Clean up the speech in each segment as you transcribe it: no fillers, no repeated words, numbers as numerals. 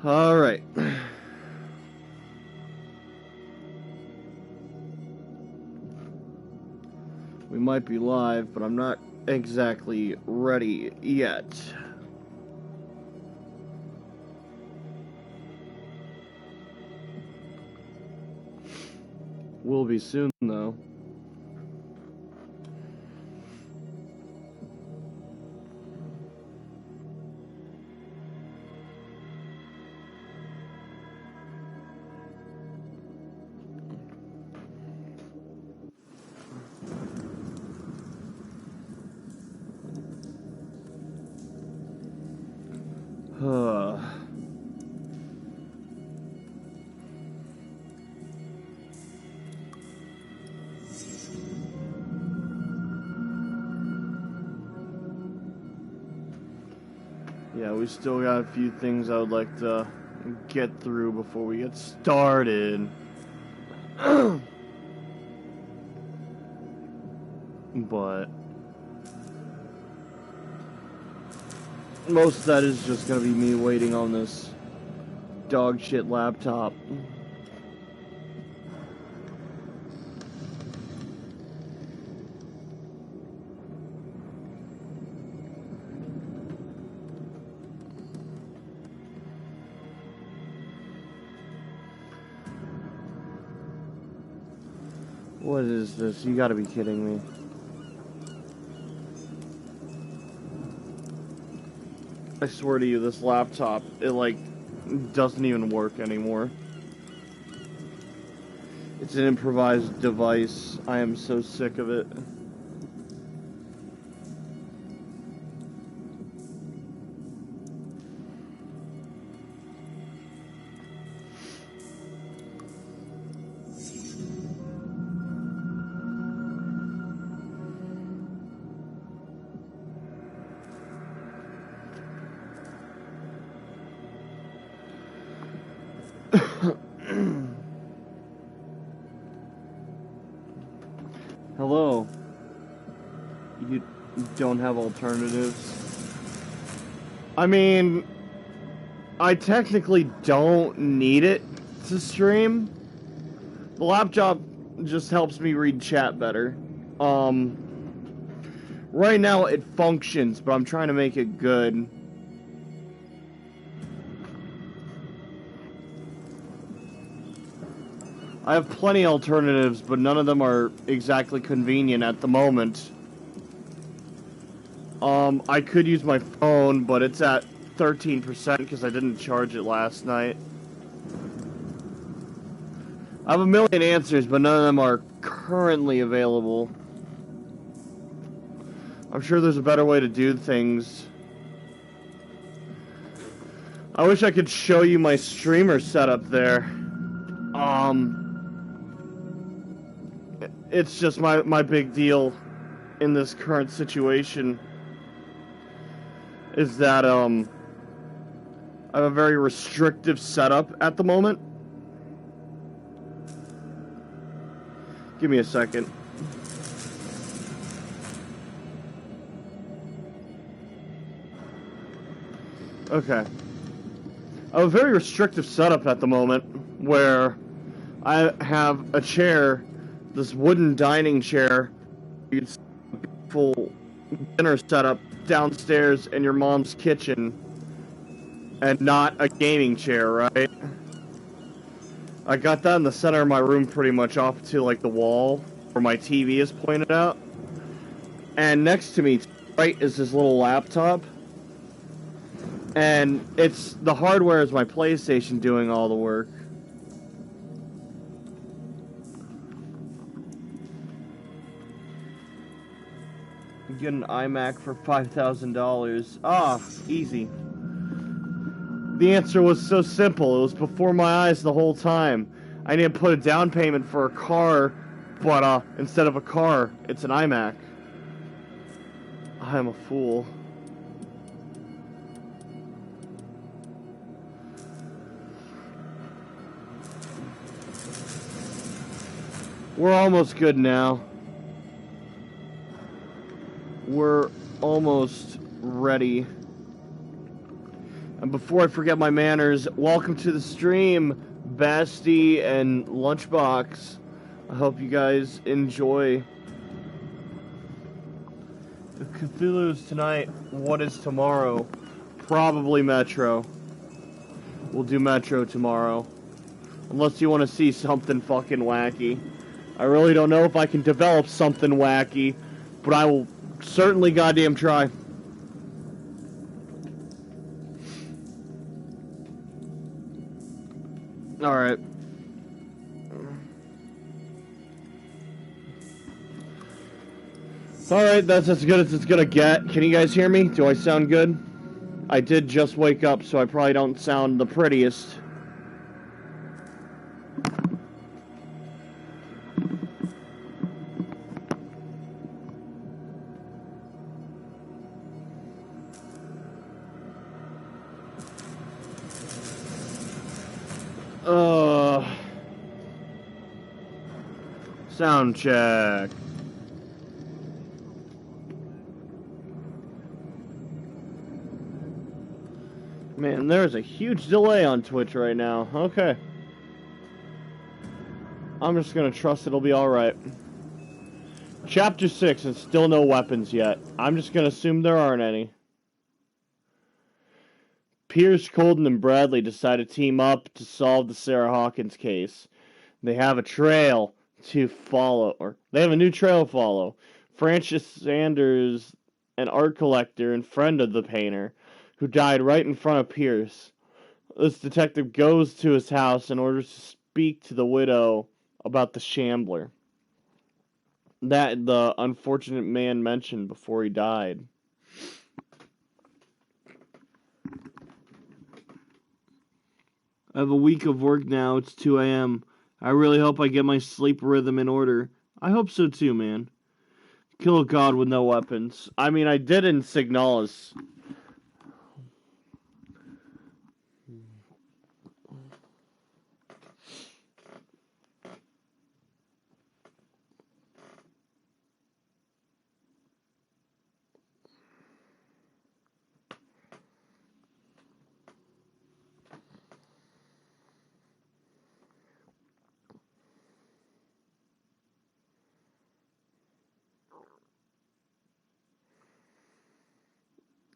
All right. We might be live, but I'm not exactly ready yet. Will be soon, though. Yeah, we still got a few things I would like to get through before we get started. But most of that is just gonna be me waiting on this dog shit laptop. What is this? You gotta be kidding me. I swear to you, this laptop, it like doesn't even work anymore. It's an improvised device. I am so sick of it. Hello. You don't have alternatives? I mean, I technically don't need it to stream. The laptop just helps me read chat better. Right now it functions, but I'm trying to make it good. I have plenty of alternatives, but none of them are exactly convenient at the moment. I could use my phone, but it's at 13% because I didn't charge it last night. I have a million answers, but none of them are currently available. I'm sure there's a better way to do things. I wish I could show you my streamer setup there. It's just my big deal in this current situation is that I have a very restrictive setup at the moment. Give me a second. Okay. I have a very restrictive setup at the moment where I have a chair, this wooden dining chair. It's a beautiful dinner setup downstairs in your mom's kitchen and not a gaming chair, right? I got that in the center of my room pretty much off to like the wall where my TV is pointed out. And next to me, right, is this little laptop. And it's the hardware is my PlayStation doing all the work. You get an iMac for $5,000. Ah, easy. The answer was so simple. It was before my eyes the whole time. I need to put a down payment for a car, but instead of a car, it's an iMac. I am a fool. We're almost good now. We're almost ready. And before I forget my manners, welcome to the stream, Basti and Lunchbox. I hope you guys enjoy. If Cthulhu's tonight, what is tomorrow? Probably Metro. We'll do Metro tomorrow. Unless you want to see something fucking wacky. I really don't know if I can develop something wacky, but I will certainly goddamn try. Alright. Alright, that's as good as it's gonna get. Can you guys hear me? Do I sound good? I did just wake up, so I probably don't sound the prettiest. Sound check. Man, there's a huge delay on Twitch right now. Okay. I'm just gonna trust it'll be alright. Chapter 6, and still no weapons yet. I'm just gonna assume there aren't any. Pierce, Colden, and Bradley decide to team up to solve the Sarah Hawkins case. They have a trail to follow, or they have a new trail to follow. Francis Sanders, an art collector and friend of the painter, who died right in front of Pierce. This detective goes to his house in order to speak to the widow about the shambler that the unfortunate man mentioned before he died. I have a week of work now. It's 2 a.m. I really hope I get my sleep rhythm in order. I hope so too, man. Kill a god with no weapons. I mean, I did in Signalis.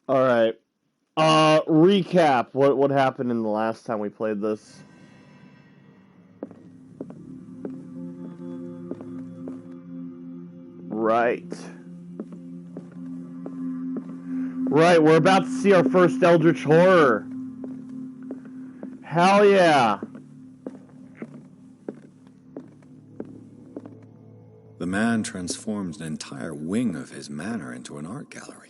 Alright. Recap. What happened in the last time we played this? Right. Right, we're about to see our first Eldritch horror. Hell yeah. The man transforms an entire wing of his manor into an art gallery.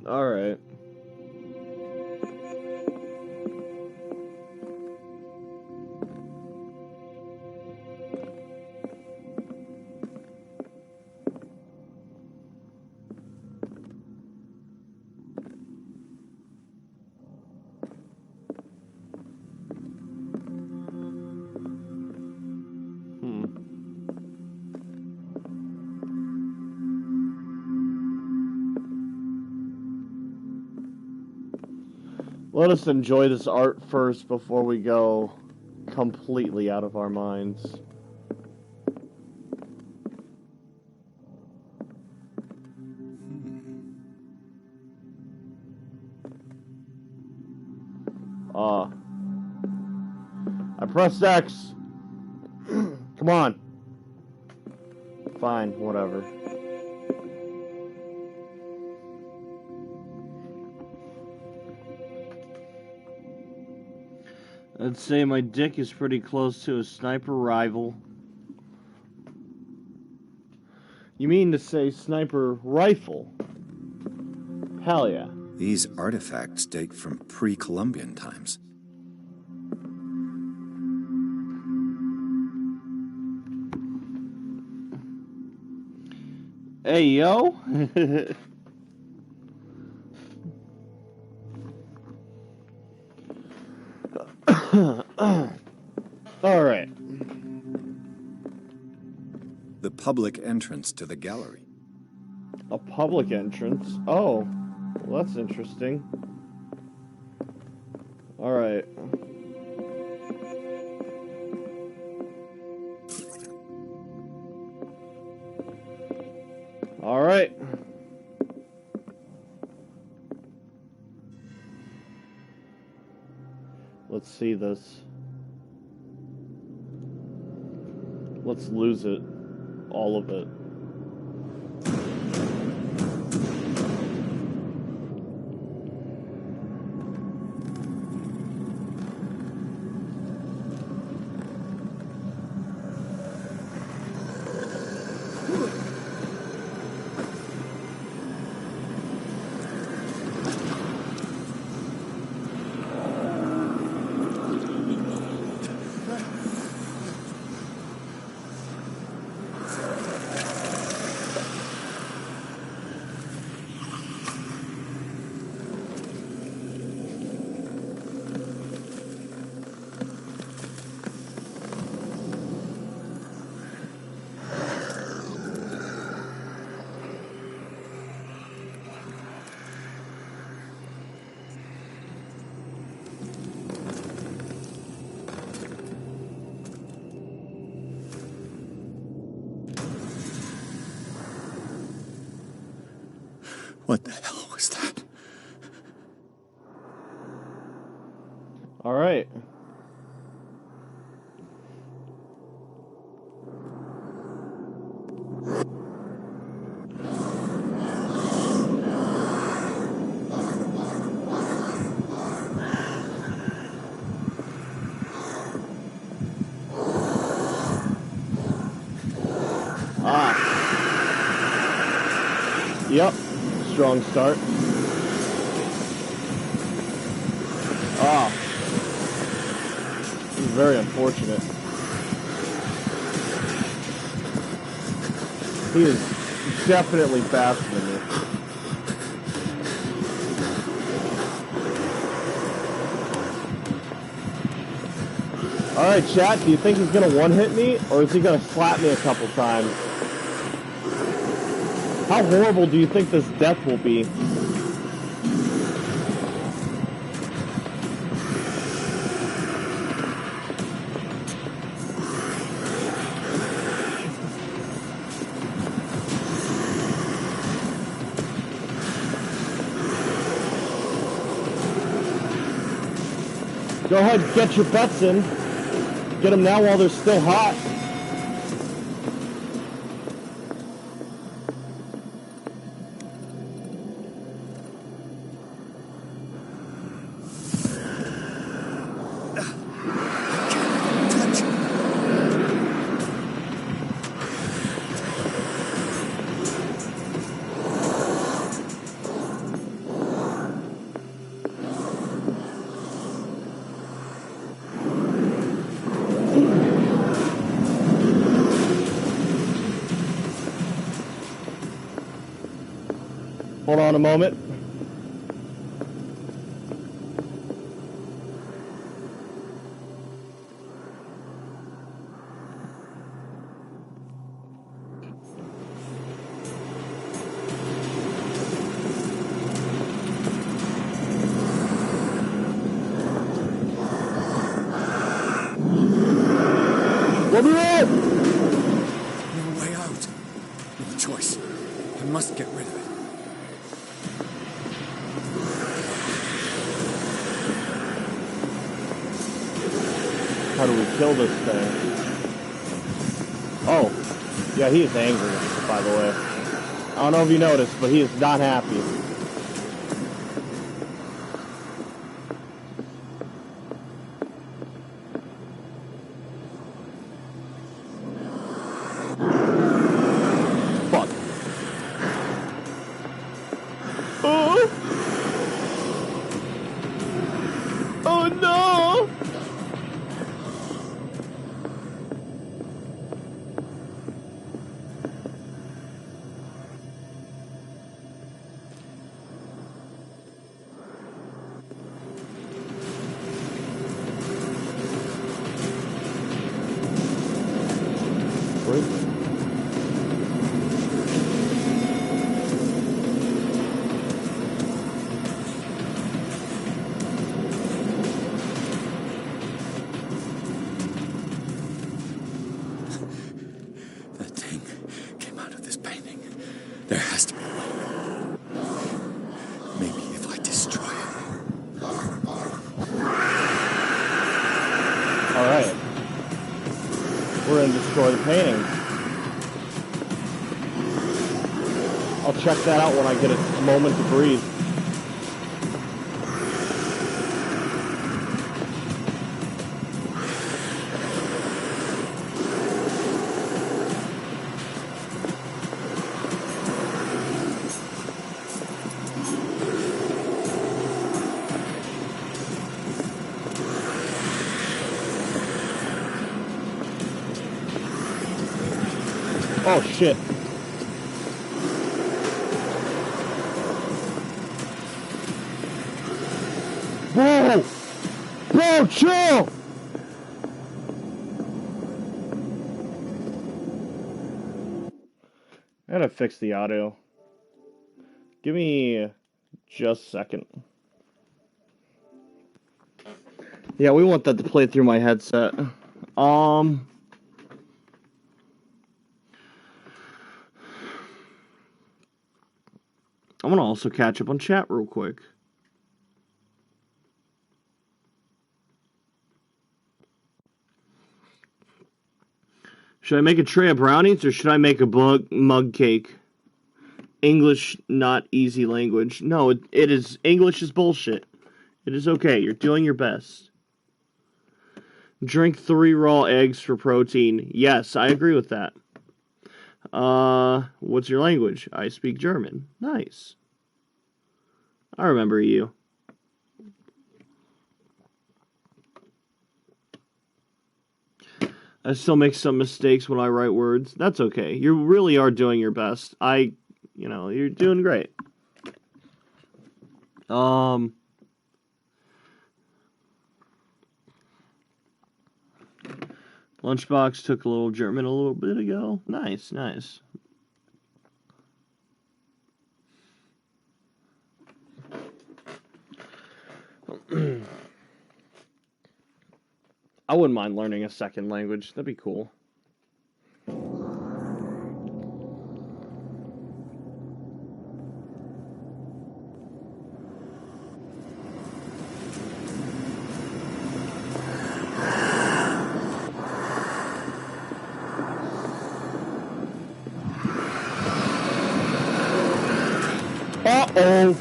All right. Let us enjoy this art first before we go completely out of our minds. I pressed X. Come on. Fine, whatever. I'd say my dick is pretty close to a sniper rival. You mean to say sniper rifle? Hell yeah. These artifacts date from pre-Columbian times. Hey, yo. public entrance to the gallery. A public entrance? Oh, well, that's interesting. Alright. Alright. Let's see this. Let's lose it. All of it. What the hell was that? All right. Yep. Strong start. This is very unfortunate. He is definitely faster than me. Alright, chat, do you think he's gonna one-hit me, or is he gonna slap me a couple times? How horrible do you think this death will be? Go ahead, get your bets in. Get them now while they're still hot. Hold on a moment. Let me in! No way out. No choice. I must get rid of it. How do we kill this thing? Oh, yeah, he is angry, by the way. I don't know if you noticed, but he is not happy. Fuck. Oh! Oh no! Alright. We're gonna destroy the paintings. I'll check that out when I get a moment to breathe. Oh shit. Whoa! Bro, chill! I gotta fix the audio. Give me just a second. Yeah, we want that to play through my headset. I'm gonna also catch up on chat real quick. Should I make a tray of brownies or should I make a mug cake? English, not easy language. No, it is. English is bullshit. It is okay. You're doing your best. Drink 3 raw eggs for protein. Yes, I agree with that. What's your language? I speak German. Nice. I remember you. I still make some mistakes when I write words. That's okay. You really are doing your best. You're doing great. Lunchbox took a little German a little bit ago. Nice, nice. I wouldn't mind learning a second language. That'd be cool. Uh-oh.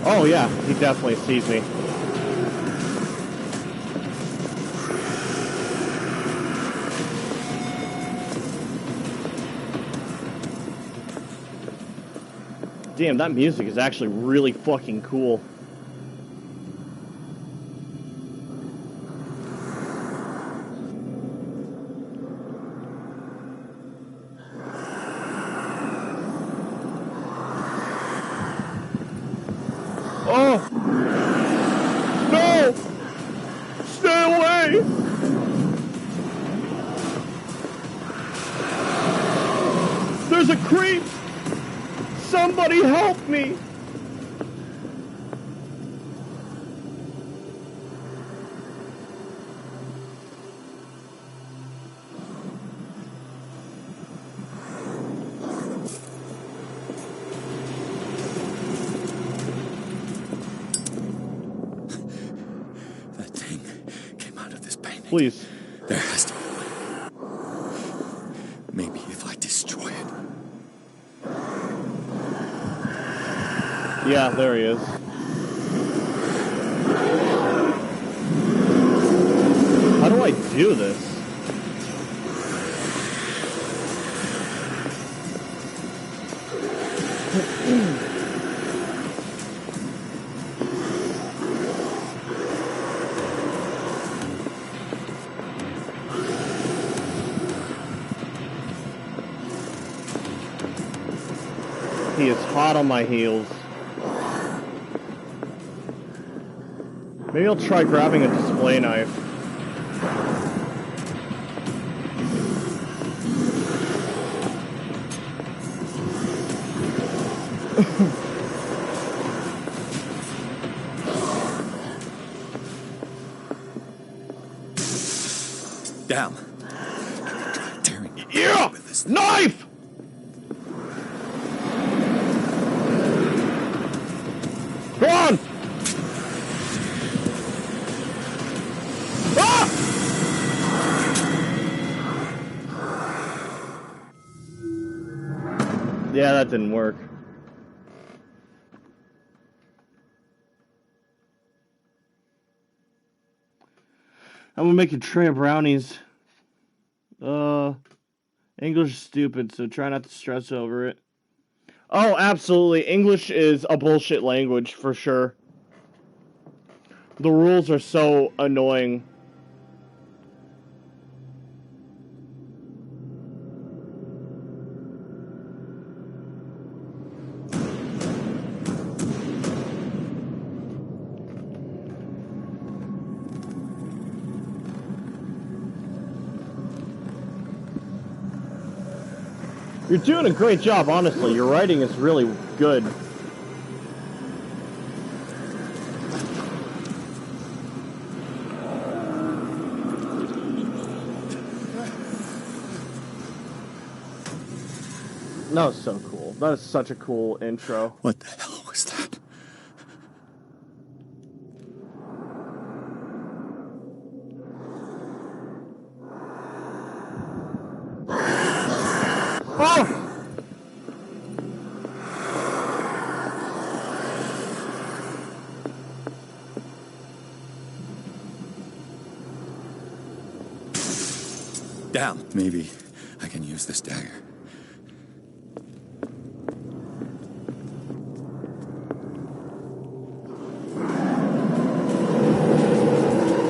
Oh yeah, he definitely sees me. Damn, that music is actually really fucking cool. Oh! No! Stay away! There's a creep! Somebody help me! That thing came out of this painting. Please. There has to be a way. Maybe if I destroy it. Yeah, there he is. How do I do this? He is hot on my heels. Maybe I'll try grabbing a display knife. Go on! Ah! Yeah, that didn't work. I'm gonna make a tray of brownies. English is stupid, so try not to stress over it. Oh, absolutely. English is a bullshit language, for sure. The rules are so annoying. You're doing a great job, honestly. Your writing is really good. That was so cool. That is such a cool intro. What the hell was that? Oh! Down. Maybe I can use this dagger.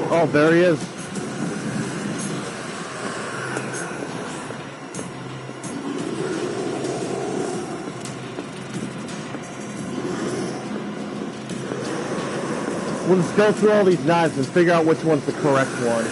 Oh, there he is. We'll just go through all these knives and figure out which one's the correct one.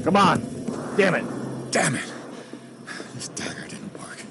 Come on. Damn it. Damn it! This dagger didn't work.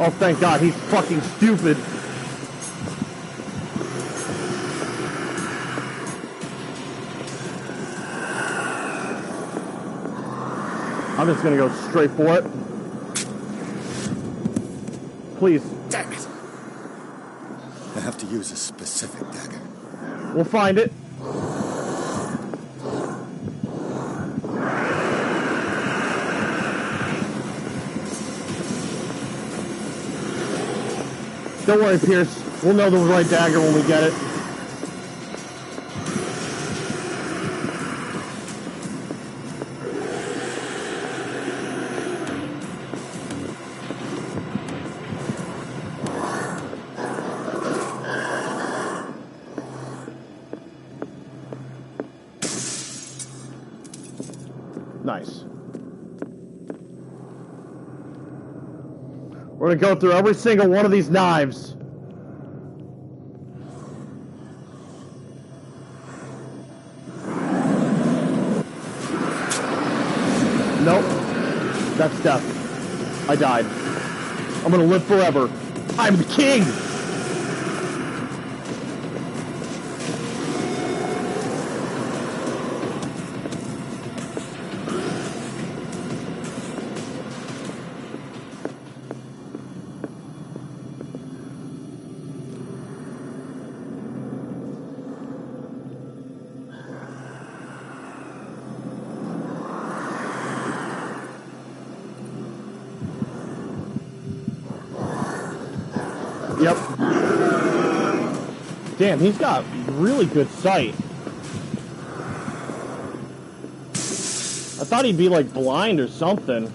Oh, thank God, he's fucking stupid. I'm just gonna go straight for it. Please. Damn it! I have to use a specific dagger. We'll find it. Don't worry, Pierce. We'll know the right dagger when we get it. Nice. We're gonna go through every single one of these knives. Death. I died. I'm gonna live forever. I'm the king! Yep. Damn, he's got really good sight. I thought he'd be like blind or something.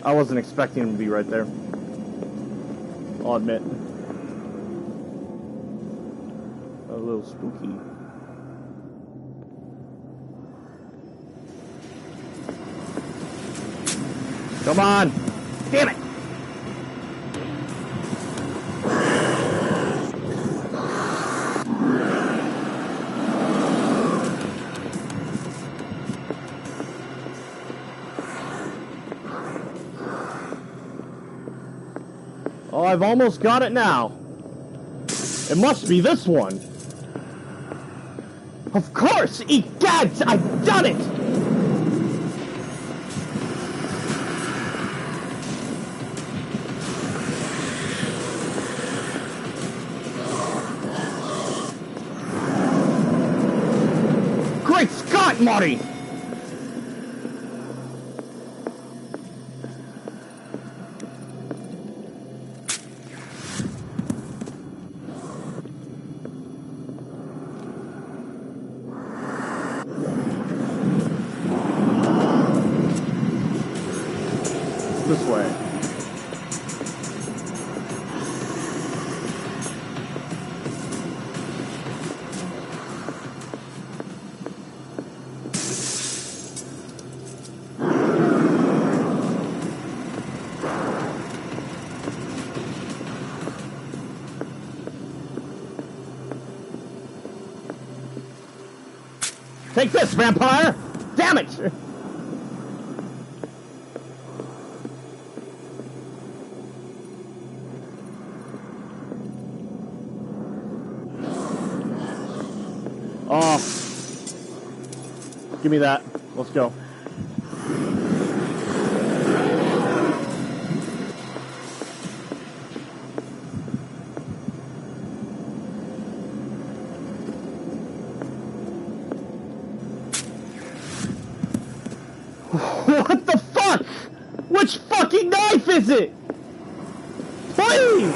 I wasn't expecting him to be right there. I'll admit. A little spooky. Come on! Damn it! Oh, I've almost got it now. It must be this one. Of course! Egads! I've done it! Great Scott, Marty! This way. Take this, vampire! Damn it! Oh. Give me that. Let's go. What the fuck? Which fucking knife is it? Please!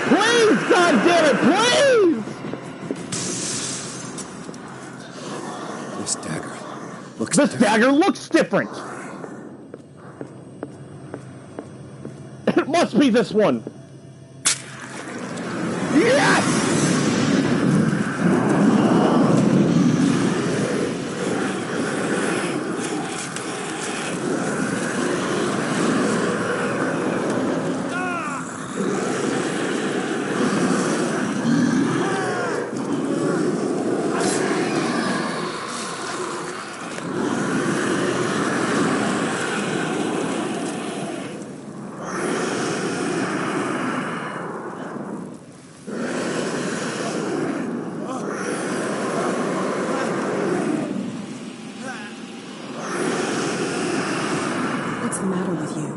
Please, goddammit, please! This dagger looks different! It must be this one! Yes! What's the matter with you?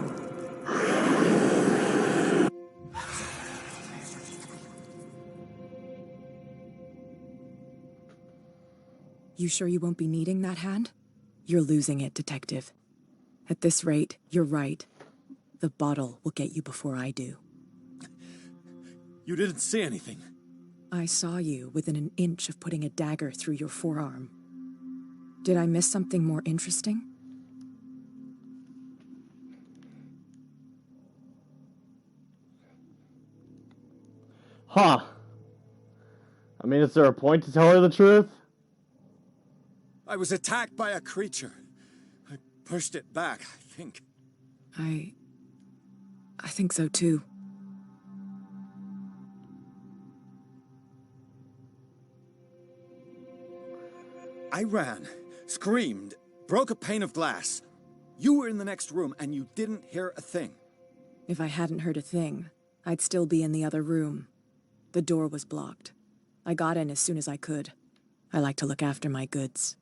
You sure you won't be needing that hand? You're losing it, Detective. At this rate, you're right. The bottle will get you before I do. You didn't see anything. I saw you within an inch of putting a dagger through your forearm. Did I miss something more interesting? Huh. I mean, is there a point to tell her the truth? I was attacked by a creature. I pushed it back, I think. I think so too. I ran, screamed, broke a pane of glass. You were in the next room and you didn't hear a thing. If I hadn't heard a thing, I'd still be in the other room. The door was blocked. I got in as soon as I could. I like to look after my goods.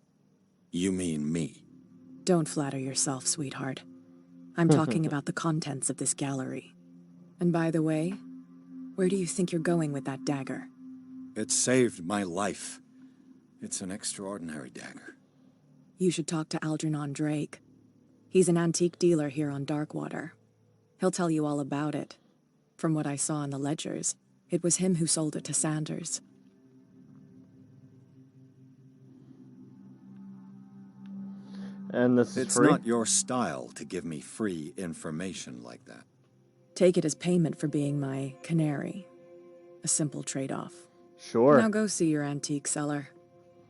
You mean me? Don't flatter yourself, sweetheart. I'm talking about the contents of this gallery. And by the way, where do you think you're going with that dagger? It saved my life. It's an extraordinary dagger. You should talk to Algernon Drake. He's an antique dealer here on Darkwater. He'll tell you all about it. From what I saw in the ledgers, it was him who sold it to Sanders. And this is It's free? not your style to give me free information like that. Take it as payment for being my canary. A simple trade-off. Sure. Now go see your antique seller.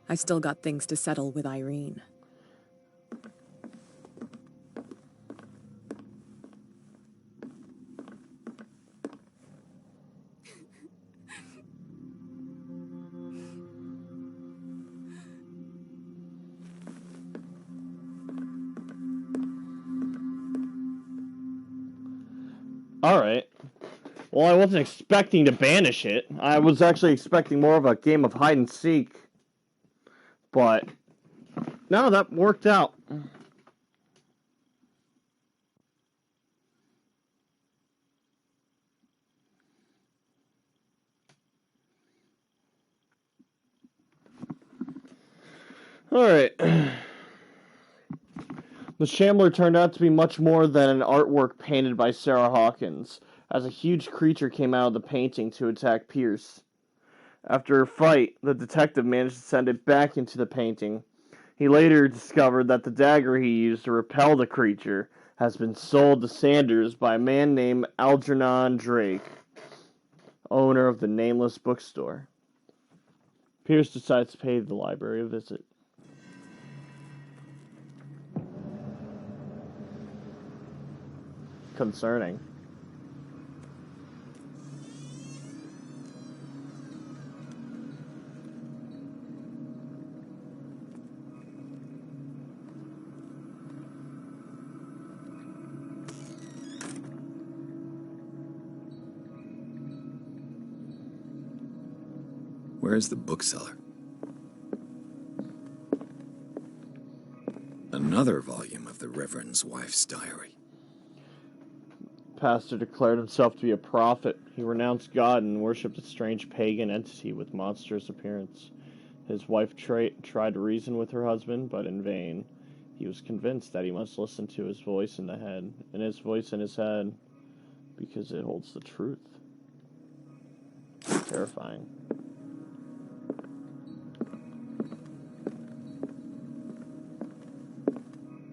I still got things to settle with Irene. Alright. Well, I wasn't expecting to banish it. I was actually expecting more of a game of hide and seek. But no, that worked out. Alright. The Shambler turned out to be much more than an artwork painted by Sarah Hawkins, as a huge creature came out of the painting to attack Pierce. After a fight, the detective managed to send it back into the painting. He later discovered that the dagger he used to repel the creature has been sold to Sanders by a man named Algernon Drake, owner of the Nameless bookstore. Pierce decides to pay the library a visit. Concerning. Where's the bookseller? Another volume of the Reverend's wife's diary. Pastor declared himself to be a prophet. He renounced God and worshipped a strange pagan entity with monstrous appearance. His wife tried to reason with her husband, but in vain. He was convinced that he must listen to his voice in his voice in his head, because it holds the truth. Terrifying.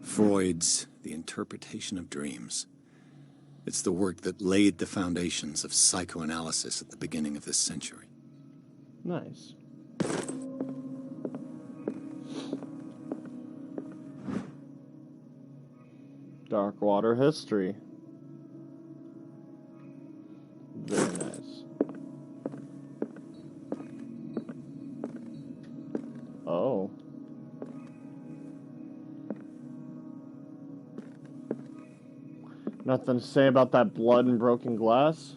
Freud's The Interpretation of Dreams. It's the work that laid the foundations of psychoanalysis at the beginning of this century. Nice. Darkwater history. Very nice. Oh. Nothing to say about that blood and broken glass?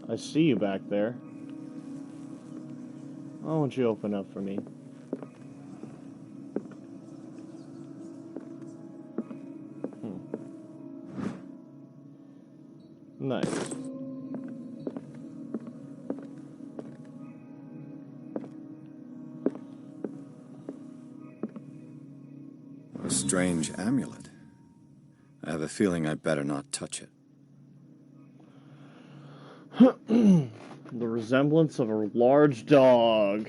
I see you back there. Why won't you open up for me? Nice. A strange amulet. I have a feeling I better not touch it. The resemblance of a large dog.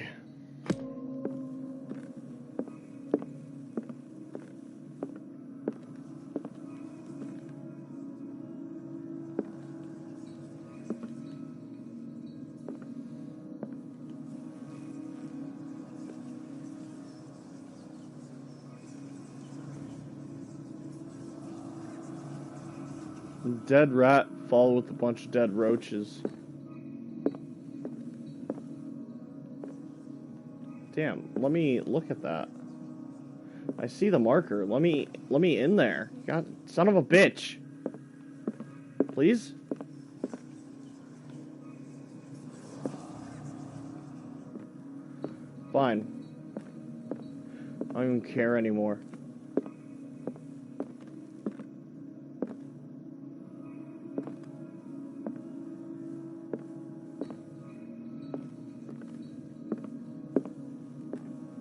Dead rat followed with a bunch of dead roaches. Damn, let me look at that. I see the marker. Let me in there. God, son of a bitch. Please? Fine. I don't even care anymore.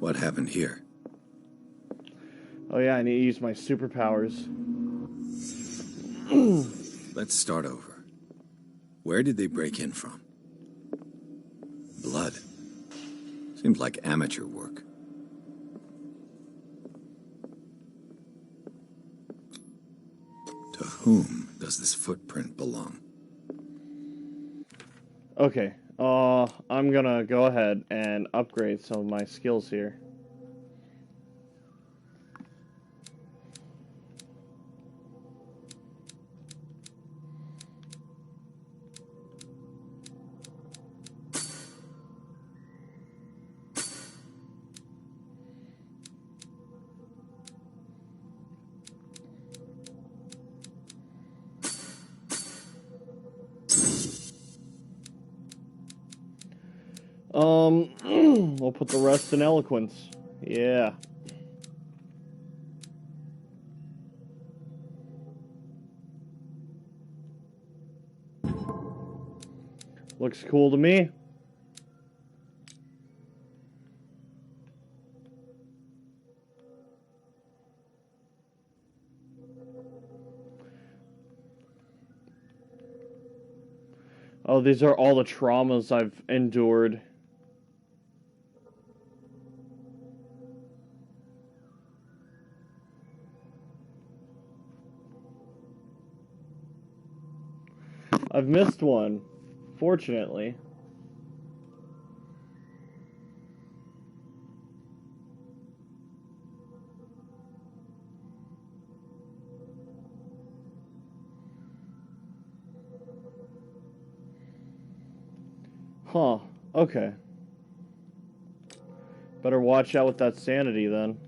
What happened here? Oh yeah, I need to use my superpowers. Let's start over. Where did they break in from? Blood. Seems like amateur work. To whom does this footprint belong? Okay, I'm gonna go ahead and upgrade some of my skills here. We'll put the rest in eloquence. Yeah. Looks cool to me. Oh, these are all the traumas I've endured. I've missed one, fortunately. Huh, okay. Better watch out with that sanity then.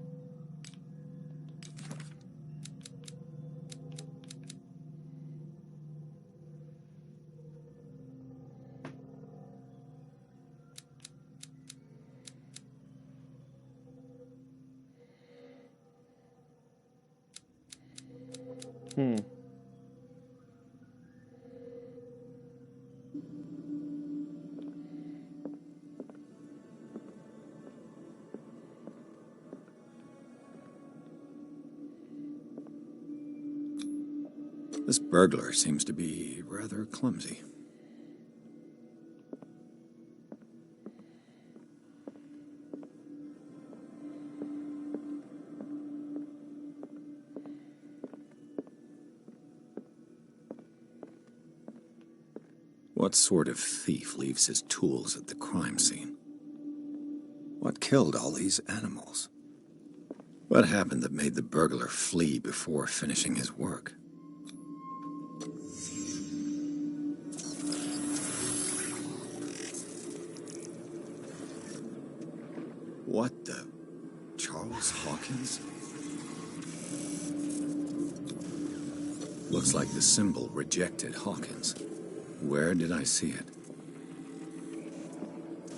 This burglar seems to be rather clumsy. What sort of thief leaves his tools at the crime scene? What killed all these animals? What happened that made the burglar flee before finishing his work? What the... Charles Hawkins? Looks like the symbol rejected Hawkins. Where did I see it?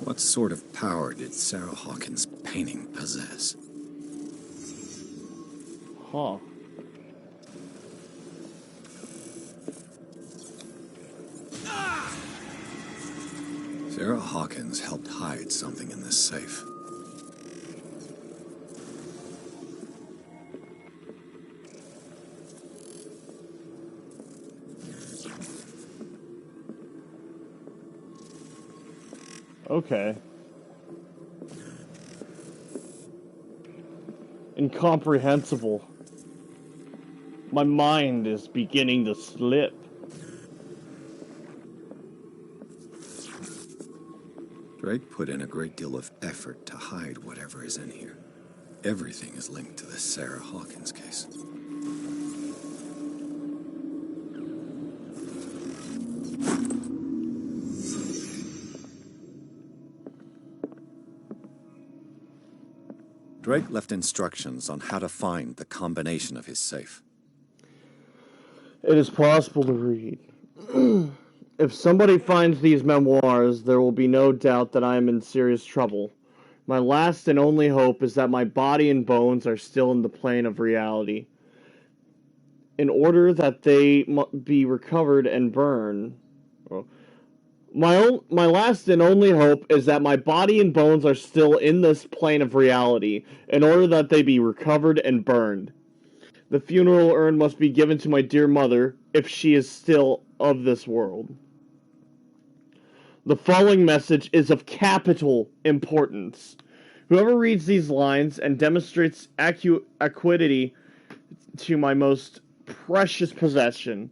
What sort of power did Sarah Hawkins' painting possess? Huh. Sarah Hawkins helped hide something in this safe. Okay. Incomprehensible. My mind is beginning to slip. Drake put in a great deal of effort to hide whatever is in here. Everything is linked to the Sarah Hawkins case. Drake left instructions on how to find the combination of his safe. It is possible to read. If somebody finds these memoirs, there will be no doubt that I am in serious trouble. My last and only hope is that my body and bones are still in the plane of reality. In order that they be recovered and burned. My last and only hope is that my body and bones are still in this plane of reality, in order that they be recovered and burned. The funeral urn must be given to my dear mother, if she is still of this world. The following message is of capital importance. Whoever reads these lines and demonstrates acuity to my most precious possession,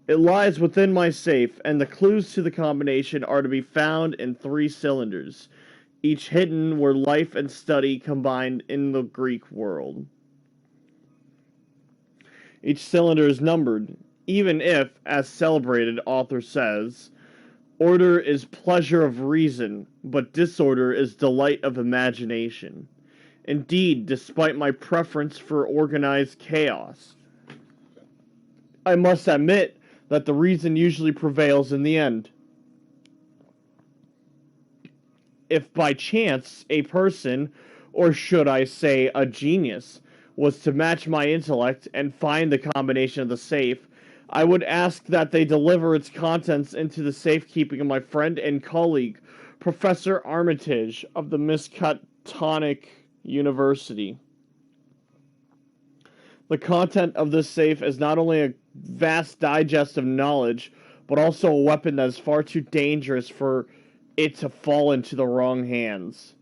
it lies within my safe, and the clues to the combination are to be found in 3 cylinders, each hidden where life and study combined in the Greek world. Each cylinder is numbered, even if, as celebrated author says, order is pleasure of reason, but disorder is delight of imagination. Indeed, despite my preference for organized chaos, I must admit that the reason usually prevails in the end. If by chance a person, or should I say a genius, was to match my intellect and find the combination of the safe, I would ask that they deliver its contents into the safekeeping of my friend and colleague, Professor Armitage of the Miskatonic University. The content of this safe is not only a vast digest of knowledge, but also a weapon that is far too dangerous for it to fall into the wrong hands.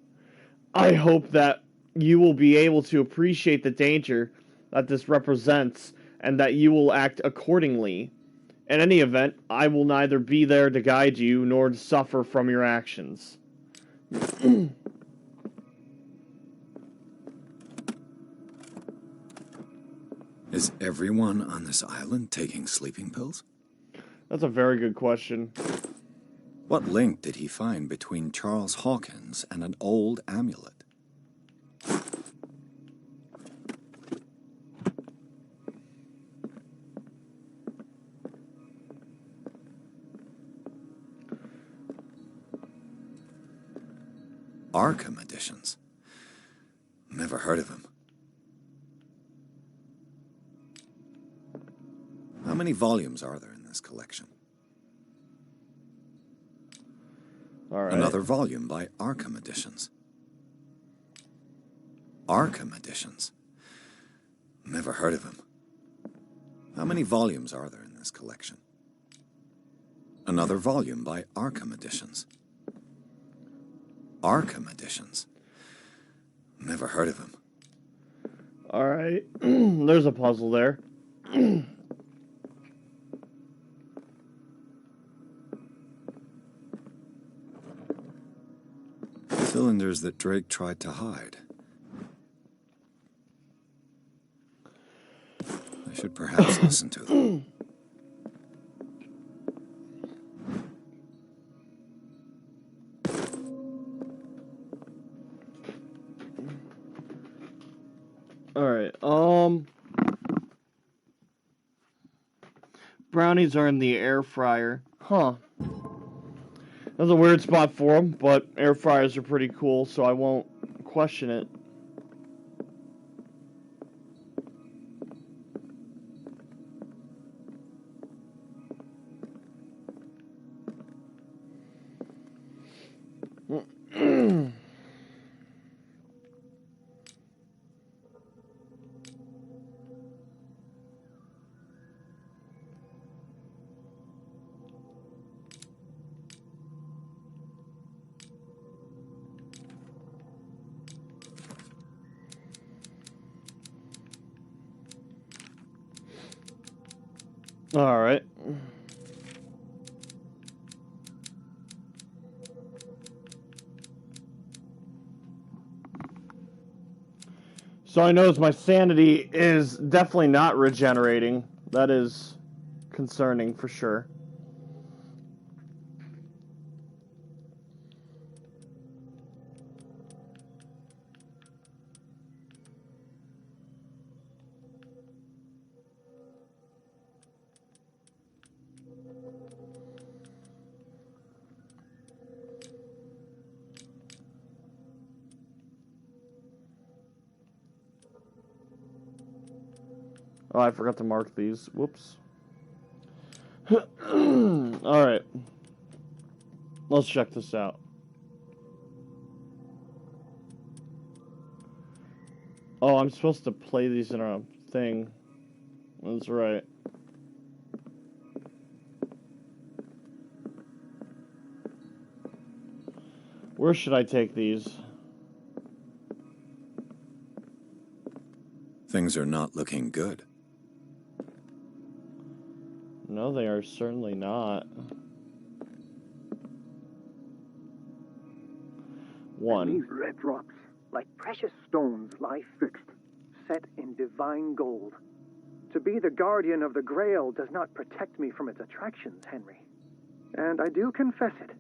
I hope that you will be able to appreciate the danger that this represents, and that you will act accordingly. In any event, I will neither be there to guide you, nor to suffer from your actions. Is everyone on this island taking sleeping pills? That's a very good question. What link did he find between Charles Hawkins and an old amulet? Arkham editions. Never heard of him. How many volumes are there in this collection? All right. Another volume by Arkham Editions. Arkham Editions. Never heard of him. How many volumes are there in this collection? Another volume by Arkham Editions. Arkham Editions. Never heard of him. All right. There's a puzzle there. Cylinders that Drake tried to hide. I should perhaps listen to them. Alright, brownies are in the air fryer. Huh. That's a weird spot for them, but air fryers are pretty cool, so I won't question it. All right. So I notice my sanity is definitely not regenerating. That is concerning for sure. Oh, I forgot to mark these. Whoops. Alright. Let's check this out. Oh, I'm supposed to play these in a thing. That's right. Where should I take these? Things are not looking good. No, they are certainly not. And these One. red drops, like precious stones, lie fixed, set in divine gold. To be the guardian of the Grail does not protect me from its attractions, Henry. And I do confess it.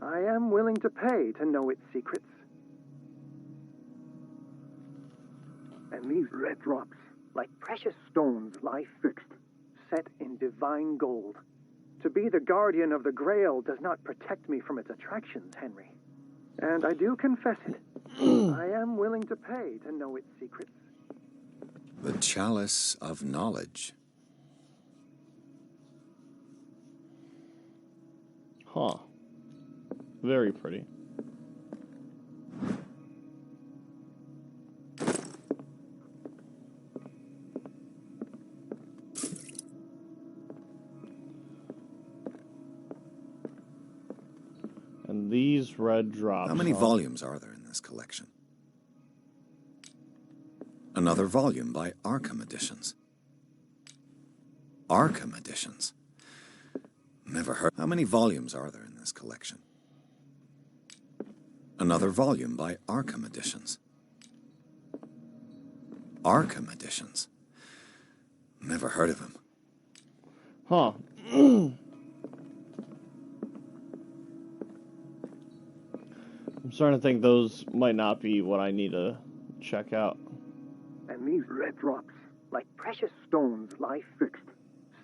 I am willing to pay to know its secrets. And these red drops, like precious stones, lie fixed, set in divine gold. To be the guardian of the Grail does not protect me from its attractions, Henry. And I do confess it. I am willing to pay to know its secrets. The chalice of knowledge. Huh. Very pretty. And these red drops. How many volumes are there in this collection? Another volume by Arkham Editions. Arkham Editions? Never heard. How many volumes are there in this collection? Another volume by Arkham Editions. Arkham Editions? Never heard of him. Huh. I'm starting to think those might not be what I need to check out. And these red drops, like precious stones, lie fixed,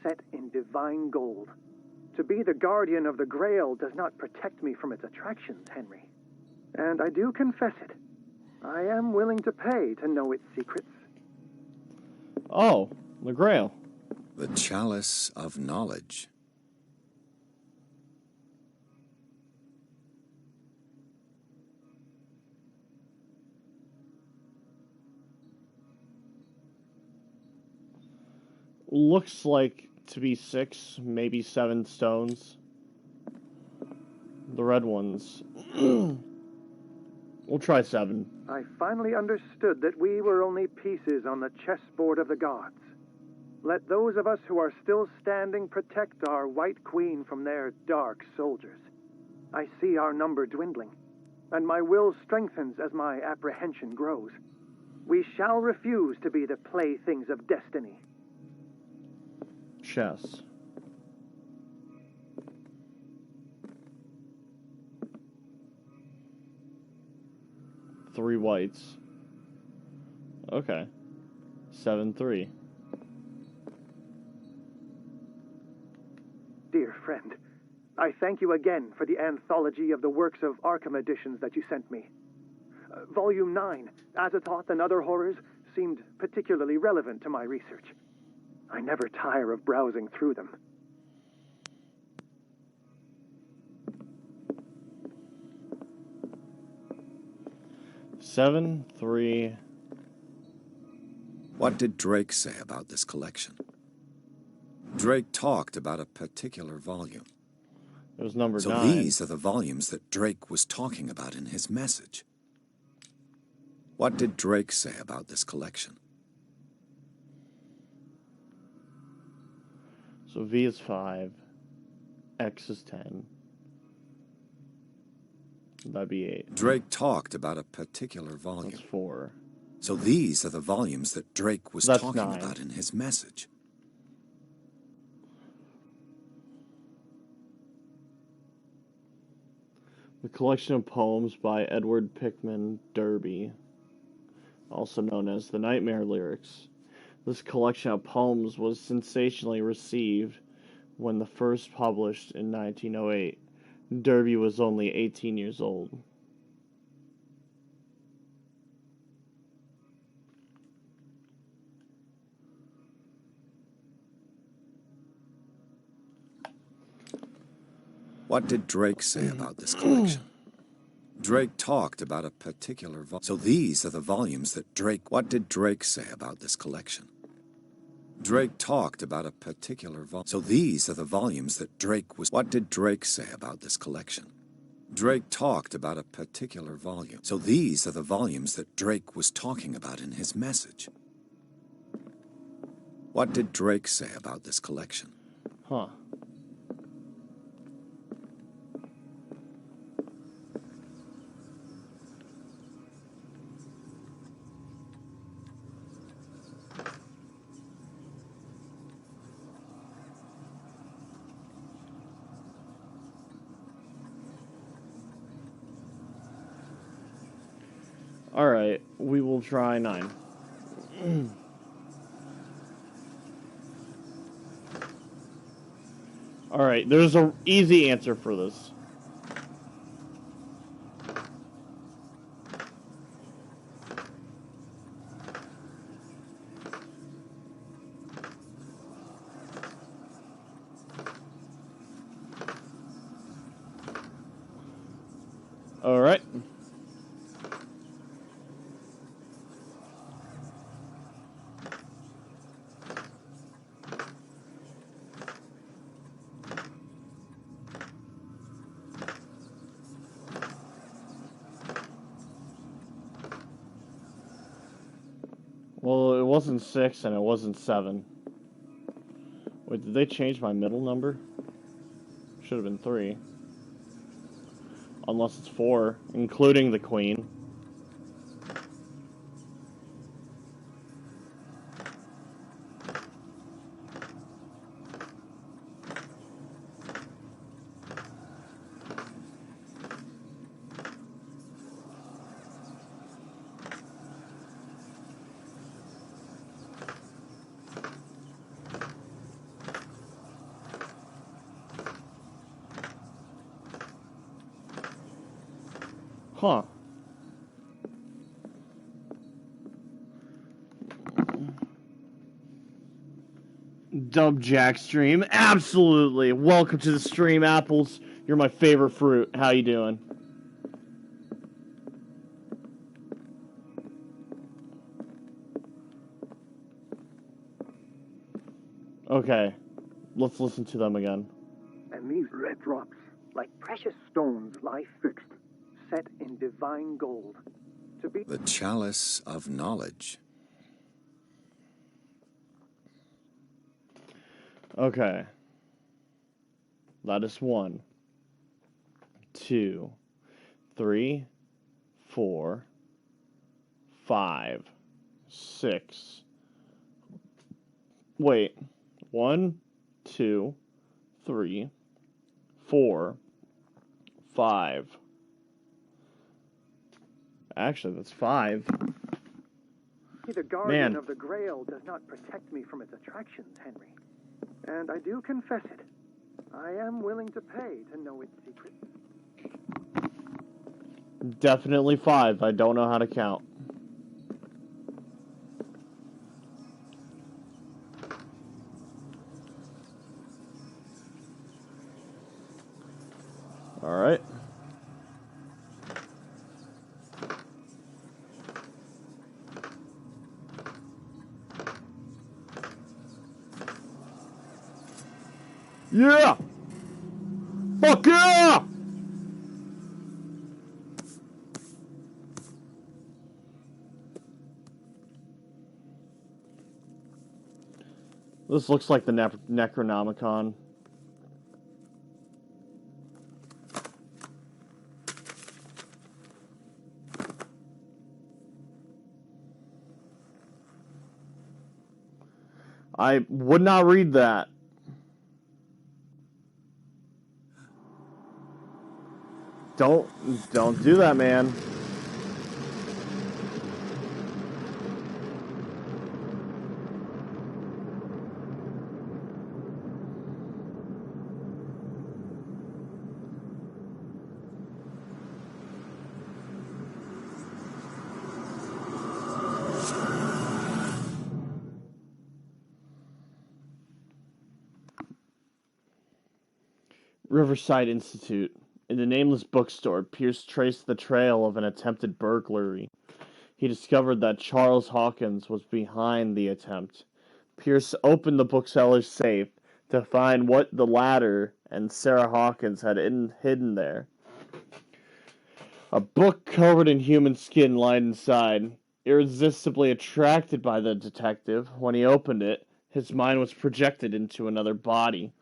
set in divine gold. To be the guardian of the Grail does not protect me from its attractions, Henry. And I do confess it. I am willing to pay to know its secrets. Oh, the Grail. The chalice of knowledge. Looks like to be 6, maybe 7 stones. The red ones. We'll try 7. I finally understood that we were only pieces on the chessboard of the gods. Let those of us who are still standing protect our White Queen from their dark soldiers. I see our number dwindling, and my will strengthens as my apprehension grows. We shall refuse to be the playthings of destiny. Chess. Three whites. Okay. 7-3. Dear friend, I thank you again for the anthology of the works of Arkham Editions that you sent me. Volume 9, Azathoth and Other Horrors, seemed particularly relevant to my research. I never tire of browsing through them. 7, 3. What did Drake say about this collection? Drake talked about a particular volume. It was number So 9. these are the volumes that Drake was talking about in his message. What did Drake say about this collection? So V is 5. X is 10. That'd be 8. Drake talked about a particular volume. That's 4. So these are the volumes that Drake was That's talking 9. about in his message. The collection of poems by Edward Pickman Derby, also known as the Nightmare Lyrics. This collection of poems was sensationally received when the first published in 1908. Derby was only 18 years old. What did Drake say about this collection? Drake talked about a particular volume. So these are the volumes that Drake... What did Drake say about this collection? Drake talked about a particular volume. So these are the volumes that Drake was... What did Drake say about this collection? Drake talked about a particular volume. So these are the volumes that Drake was talking about in his message. What did Drake say about this collection? Huh. Alright, we will try 9. Alright, there's an easy answer for this. Alright. Well, it wasn't 6 and it wasn't 7. Wait, did they change my middle number? Should have been 3. Unless it's 4, including the queen. Huh. Dub Jack stream. Absolutely. Welcome to the stream, Apples. You're my favorite fruit. How you doing? Okay. Let's listen to them again. And these red drops, like precious stones, lie fixed, set in divine gold. To be The chalice of knowledge. Okay. That is 1, 2, 3, 4, 5, 6. Wait. 1, 2, 3, 4, 5. Actually, that's 5. the guardian Man. of the Grail does not protect me from its attractions, Henry. And I do confess it. I am willing to pay to know its secrets. Definitely 5. I don't know how to count. Alright. Yeah! Fuck yeah! This looks like the Necronomicon. I would not read that. Don't do that, man. Riverside Institute. In the nameless bookstore, Pierce traced the trail of an attempted burglary. He discovered that Charles Hawkins was behind the attempt. Pierce opened the bookseller's safe to find what the latter and Sarah Hawkins had hidden there. A book covered in human skin lay inside. Irresistibly attracted by the detective, when he opened it, his mind was projected into another body.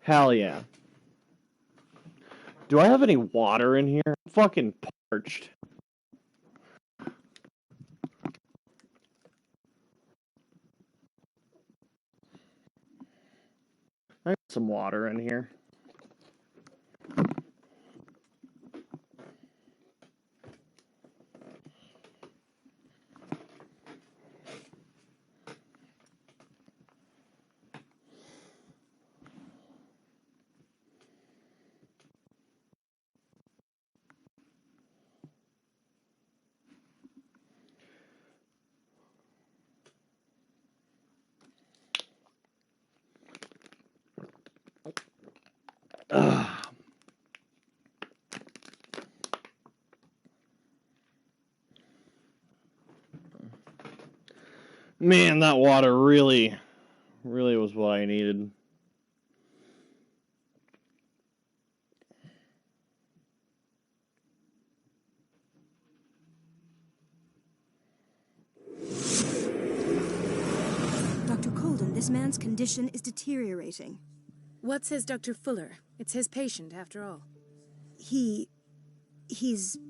Hell yeah. Do I have any water in here? I'm fucking parched. I got some water in here. Ugh. Man, that water really was what I needed. Dr. Colden, this man's condition is deteriorating. What says Dr. Fuller? It's his patient, after all. He's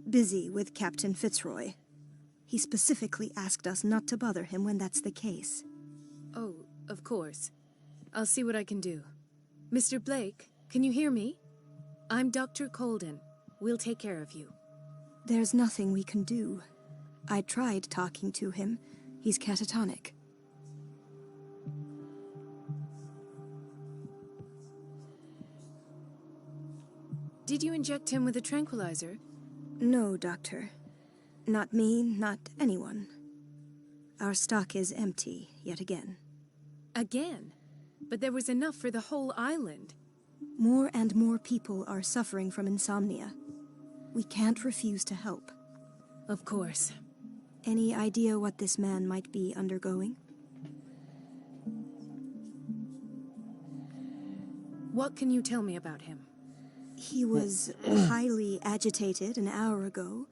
busy with Captain Fitzroy. He specifically asked us not to bother him when that's the case. Oh, of course. I'll see what I can do. Mr. Blake, can you hear me? I'm Dr. Colden. We'll take care of you. There's nothing we can do. I tried talking to him. He's catatonic. Did you inject him with a tranquilizer? No, Doctor. Not me, not anyone. Our stock is empty, yet again. Again? But there was enough for the whole island. More and more people are suffering from insomnia. We can't refuse to help. Of course. Any idea what this man might be undergoing? What can you tell me about him? He was highly agitated an hour ago.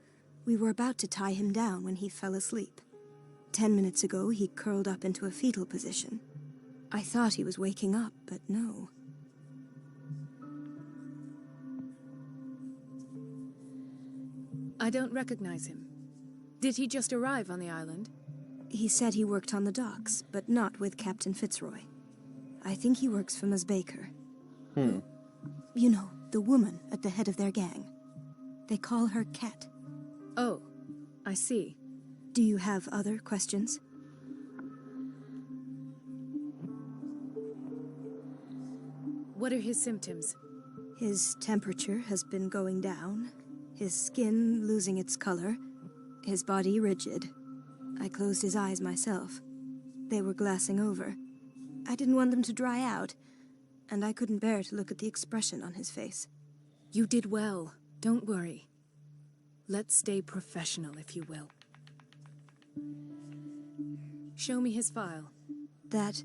We were about to tie him down when he fell asleep. 10 minutes ago, he curled up into a fetal position. I thought he was waking up, but no. I don't recognize him. Did he just arrive on the island? He said he worked on the docks, but not with Captain Fitzroy. I think he works for Ms. Baker. You know, the woman at the head of their gang. They call her Cat. Oh, I see. Do you have other questions? What are his symptoms? His temperature has been going down, his skin losing its color, his body rigid. I closed his eyes myself. They were glassing over. I didn't want them to dry out. and I couldn't bear to look at the expression on his face. You did well. Don't worry. Let's stay professional, if you will. Show me his file. That's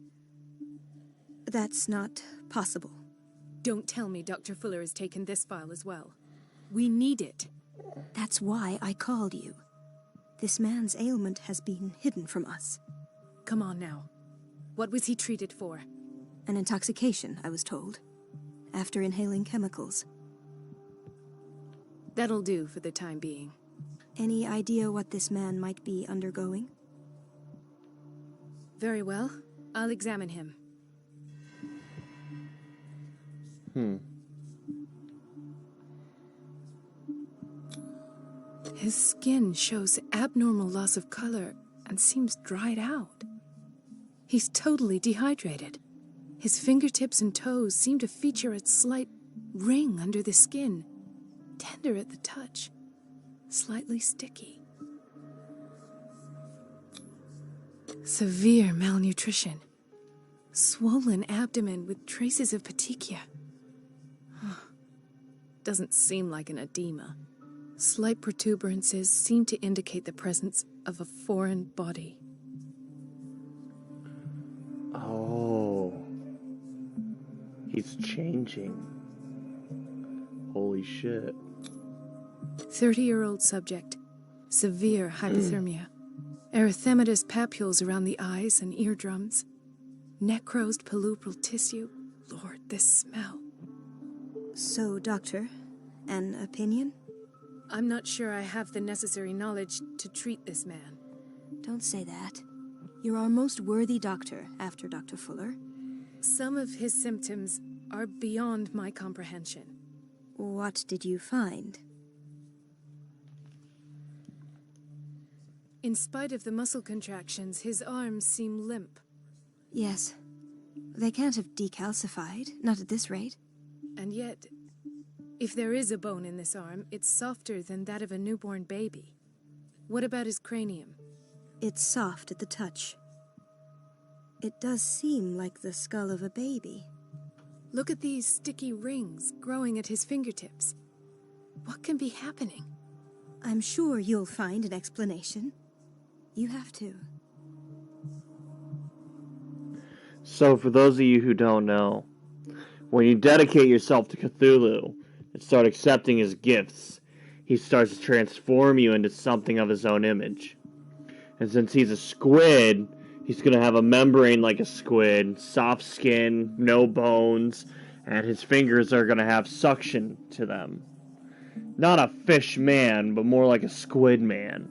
not possible. Don't tell me Dr. Fuller has taken this file as well. We need it. That's why I called you. This man's ailment has been hidden from us. Come on now. What was he treated for? An intoxication, I was told. After inhaling chemicals. That'll do for the time being. Any idea what this man might be undergoing? Very well. I'll examine him. His skin shows abnormal loss of color and seems dried out. He's totally dehydrated. His fingertips and toes seem to feature a slight ring under the skin, tender at the touch, slightly sticky. Severe malnutrition. Swollen abdomen with traces of petechia. Doesn't seem like an edema. Slight protuberances seem to indicate the presence of a foreign body. Oh. He's changing. Holy shit. 30-year-old subject. Severe hypothermia. Erythematous papules around the eyes and eardrums. Necrosed palpebral tissue. Lord, this smell. So, Doctor, an opinion? I'm not sure I have the necessary knowledge to treat this man. Don't say that. You're our most worthy doctor after Dr. Fuller. Some of his symptoms are beyond my comprehension. What did you find? In spite of the muscle contractions, his arms seem limp. Yes. They can't have decalcified, not at this rate. And yet, if there is a bone in this arm, it's softer than that of a newborn baby. What about his cranium? It's soft at the touch. It does seem like the skull of a baby. Look at these sticky rings growing at his fingertips. What can be happening? I'm sure you'll find an explanation. You have to. So, for those of you who don't know, when you dedicate yourself to Cthulhu and start accepting his gifts, he starts to transform you into something of his own image. And since he's a squid, he's going to have a membrane like a squid, soft skin, no bones, and his fingers are going to have suction to them. Not a fish man, but more like a squid man.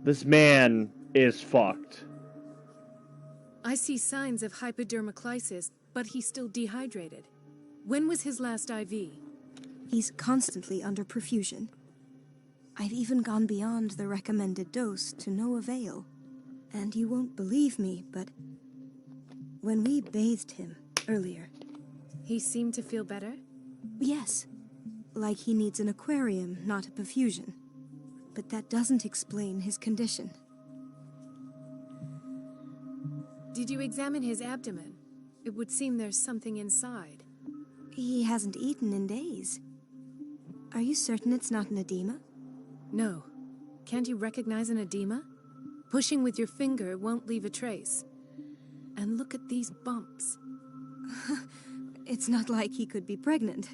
This man is fucked. I see signs of hypodermoclysis, but he's still dehydrated. When was his last IV? He's constantly under perfusion. I've even gone beyond the recommended dose to no avail. And you won't believe me, but when we bathed him earlier... He seemed to feel better? Yes. Like he needs an aquarium, not a perfusion. But that doesn't explain his condition. Did you examine his abdomen? It would seem there's something inside. He hasn't eaten in days. Are you certain it's not an edema? No. Can't you recognize an edema? Pushing with your finger won't leave a trace. And look at these bumps. It's not like he could be pregnant.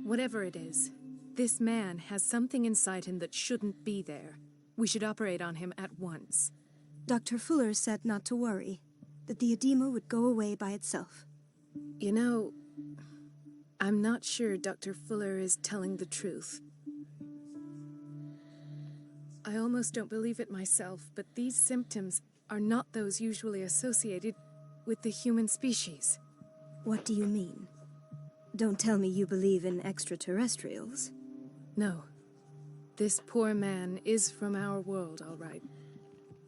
Whatever it is, this man has something inside him that shouldn't be there. We should operate on him at once. Dr. Fuller said not to worry, that the edema would go away by itself. You know, I'm not sure Dr. Fuller is telling the truth. I almost don't believe it myself, but these symptoms are not those usually associated with the human species. What do you mean? Don't tell me you believe in extraterrestrials. No. This poor man is from our world, all right.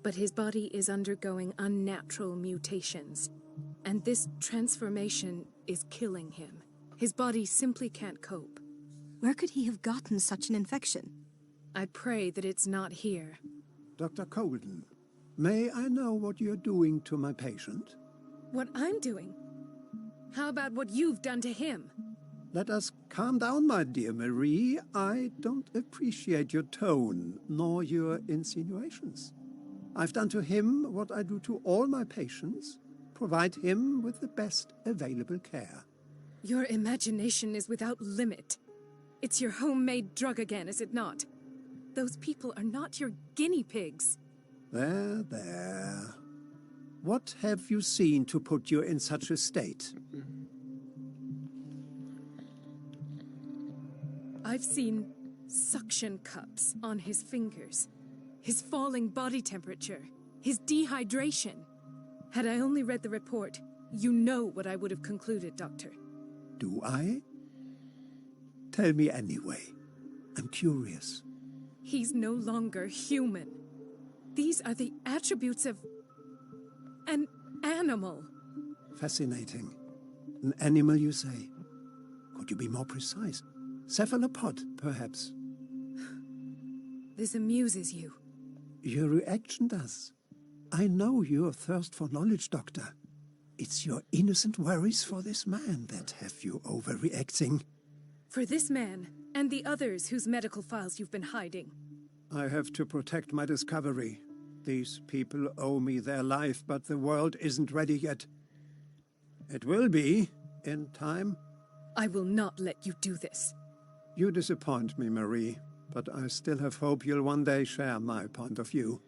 But his body is undergoing unnatural mutations. And this transformation is killing him. His body simply can't cope. Where could he have gotten such an infection? I pray that it's not here. Dr. Colden, may I know what you're doing to my patient? What I'm doing? How about what you've done to him? Let us calm down, my dear Marie. I don't appreciate your tone, nor your insinuations. I've done to him what I do to all my patients, provide him with the best available care. Your imagination is without limit. It's your homemade drug again, is it not? Those people are not your guinea pigs. There, there. What have you seen to put you in such a state? I've seen suction cups on his fingers, his falling body temperature, his dehydration. Had I only read the report, you know what I would have concluded, Doctor. Do I? Tell me anyway. I'm curious. He's no longer human. These are the attributes of an animal. Fascinating. An animal, you say? Could you be more precise? Cephalopod, perhaps? This amuses you. Your reaction does. I know your thirst for knowledge, Doctor. It's your innocent worries for this man that have you overreacting. For this man, and the others whose medical files you've been hiding. I have to protect my discovery. These people owe me their life, but the world isn't ready yet. It will be, in time. I will not let you do this. You disappoint me, Marie, but I still have hope you'll one day share my point of view.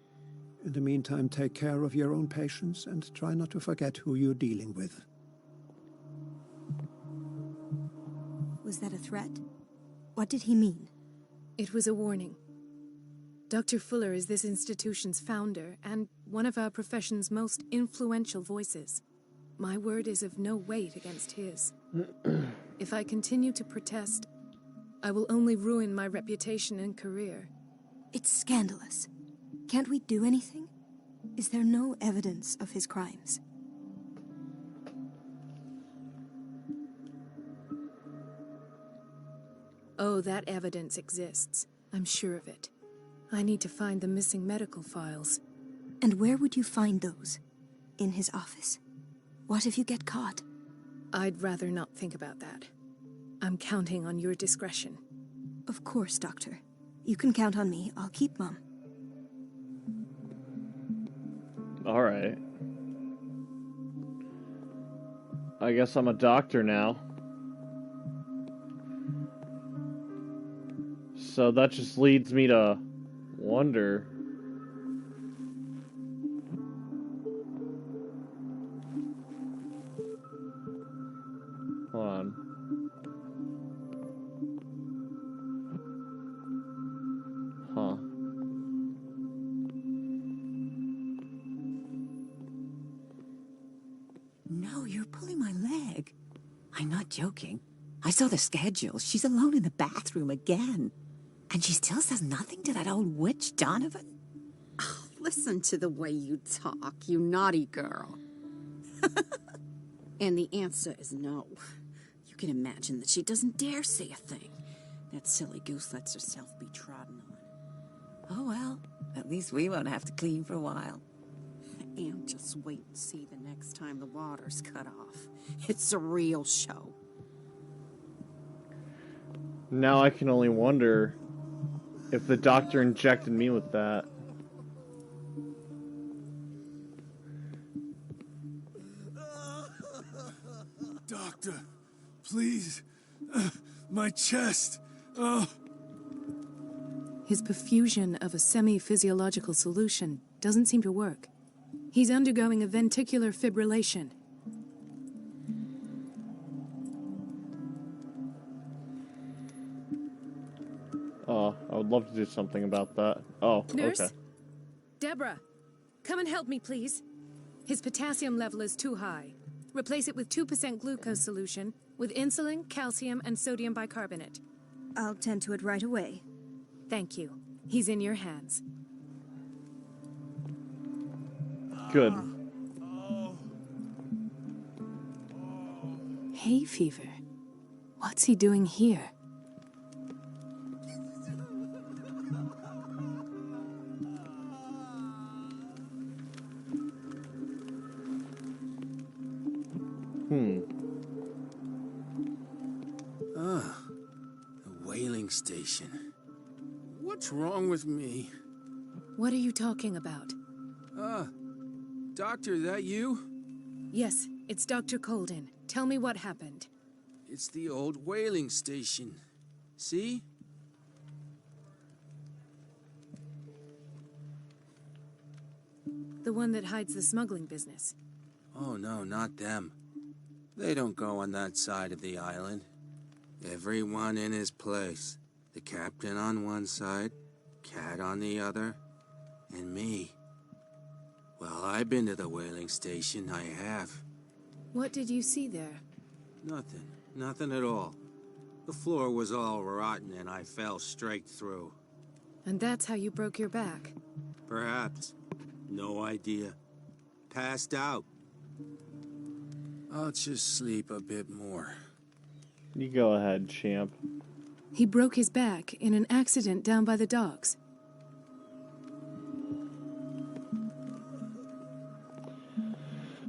In the meantime, take care of your own patients and try not to forget who you're dealing with. Was that a threat? What did he mean? It was a warning. Dr. Fuller is this institution's founder and one of our profession's most influential voices. My word is of no weight against his. If I continue to protest, I will only ruin my reputation and career. It's scandalous. Can't we do anything? Is there no evidence of his crimes? Oh, that evidence exists. I'm sure of it. I need to find the missing medical files. And where would you find those? In his office? What if you get caught? I'd rather not think about that. I'm counting on your discretion. Of course, Doctor. You can count on me. I'll keep Mum. All right. I guess I'm a doctor now. So that just leads me to wonder. Hold on. Huh. No, you're pulling my leg. I'm not joking. I saw the schedule. She's alone in the bathroom again. And she still says nothing to that old witch, Donovan? Oh, listen to the way you talk, you naughty girl. And the answer is no. You can imagine that she doesn't dare say a thing. That silly goose lets herself be trodden on. Oh, well, at least we won't have to clean for a while. And just wait and see the next time the water's cut off. It's a real show. Now I can only wonder if the doctor injected me with that. Doctor, please. My chest. Oh. His perfusion of a semi-physiological solution doesn't seem to work. He's undergoing a ventricular fibrillation. Oh, I would love to do something about that. Oh, Nurse? okay. Deborah, come and help me, please. His potassium level is too high. Replace it with 2% glucose solution with insulin, calcium, and sodium bicarbonate. I'll tend to it right away. Thank you. He's in your hands. Good. Hay fever. What's he doing here? Ah, the whaling station. What's wrong with me? What are you talking about? Doctor, that you? Yes, it's Dr. Colden. Tell me what happened. It's the old whaling station. See? The one that hides the smuggling business. Oh no, not them. They don't go on that side of the island. Everyone in his place. The captain on one side, Cat on the other, and me. Well, I've been to the whaling station, I have. What did you see there? Nothing. Nothing at all. The floor was all rotten and I fell straight through. And that's how you broke your back? Perhaps. No idea. Passed out. I'll just sleep a bit more. You go ahead, champ. He broke his back in an accident down by the docks.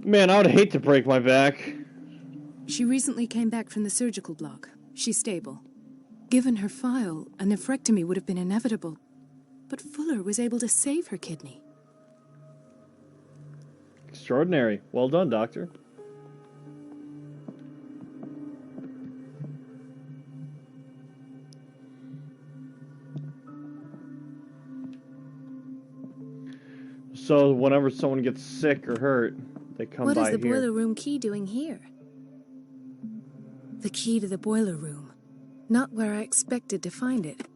Man, I would hate to break my back. She recently came back from the surgical block. She's stable. Given her file, a nephrectomy would have been inevitable. But Fuller was able to save her kidney. Extraordinary. Well done, Doctor. So whenever someone gets sick or hurt, they come What by is the here. boiler room key doing here? The key to the boiler room. Not where I expected to find it.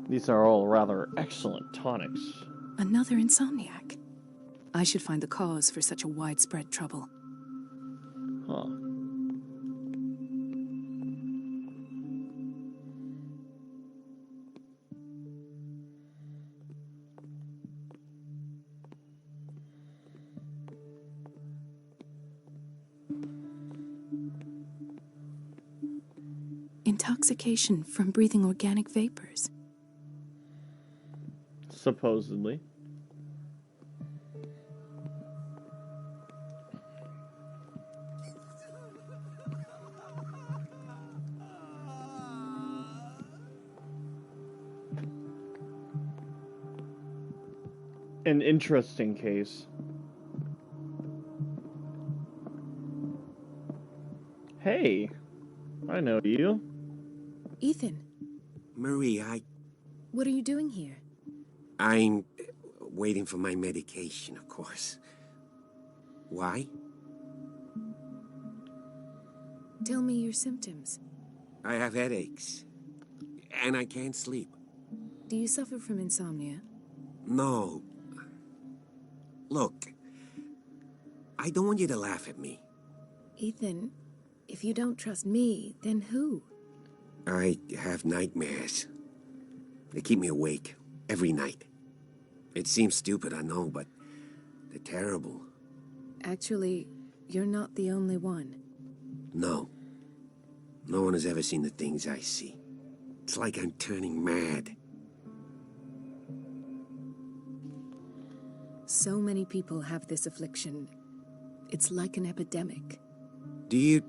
These are all rather excellent tonics. Another insomniac. I should find the cause for such a widespread trouble. Huh. Intoxication from breathing organic vapors. Supposedly. An interesting case. Hey, I know you. Ethan, Marie, what are you doing here? I'm waiting for my medication, of course. Why? Tell me your symptoms. I have headaches. And I can't sleep. Do you suffer from insomnia? No. Look, I don't want you to laugh at me. Ethan, if you don't trust me, then who? I have nightmares. They keep me awake every night. It seems stupid, I know, but they're terrible. Actually, you're not the only one. No. No one has ever seen the things I see. It's like I'm turning mad. So many people have this affliction. It's like an epidemic. Do you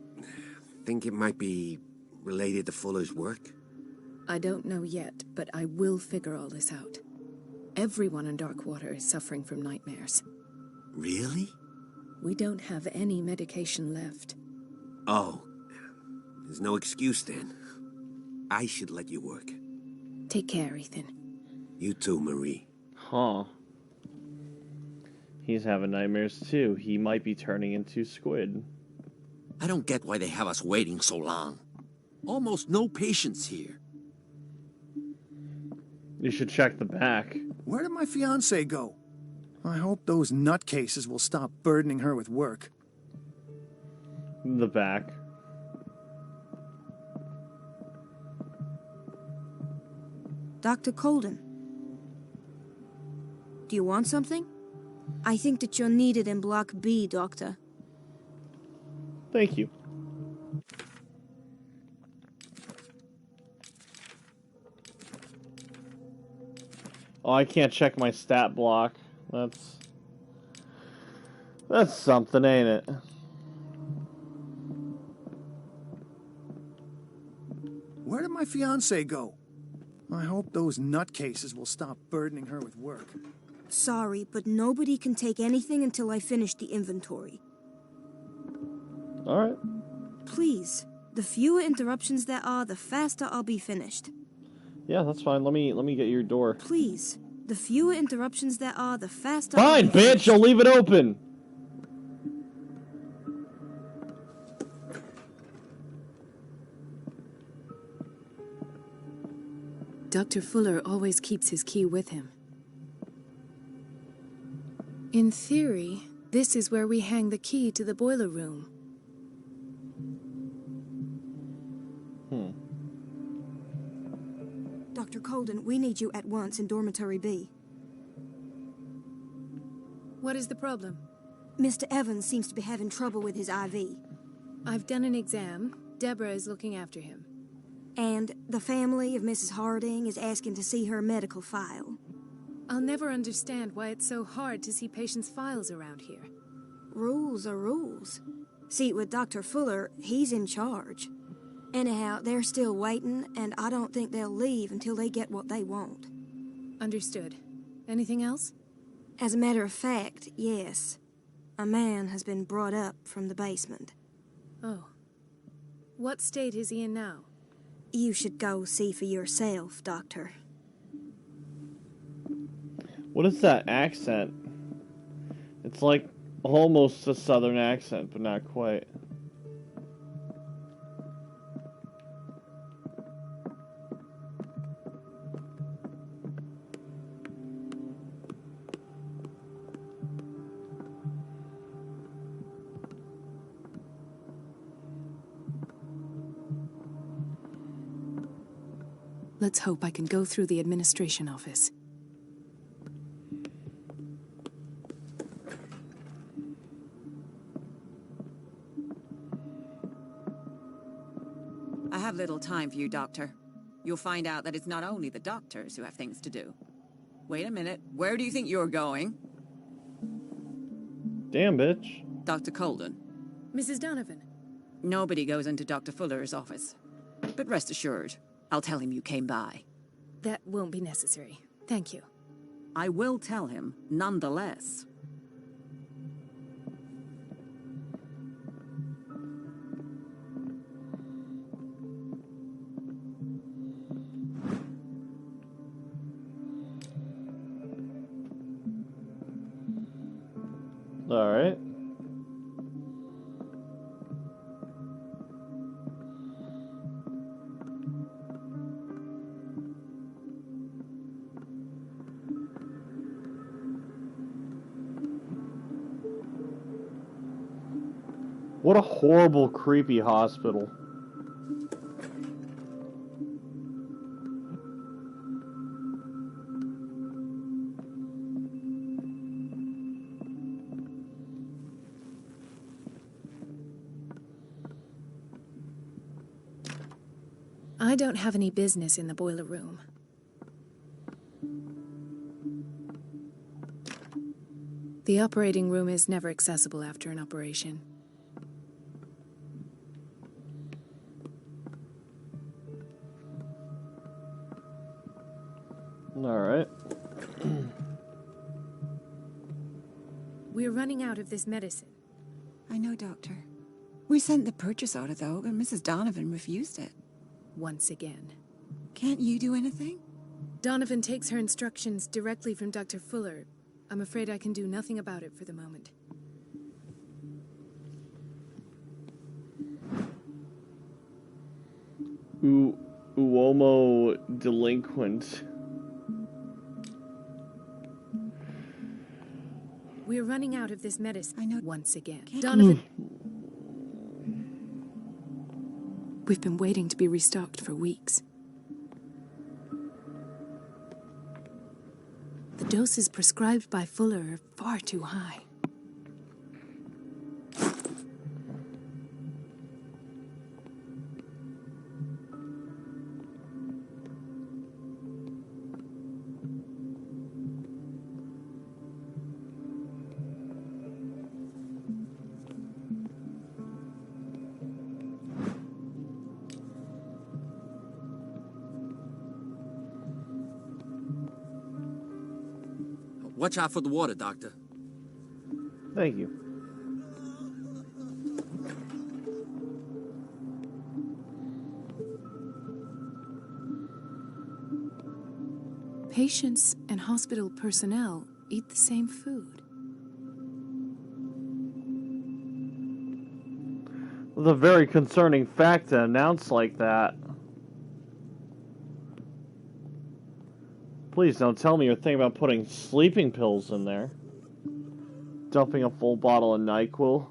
think it might be related to Fuller's work? I don't know yet, but I will figure all this out. Everyone in Darkwater is suffering from nightmares. Really? We don't have any medication left. Oh, there's no excuse then. I should let you work. Take care, Ethan. You too, Marie. Huh. He's having nightmares too. He might be turning into Squid. I don't get why they have us waiting so long. Almost no patients here. You should check the back. Where did my fiancée go? I hope those nutcases will stop burdening her with work. The back. Dr. Colden. Do you want something? I think that you're needed in Block B, Doctor. Thank you. Oh, I can't check my stat block. That's something, ain't it? Where did my fiancée go? I hope those nutcases will stop burdening her with work. Sorry, but nobody can take anything until I finish the inventory. Alright. Please, the fewer interruptions there are, the faster I'll be finished. Yeah, that's fine. Let me get your door. Please, the fewer interruptions there are, the faster Fine, I'll be bitch! finished. I'll leave it open! Dr. Fuller always keeps his key with him. In theory, this is where we hang the key to the boiler room. Dr. Colden, we need you at once in Dormitory B. What is the problem? Mr. Evans seems to be having trouble with his IV. I've done an exam. Deborah is looking after him. And the family of Mrs. Harding is asking to see her medical file. I'll never understand why it's so hard to see patients' files around here. Rules are rules. See, with Dr. Fuller, he's in charge. Anyhow, they're still waiting, and I don't think they'll leave until they get what they want. Understood. Anything else? As a matter of fact, yes. A man has been brought up from the basement. Oh. What state is he in now? You should go see for yourself, Doctor. What is that accent? It's like almost a southern accent, but not quite. Let's hope I can go through the administration office. I have little time for you, Doctor. You'll find out that it's not only the doctors who have things to do. Wait a minute. Where do you think you're going? Damn, bitch. Dr. Colden. Mrs. Donovan. Nobody goes into Dr. Fuller's office. But rest assured, I'll tell him you came by. That won't be necessary. Thank you. I will tell him, nonetheless. All right. What a horrible, creepy hospital. I don't have any business in the boiler room. The operating room is never accessible after an operation. All right. We're running out of this medicine. I know, Doctor. We sent the purchase order, though, but Mrs. Donovan refused it. Once again. Can't you do anything? Donovan takes her instructions directly from Dr. Fuller. I'm afraid I can do nothing about it for the moment. Uomo delinquent. We're running out of this medicine. I know. Once again. Donovan... We've been waiting to be restocked for weeks. The doses prescribed by Fuller are far too high. Watch out for the water, Doctor. Thank you. Patients and hospital personnel eat the same food. It's a very concerning fact to announce like that. Please don't tell me you're thinking about putting sleeping pills in there. Dumping a full bottle of NyQuil.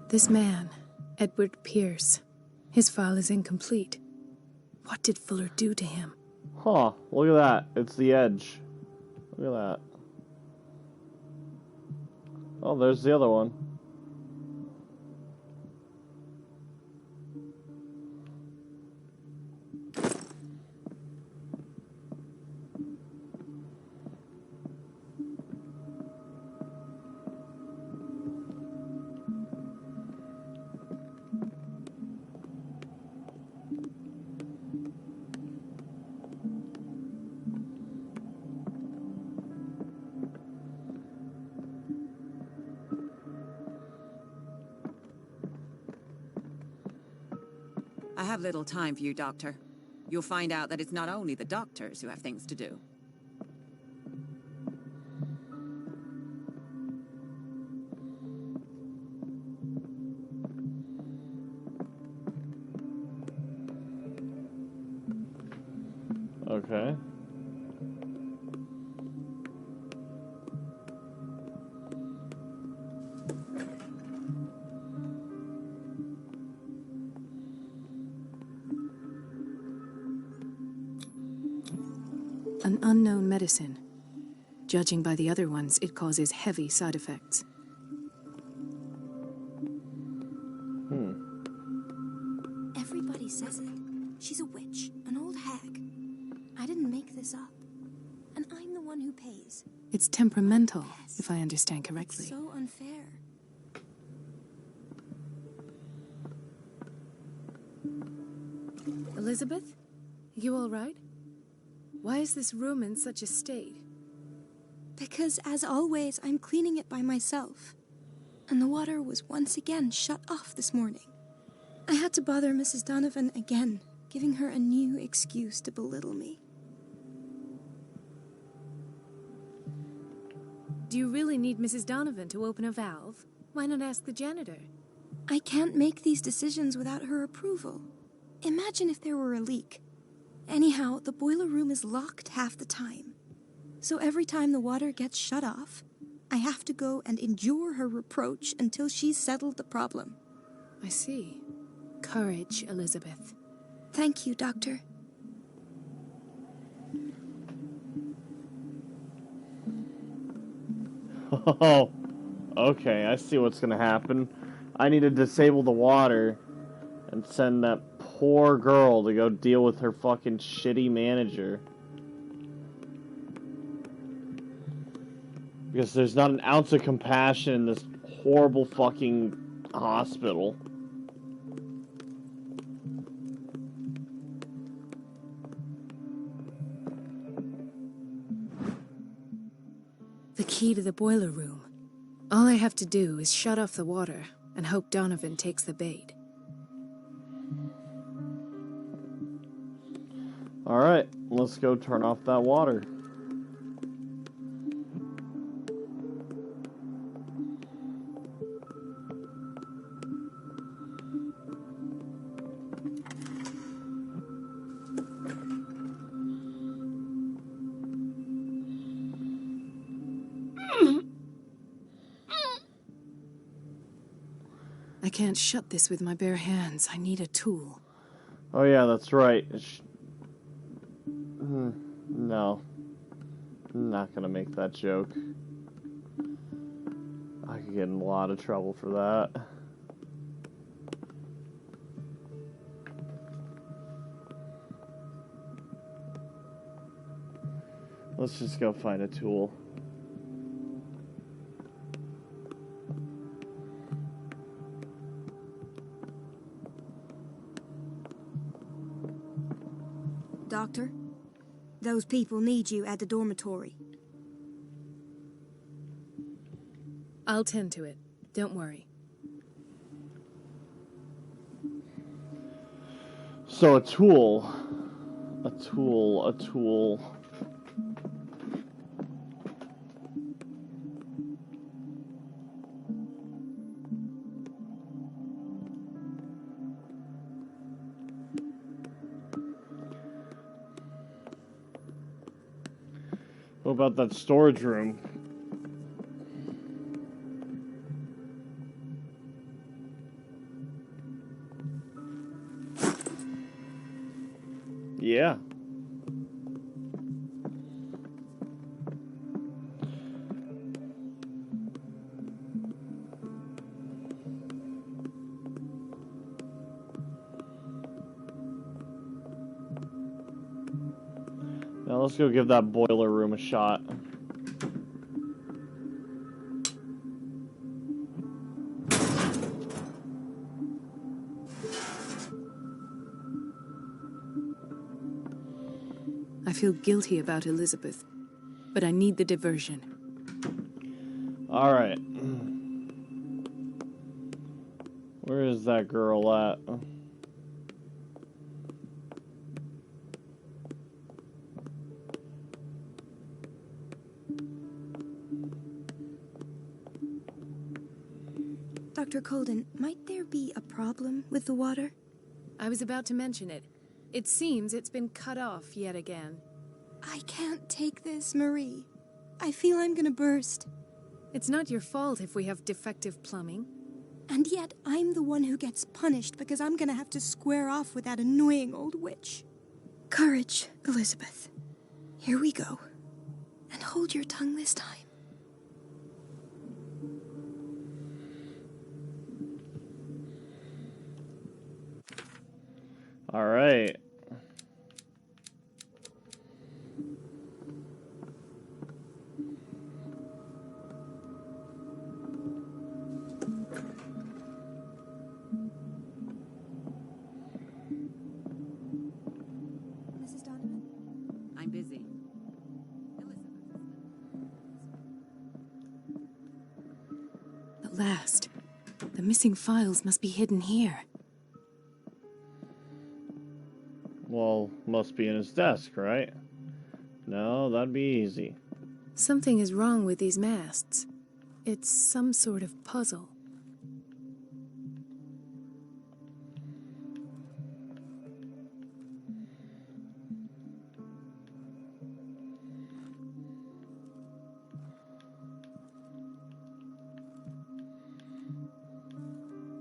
This man, Edward Pierce, his file is incomplete. What did Fuller do to him? Huh, look at that. It's the edge. Look at that. Oh, there's the other one. I have little time for you, Doctor. You'll find out that it's not only the doctors who have things to do. Okay. An unknown medicine. Judging by the other ones, it causes heavy side effects. Everybody says it. She's a witch, an old hag. I didn't make this up. And I'm the one who pays. It's temperamental, if I understand correctly. So unfair. Elizabeth? You all right? Why is this room in such a state? Because, as always, I'm cleaning it by myself. And the water was once again shut off this morning. I had to bother Mrs. Donovan again, giving her a new excuse to belittle me. Do you really need Mrs. Donovan to open a valve? Why not ask the janitor? I can't make these decisions without her approval. Imagine if there were a leak. Anyhow, the boiler room is locked half the time. So every time the water gets shut off, I have to go and endure her reproach until she's settled the problem. I see. Courage, Elizabeth. Thank you, Doctor. Oh, okay, I see what's gonna happen. I need to disable the water and send that poor girl to go deal with her fucking shitty manager. Because there's not an ounce of compassion in this horrible fucking hospital. The key to the boiler room. All I have to do is shut off the water and hope Donovan takes the bait. Alright, let's go turn off that water. I can't shut this with my bare hands. I need a tool. Oh yeah, that's right. No. I'm not gonna make that joke. I could get in a lot of trouble for that. Let's just go find a tool. Doctor. Those people need you at the dormitory. I'll tend to it. Don't worry. So a tool. A tool. What about that storage room? Yeah. Now let's go give that boiler room a shot. I feel guilty about Elizabeth, but I need the diversion. All right. Where is that girl at? Dr. Colden, might there be a problem with the water? I was about to mention it. It seems it's been cut off yet again. I can't take this, Marie. I feel I'm gonna burst. It's not your fault if we have defective plumbing. And yet, I'm the one who gets punished because I'm gonna have to square off with that annoying old witch. Courage, Elizabeth. Here we go. And hold your tongue this time. All right. Mrs. Donovan? I'm busy. At last. The missing files must be hidden here. Well, must be in his desk, right? No, that'd be easy. Something is wrong with these masts. It's some sort of puzzle.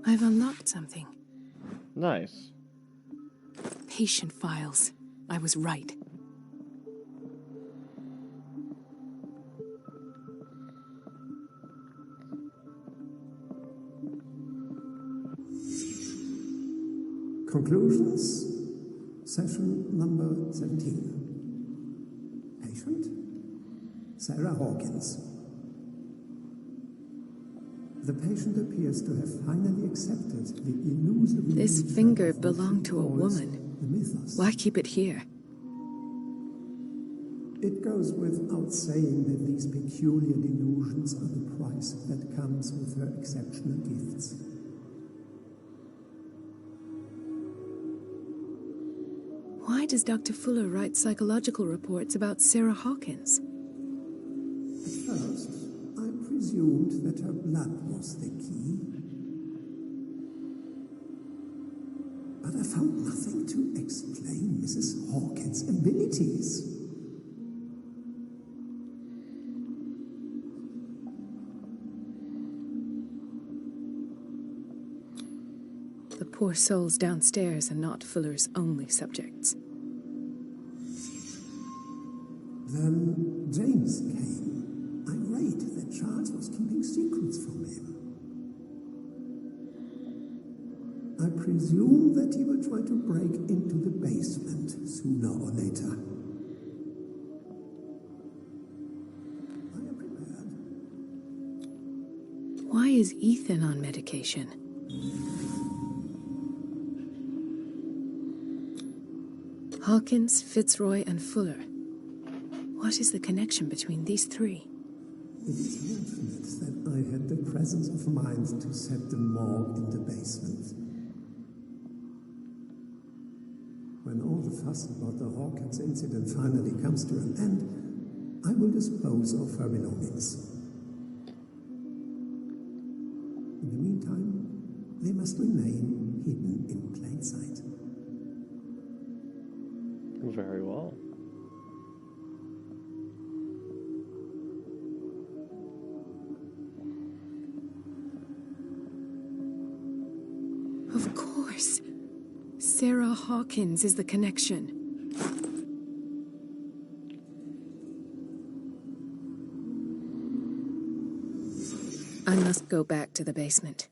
I've unlocked something. Nice. Patient files. I was right. Conclusions, session number 17. Patient, Sarah Hawkins. The patient appears to have finally accepted the illusory... This finger belonged to a woman. The mythos. Why keep it here? It goes without saying that these peculiar delusions are the price that comes with her exceptional gifts. Why does Dr. Fuller write psychological reports about Sarah Hawkins? At first, I presumed that her blood was the key. But I found nothing to explain Mrs. Hawkins' abilities. The poor souls downstairs are not Fuller's only subjects. Then James came, irate that Charles was keeping secrets from him. I presume that he will try to break into the basement sooner or later. I am prepared. Why is Ethan on medication? Hawkins, Fitzroy, and Fuller. What is the connection between these three? It's fortunate that I had the presence of mind to set the morgue in the basement. When all the fuss about the Hawkins incident finally comes to an end, I will dispose of her belongings. In the meantime, they must remain hidden in plain sight. Very well. Of course. Sarah Hawkins is the connection. I must go back to the basement.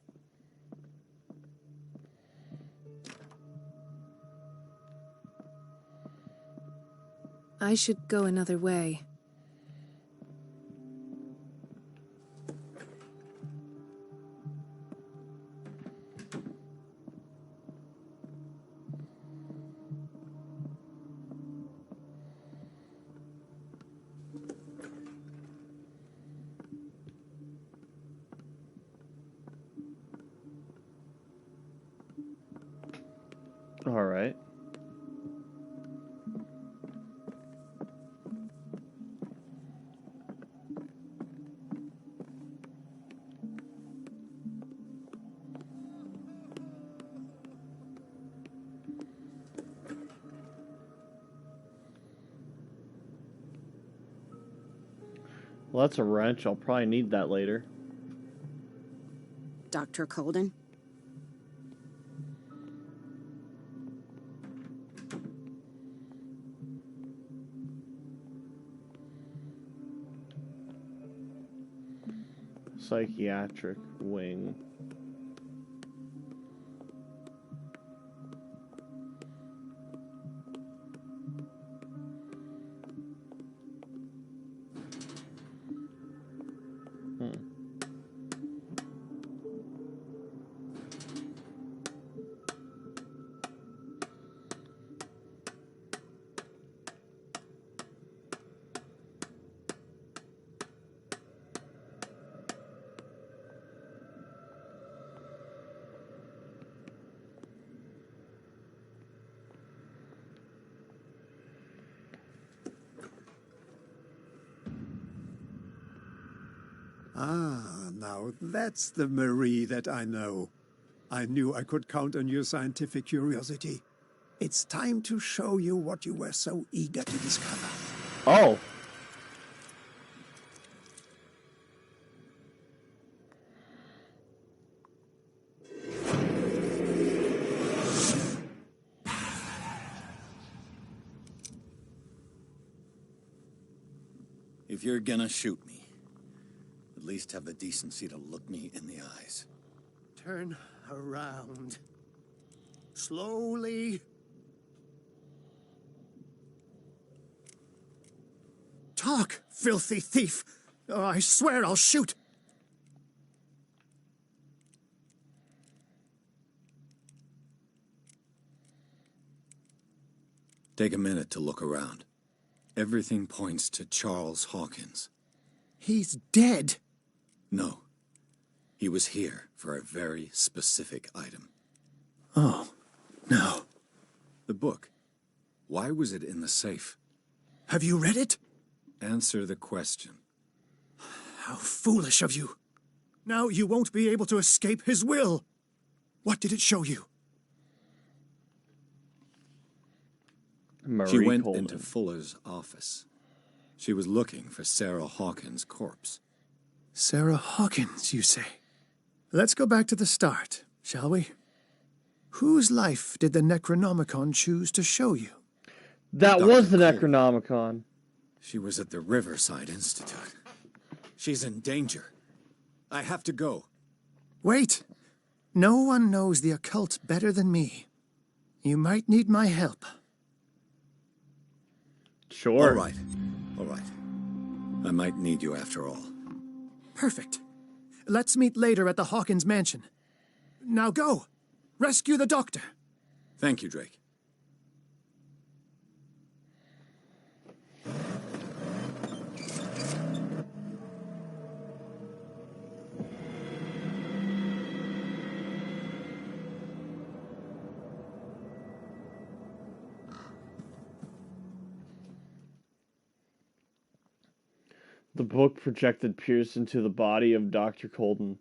I should go another way. All right. Well, that's a wrench. I'll probably need that later. Dr. Colden? Psychiatric wing. Ah, now that's the Marie that I know. I knew I could count on your scientific curiosity. It's time to show you what you were so eager to discover. Oh. If you're gonna shoot me, at least have the decency to look me in the eyes. Turn around. Slowly. Talk, filthy thief! Oh, I swear I'll shoot! Take a minute to look around. Everything points to Charles Hawkins. He's dead! No. He was here for a very specific item. Oh, no. The book. Why was it in the safe? Have you read it? Answer the question. How foolish of you. Now you won't be able to escape his will. What did it show you? She went Colden. into Fuller's office. She was looking for Sarah Hawkins' corpse. Sarah Hawkins, you say? Let's go back to the start, shall we? Whose life did the Necronomicon choose to show you? That Dr. was the Cole. Necronomicon. She was at the Riverside Institute. She's in danger. I have to go. Wait. No one knows the occult better than me. You might need my help. Sure. All right. All right. I might need you after all. Perfect. Let's meet later at the Hawkins mansion. Now go. Rescue the doctor. Thank you, Drake. The book projected Pierce into the body of Dr. Colden.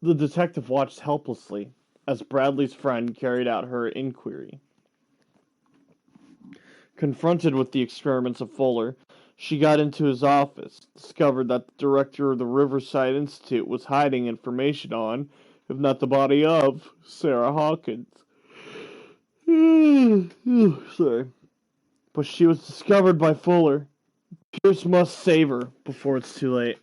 The detective watched helplessly as Bradley's friend carried out her inquiry. Confronted with the experiments of Fuller, she got into his office, discovered that the director of the Riverside Institute was hiding information on, if not the body of, Sarah Hawkins. Sorry. But she was discovered by Fuller. Pierce must save her before it's too late.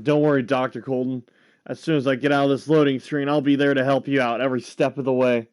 Don't worry, Dr. Colden. As soon as I get out of this loading screen, I'll be there to help you out every step of the way.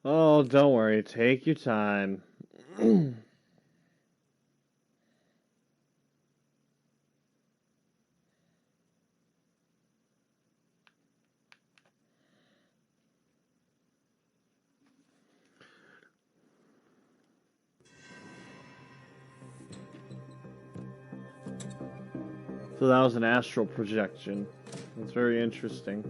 Oh, don't worry. Take your time. 'So that was an astral projection. That's very interesting.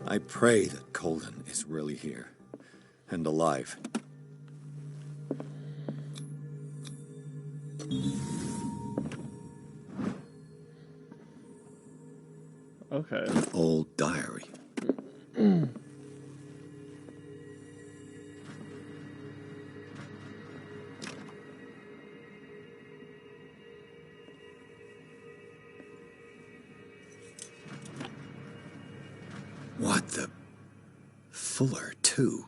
I pray that Colden is really here and alive. Okay. An old diary. What the... Fuller, too.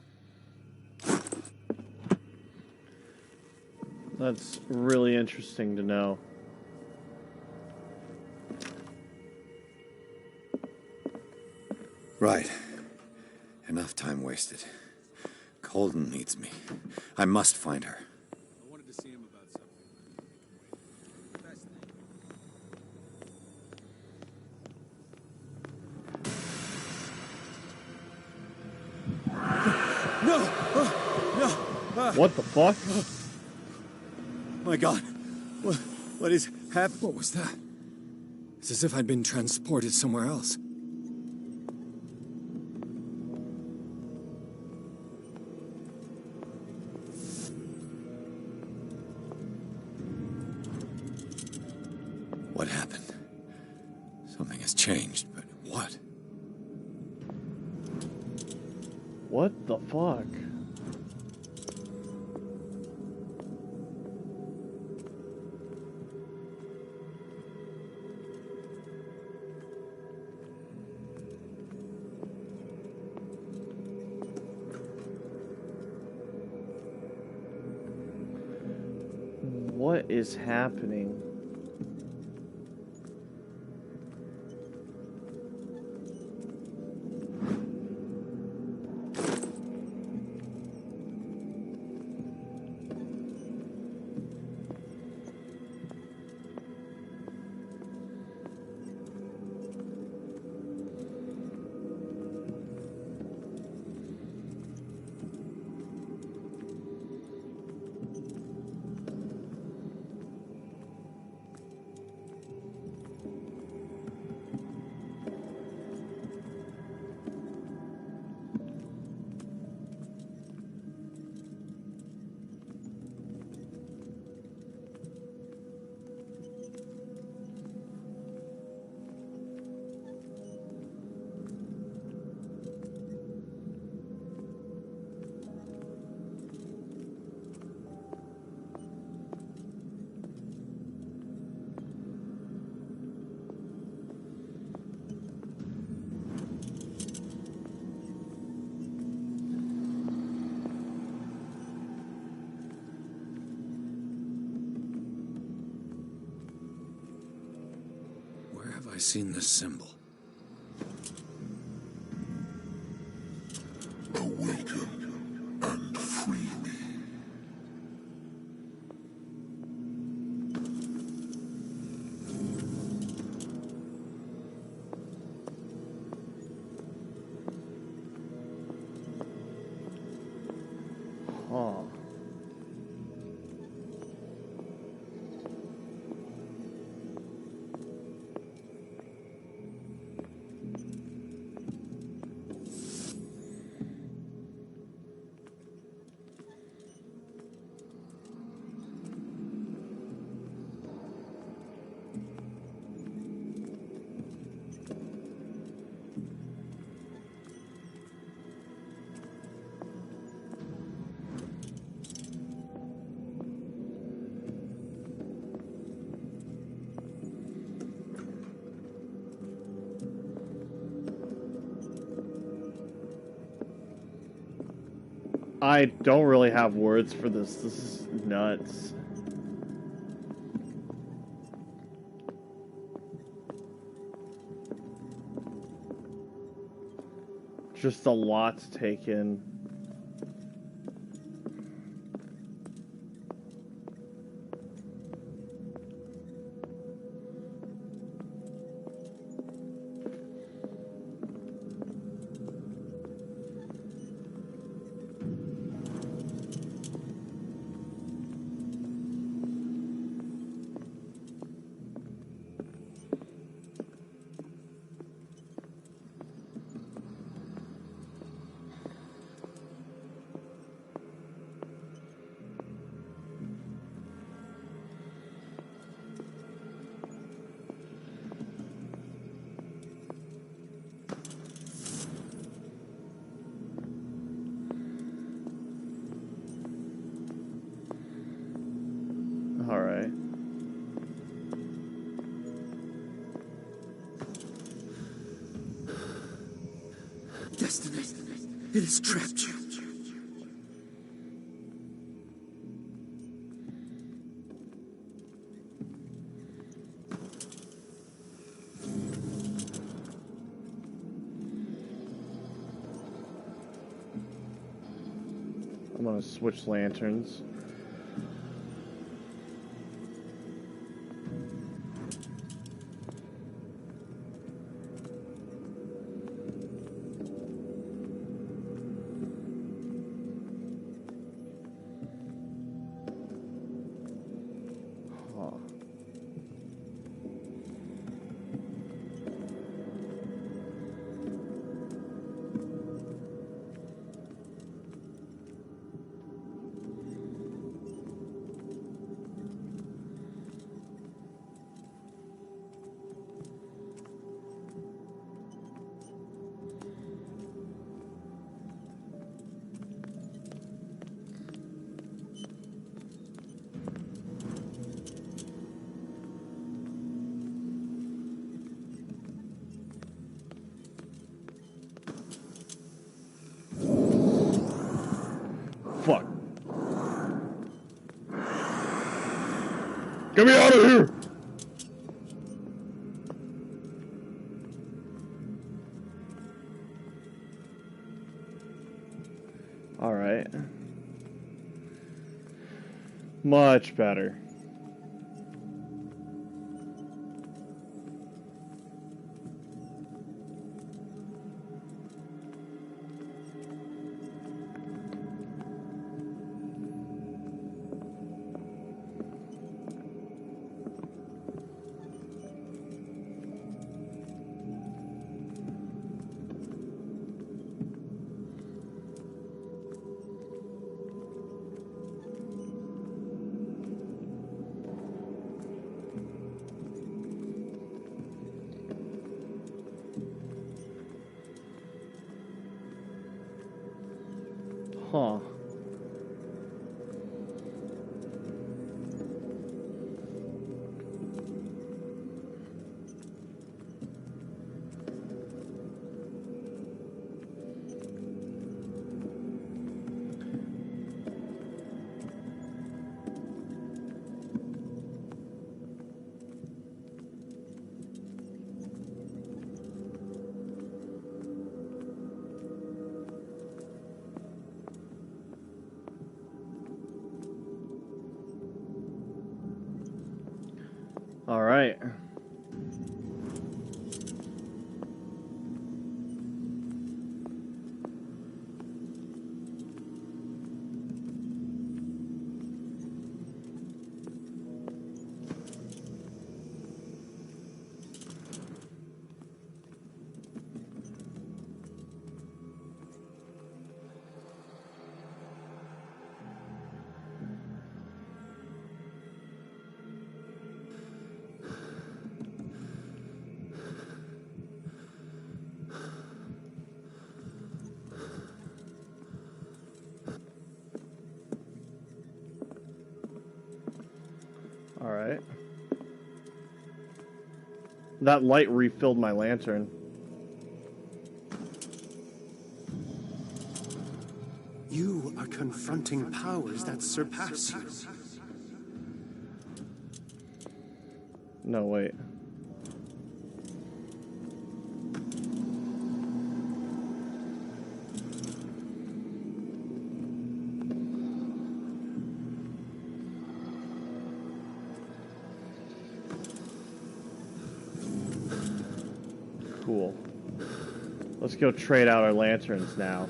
That's really interesting to know. Right. Enough time wasted. Colden needs me. I must find her. I wanted to see him about something. Best thing. No! What the fuck? My God. What is happening? What was that? It's as if I'd been transported somewhere else. What happened? Something has changed, but what? What the fuck? What is happening? seen this symbol. Awaken and free me. Huh. I don't really have words for this. This is nuts. Just a lot to take in. All right. Destiny, it has trapped you. I'm gonna switch lanterns. Huh. Fuck. Get me out of here! Alright. Much better. Huh. All right. All right. That light refilled my lantern. You are confronting powers that surpass you. No, wait. Cool. Let's go trade out our lanterns now.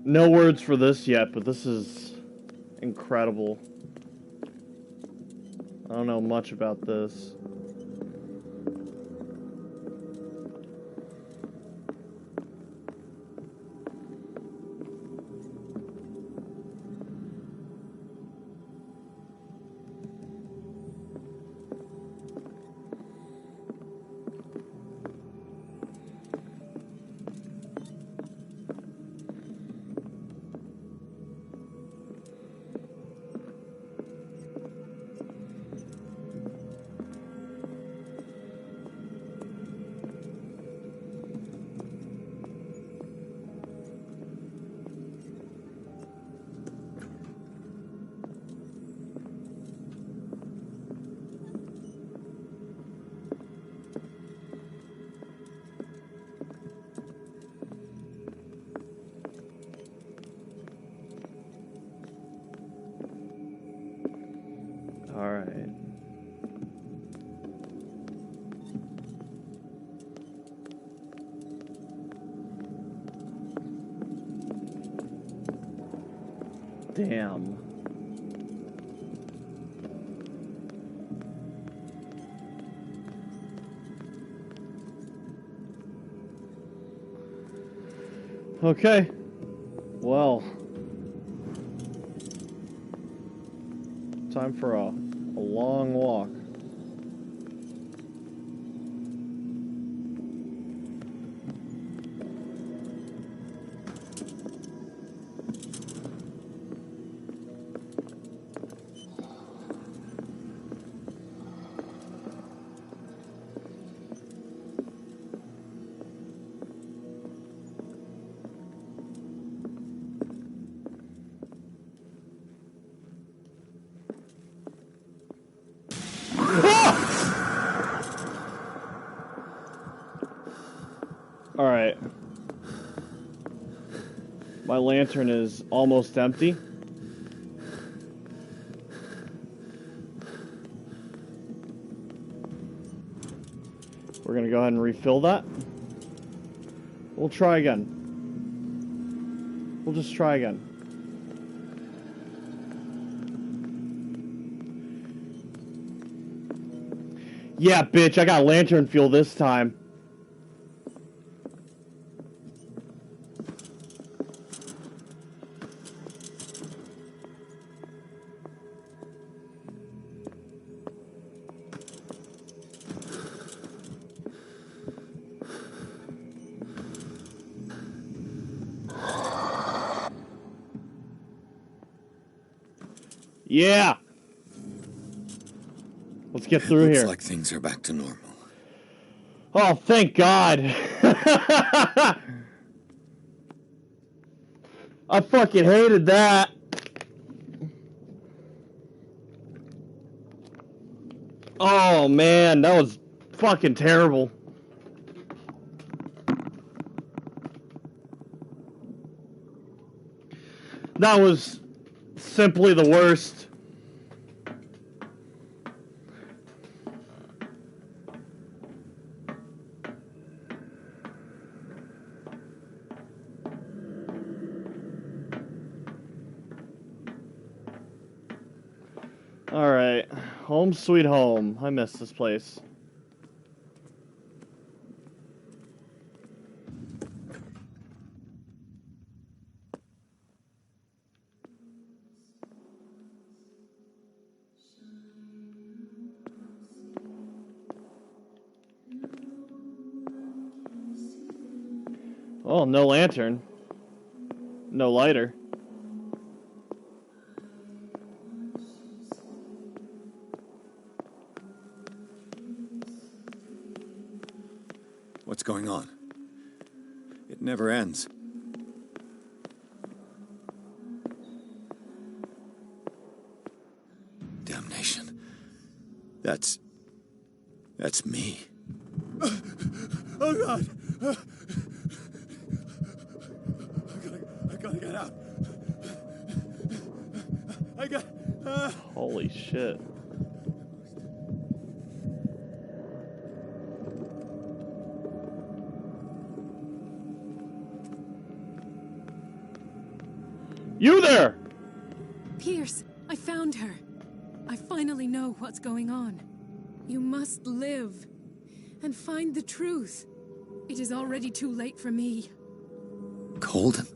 No words for this yet, but this is incredible. I don't know much about this. All right. Damn. Okay. Well. Time for a long walk. All right. My lantern is almost empty. We're gonna go ahead and refill that. We'll try again. We'll just try again. Yeah, bitch, I got lantern fuel this time. Yeah! Let's get through Looks here. like things are back to normal. Oh, thank God. I fucking hated that. Oh man, that was fucking terrible. That was simply the worst. Alright, home sweet home. I miss this place. Oh, no lantern. No lighter. What's going on? It never ends. Damnation. That's me. Oh, God! I gotta get out. Holy shit. You there! Pierce, I found her. I finally know what's going on. You must live and find the truth. It is already too late for me. Colden?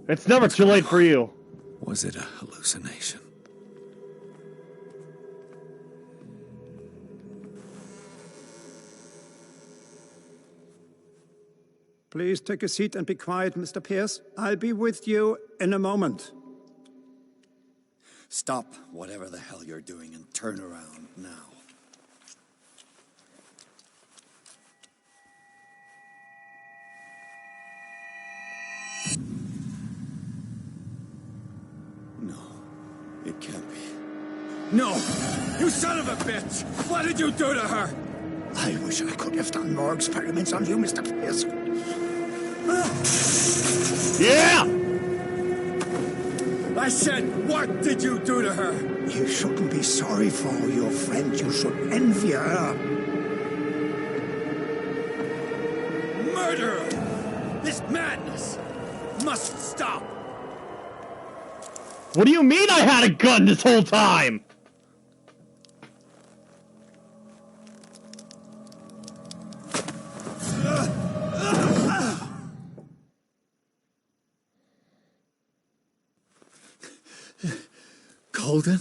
It's never too late for you. Was it a hallucination? Please take a seat and be quiet, Mr. Pierce. I'll be with you in a moment. Stop whatever the hell you're doing and turn around now. No, it can't be. No! You son of a bitch! What did you do to her? I wish I could have done more experiments on you, Mr. Pierce. Yeah! I said, what did you do to her? You shouldn't be sorry for your friend. You should envy her. Murderer! This madness must stop! What do you mean I had a gun this whole time? Colden?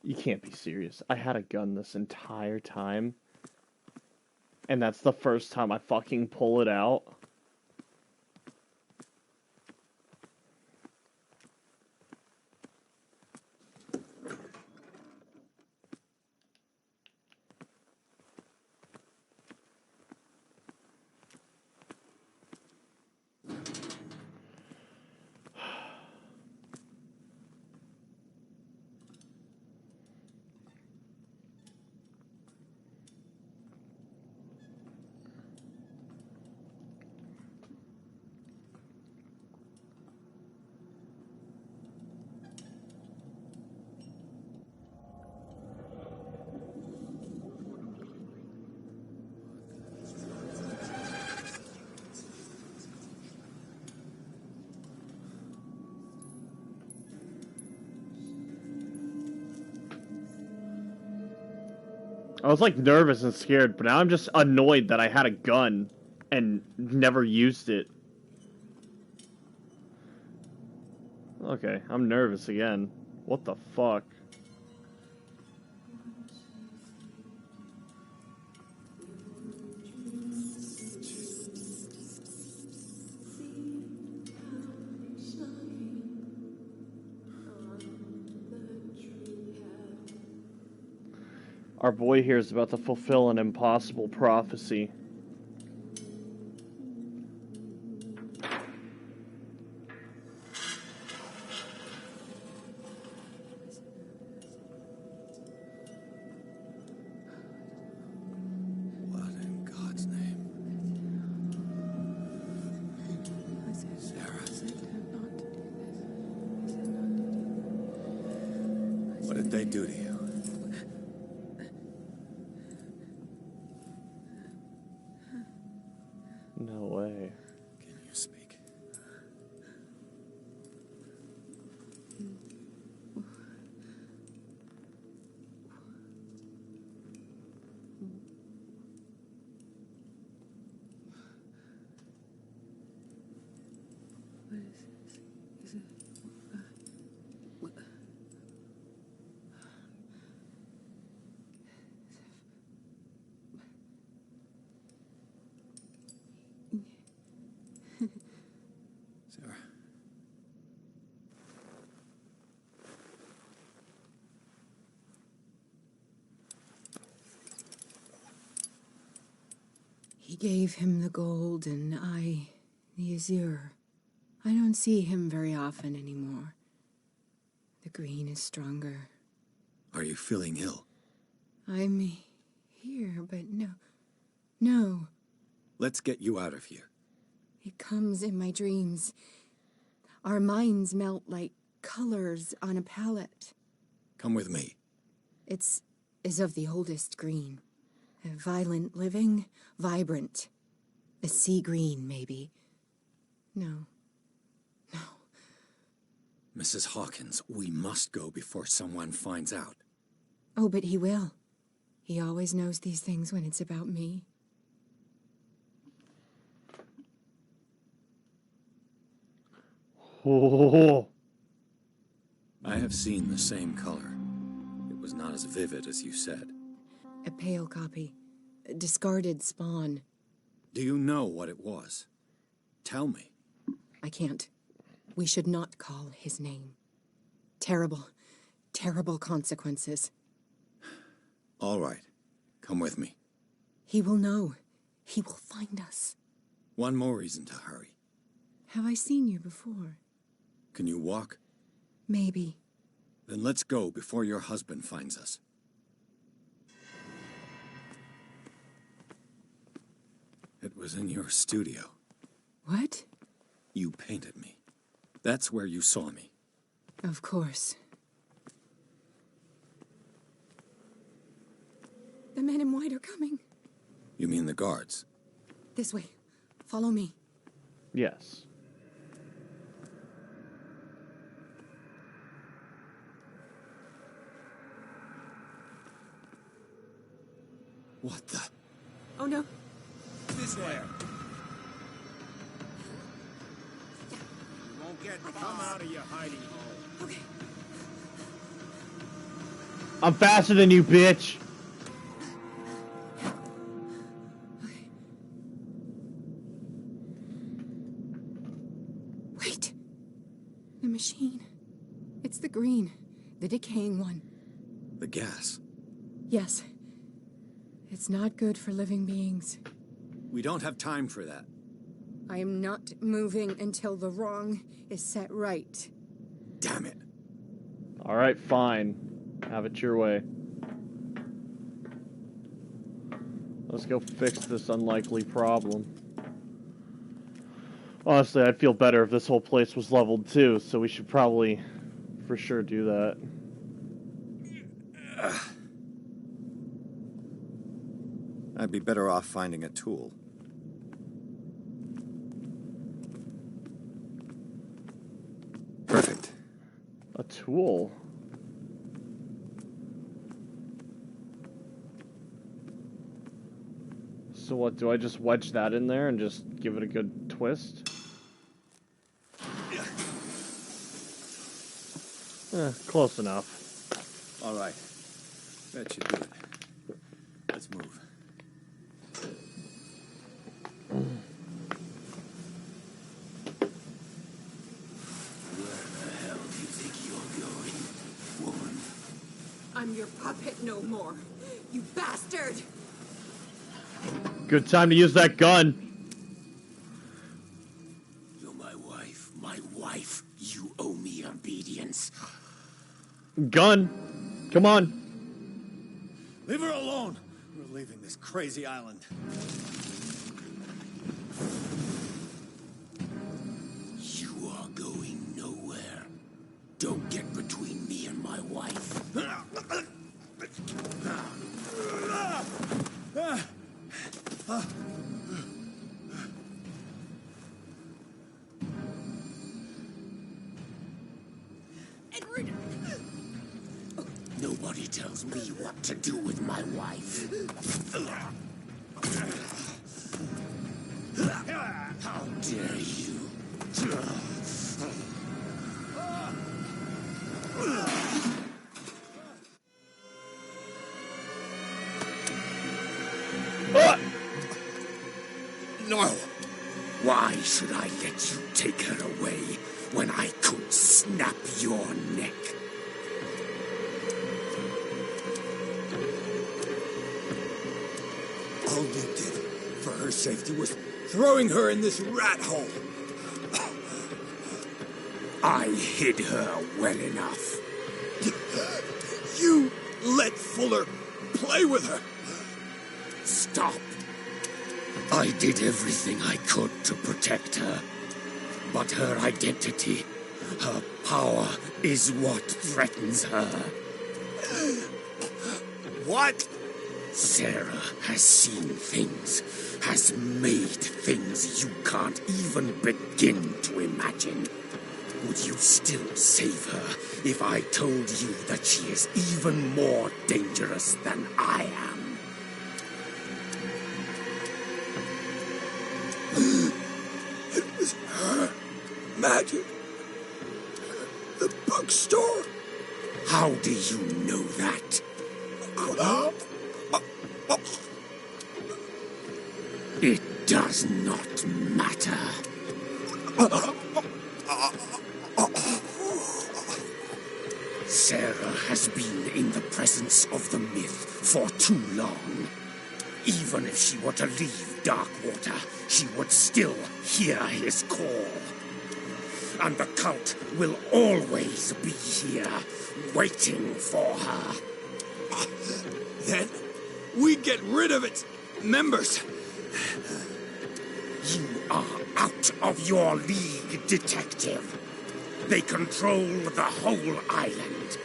You can't be serious. I had a gun this entire time. And that's the first time I fucking pull it out. I was like nervous and scared, but now I'm just annoyed that I had a gun and never used it. Okay, I'm nervous again. What the fuck? Our boy here is about to fulfill an impossible prophecy. did they do to you? No way. Can you speak? Sarah. He gave him the gold and I the azure. I don't see him very often anymore. The green is stronger. Are you feeling ill? I'm here, but no. Let's get you out of here. It comes in my dreams. Our minds melt like colors on a palette. Come with me. It's of the oldest green. A violent living, vibrant. A sea green, maybe. No. Mrs. Hawkins, we must go before someone finds out. Oh, but he will. He always knows these things when it's about me. Oh. I have seen the same color. It was not as vivid as you said. A pale copy. A discarded spawn. Do you know what it was? Tell me. I can't. We should not call his name. Terrible, terrible consequences. All right. Come with me. He will know. He will find us. One more reason to hurry. Have I seen you before? Can you walk? Maybe. Then let's go before your husband finds us. It was in your studio. What? You painted me. That's where you saw me. Of course. The men in white are coming. You mean the guards? This way. Follow me. Yes. What the? Oh no. This way. You won't get come out of your hiding hole. Okay. I'm faster than you, bitch. Wait. The machine. It's the green. The decaying one. The gas. Yes. It's not good for living beings. We don't have time for that. I am not moving until the wrong is set right. Damn it. All right, fine. Have it your way. Let's go fix this unlikely problem. Honestly, I'd feel better if this whole place was leveled too, so we should probably for sure do that. I'd be better off finding a tool. Perfect. A tool? So what, do I just wedge that in there and just give it a good twist? Close enough. All right. That should do it. Let's move. I'm your puppet no more, you bastard! Good time to use that gun. You're my wife. My wife. You owe me obedience. Gun. Come on. Leave her alone. We're leaving this crazy island. You are going nowhere. Don't get between me and my my wife. Nobody tells me what to do with my wife. How dare you? No! Why should I let you take her away when I could snap your neck? All you did for her safety was throwing her in this rat hole. I hid her well enough. You let Fuller play with her. Stop. I did everything I could to protect her. But her identity, her power, is what threatens her. What? Sarah has seen things, has made things you can't even begin to imagine. Would you still save her if I told you that she is even more dangerous than I am? It was her magic. The bookstore. How do you know that? It does not matter. Sarah has been in the presence of the myth for too long. Even if she were to leave Darkwater, she would still hear his call. And the cult will always be here, waiting for her. Then we get rid of its members. You are out of your league, detective. They control the whole island.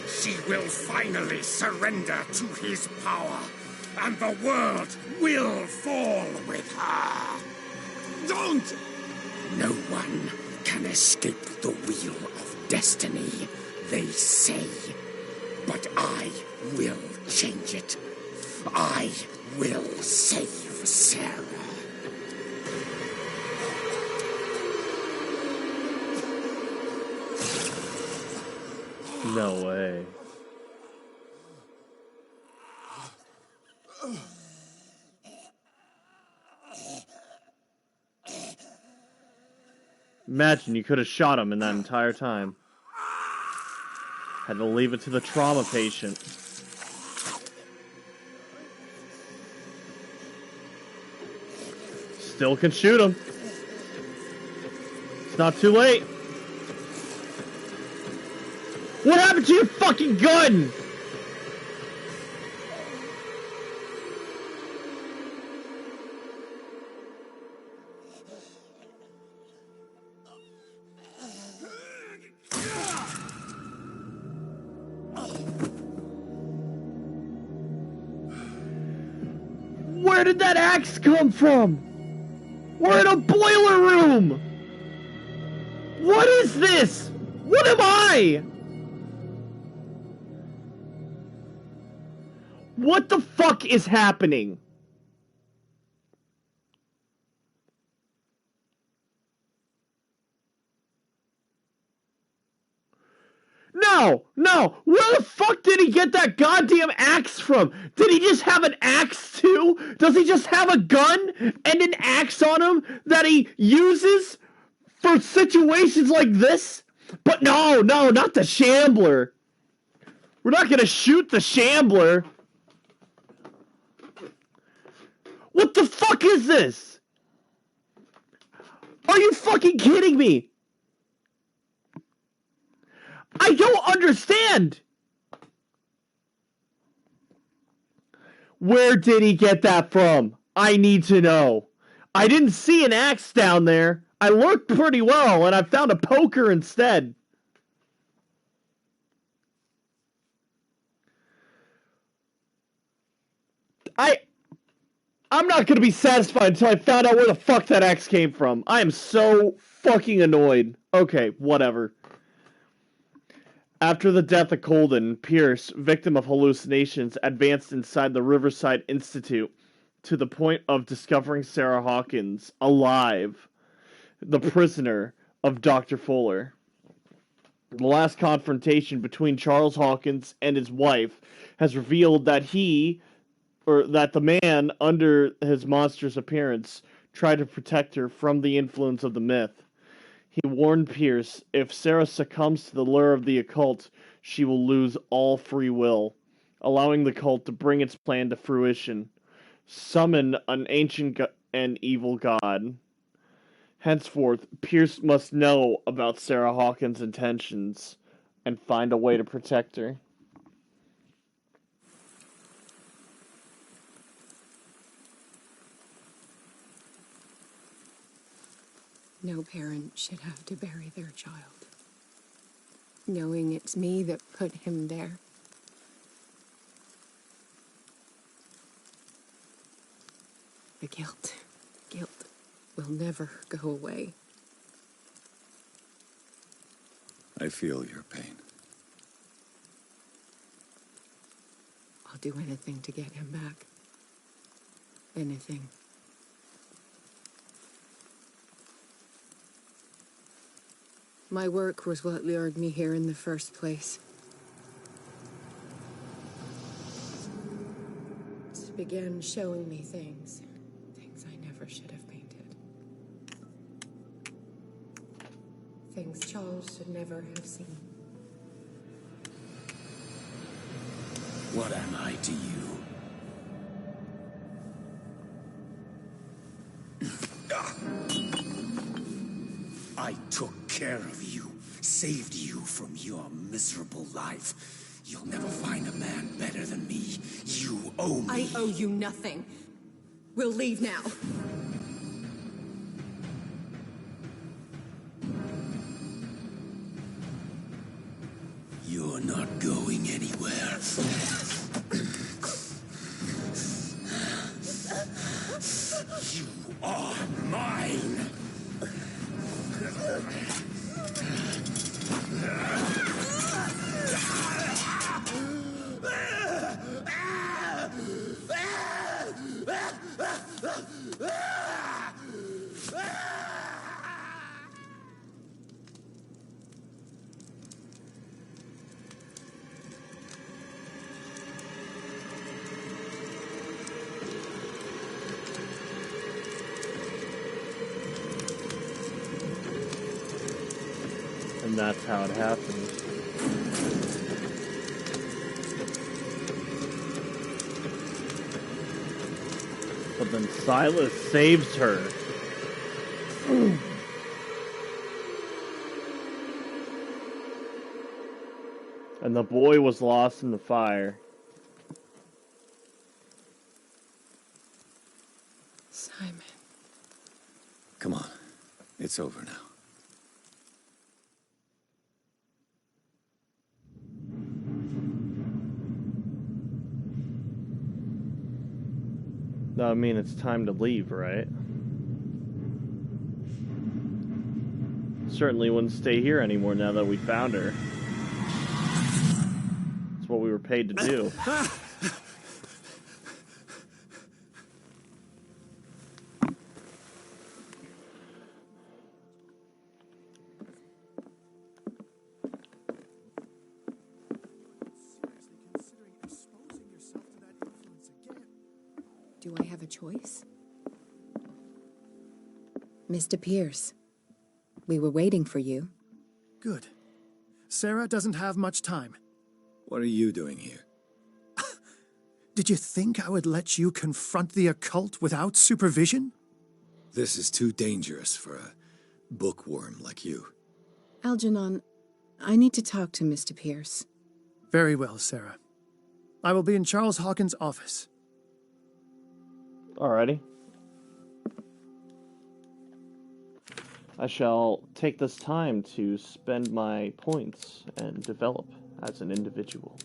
She will finally surrender to his power, and the world will fall with her. Don't! No one can escape the wheel of destiny, they say. But I will change it. I will save Sarah. No way. Imagine you could have shot him in that entire time. Had to leave it to the trauma patient. Still can shoot him. It's not too late. What happened to your fucking gun? Where did that axe come from? We're in a boiler room! What is this? What am I? What the fuck is happening? No! Where the fuck did he get that goddamn axe from? Did he just have an axe too? Does he just have a gun and an axe on him that he uses for situations like this? But no, not the Shambler. We're not gonna shoot the Shambler. What the fuck is this? Are you fucking kidding me? I don't understand. Where did he get that from? I need to know. I didn't see an axe down there. I looked pretty well, and I found a poker instead. I'm not gonna be satisfied until I found out where the fuck that axe came from. I am so fucking annoyed. Okay, whatever. After the death of Colden, Pierce, victim of hallucinations, advanced inside the Riverside Institute to the point of discovering Sarah Hawkins alive, the prisoner of Dr. Fuller. The last confrontation between Charles Hawkins and his wife has revealed that that the man under his monstrous appearance tried to protect her from the influence of the myth. He warned Pierce, if Sarah succumbs to the lure of the occult, she will lose all free will, allowing the cult to bring its plan to fruition. Summon an ancient and evil god. Henceforth, Pierce must know about Sarah Hawkins' intentions and find a way to protect her. No parent should have to bury their child, knowing it's me that put him there. The guilt will never go away. I feel your pain. I'll do anything to get him back. Anything. My work was what lured me here in the first place. It began showing me things I never should have painted. Things Charles should never have seen. What am I to you? I took care of you, saved you from your miserable life. You'll never find a man better than me. You owe me. I owe you nothing. We'll leave now. You're not going anywhere. You are mine. And that's how it happens. But then Silas saves her. And the boy was lost in the fire. Simon. Come on. It's over now. I mean, it's time to leave, right? Certainly wouldn't stay here anymore now that we found her. That's what we were paid to do. Do I have a choice? Mr. Pierce, we were waiting for you. Good. Sarah doesn't have much time. What are you doing here? Did you think I would let you confront the occult without supervision? This is too dangerous for a bookworm like you. Algernon, I need to talk to Mr. Pierce. Very well, Sarah. I will be in Charles Hawkins' office. Alrighty. I shall take this time to spend my points and develop as an individual.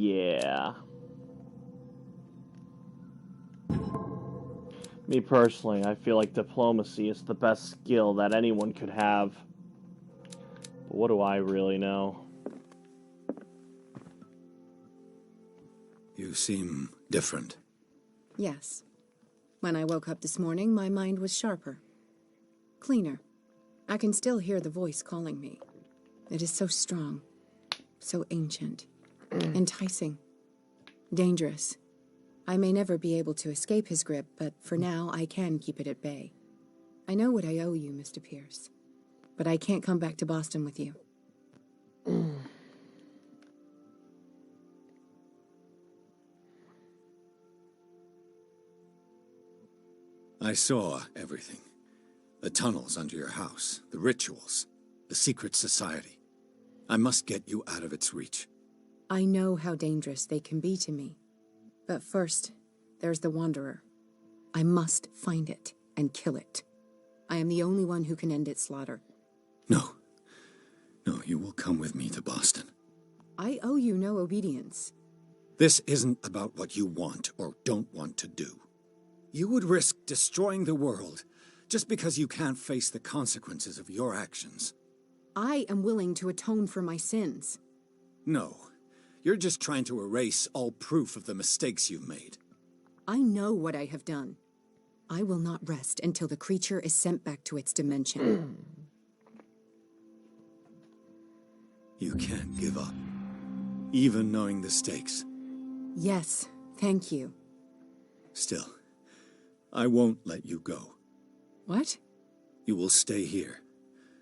Yeah. Me personally, I feel like diplomacy is the best skill that anyone could have. But what do I really know? You seem different. Yes. When I woke up this morning, my mind was sharper. Cleaner. I can still hear the voice calling me. It is so strong. So ancient. Enticing. Dangerous. I may never be able to escape his grip, but for now, I can keep it at bay. I know what I owe you, Mr. Pierce. But I can't come back to Boston with you. I saw everything. The tunnels under your house, the rituals, the secret society. I must get you out of its reach. I know how dangerous they can be to me. But first, there's the Wanderer. I must find it and kill it. I am the only one who can end its slaughter. No. No, you will come with me to Boston. I owe you no obedience. This isn't about what you want or don't want to do. You would risk destroying the world just because you can't face the consequences of your actions. I am willing to atone for my sins. No. You're just trying to erase all proof of the mistakes you've made. I know what I have done. I will not rest until the creature is sent back to its dimension. You can't give up, even knowing the stakes. Yes, thank you. Still, I won't let you go. What? You will stay here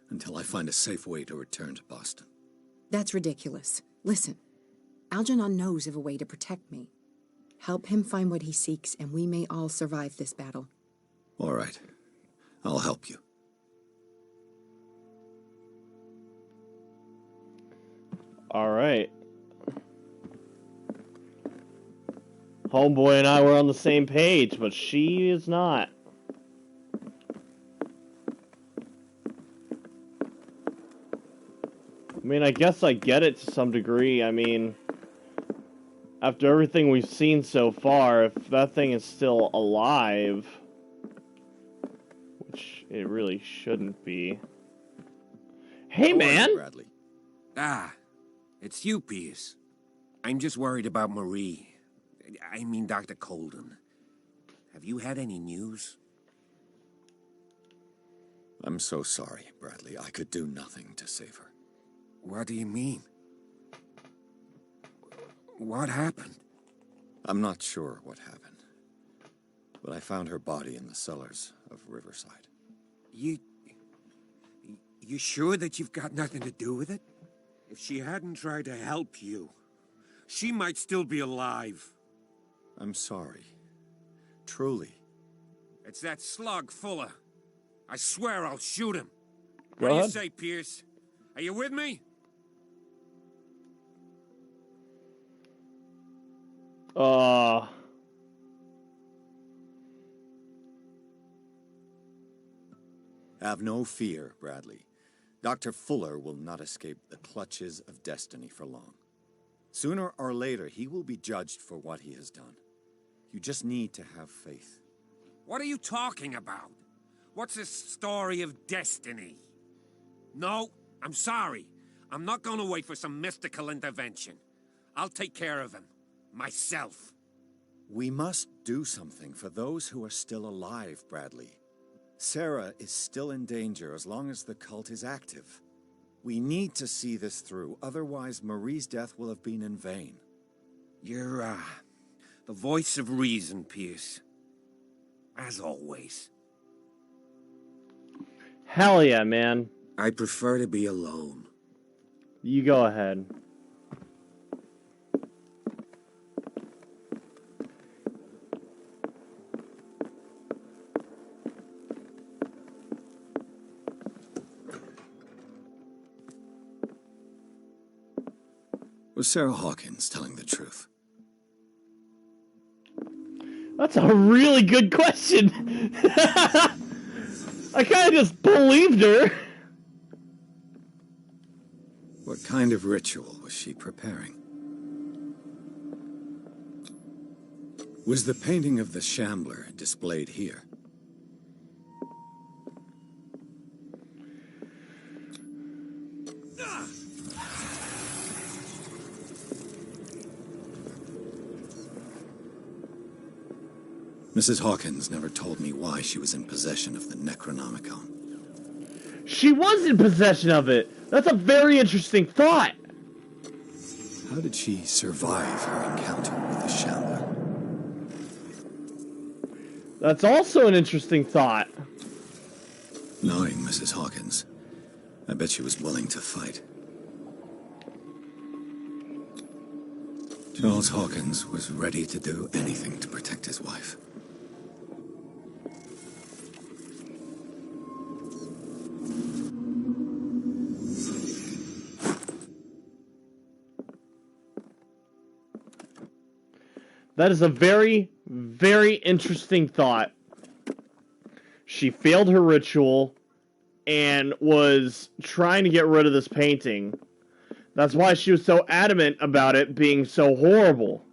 until I find a safe way to return to Boston. That's ridiculous. Listen, Algernon knows of a way to protect me. Help him find what he seeks, and we may all survive this battle. All right. I'll help you. All right. Homeboy and I were on the same page, but she is not. I mean, I guess I get it to some degree. I mean, after everything we've seen so far, if that thing is still alive, which it really shouldn't be. Hey, How are you, man! Bradley? Ah, it's you, Pierce. I'm just worried about Marie. I mean, Dr. Colden. Have you had any news? I'm so sorry, Bradley. I could do nothing to save her. What do you mean? What happened? I'm not sure what happened, but I found her body in the cellars of Riverside. You sure that you've got nothing to do with it? If she hadn't tried to help you, she might still be alive. I'm sorry. Truly. It's that slug, Fuller. I swear I'll shoot him. Go What do you ahead. say, Pierce? Are you with me? Have no fear, Bradley. Dr. Fuller will not escape the clutches of destiny for long. Sooner or later, he will be judged for what he has done. You just need to have faith. What are you talking about? What's this story of destiny? No, I'm sorry. I'm not going to wait for some mystical intervention. I'll take care of him. Myself. We must do something for those who are still alive, Bradley. Sarah is still in danger as long as the cult is active. We need to see this through, otherwise Marie's death will have been in vain. You're, the voice of reason, Pierce. As always. Hell yeah, man. I prefer to be alone. You go ahead. Was Sarah Hawkins telling the truth? That's a really good question. I kind of just believed her. What kind of ritual was she preparing? Was the painting of the Shambler displayed here? Mrs. Hawkins never told me why she was in possession of the Necronomicon. She was in possession of it! That's a very interesting thought! How did she survive her encounter with the Shambler? That's also an interesting thought. Knowing Mrs. Hawkins, I bet she was willing to fight. Charles Hawkins was ready to do anything to protect his wife. That is a very, very interesting thought. She failed her ritual and was trying to get rid of this painting. That's why she was so adamant about it being so horrible.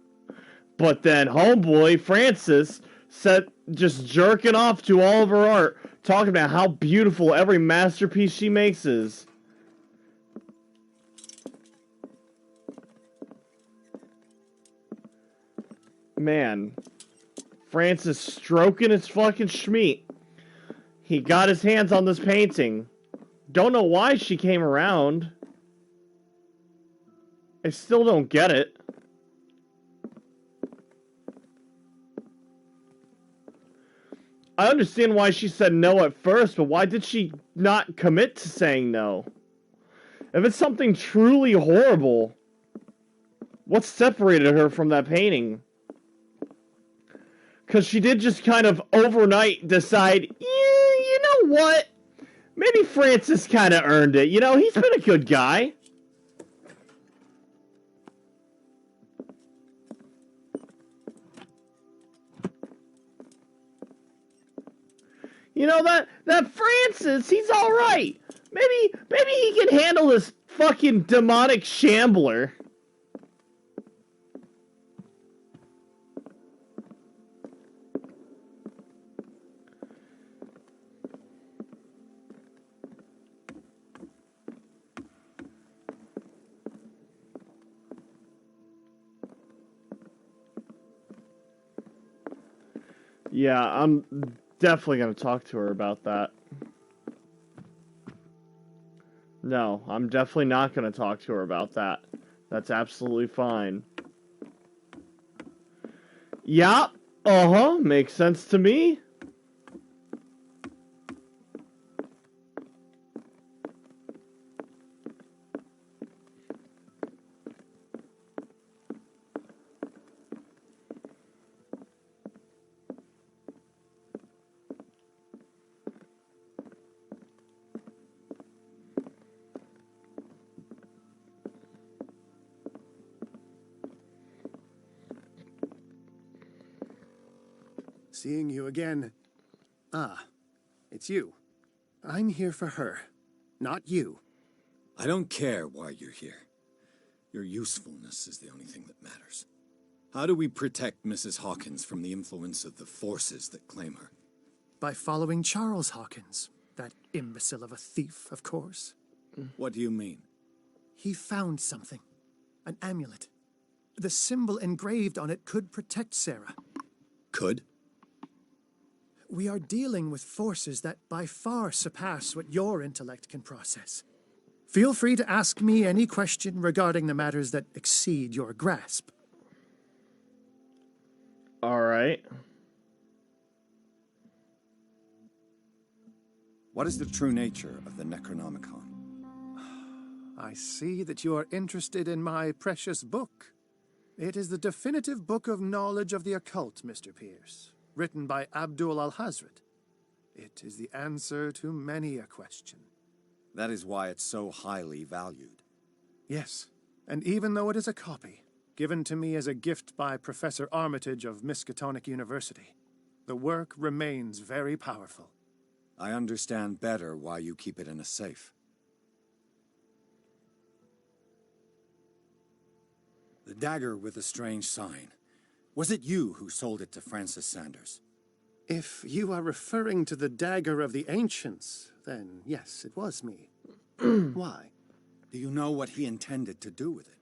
But then homeboy, Francis, said just jerking off to all of her art, talking about how beautiful every masterpiece she makes is. Man, Francis stroking his fucking schmeat. He got his hands on this painting. Don't know why she came around. I still don't get it. I understand why she said no at first, but why did she not commit to saying no? If it's something truly horrible, what separated her from that painting? Because she did just kind of overnight decide, yeah, you know what? Maybe Francis kind of earned it. You know, he's been a good guy. You know, that Francis, he's alright. Maybe he can handle this fucking demonic shambler. Yeah, I'm definitely going to talk to her about that. No, I'm definitely not going to talk to her about that. That's absolutely fine. Yeah, makes sense to me. Seeing you again. Ah, it's you. I'm here for her, not you. I don't care why you're here. Your usefulness is the only thing that matters. How do we protect Mrs. Hawkins from the influence of the forces that claim her? By following Charles Hawkins, that imbecile of a thief, of course. What do you mean? He found something. An amulet. The symbol engraved on it could protect Sarah. Could? We are dealing with forces that by far surpass what your intellect can process. Feel free to ask me any question regarding the matters that exceed your grasp. All right. What is the true nature of the Necronomicon? I see that you are interested in my precious book. It is the definitive book of knowledge of the occult, Mr. Pierce, written by Abdul al-Hazred. It is the answer to many a question. That is why it's so highly valued. Yes, and even though it is a copy, given to me as a gift by Professor Armitage of Miskatonic University, the work remains very powerful. I understand better why you keep it in a safe. The dagger with the strange sign. Was it you who sold it to Francis Sanders? If you are referring to the dagger of the ancients, then yes, it was me. Why? Do you know what he intended to do with it?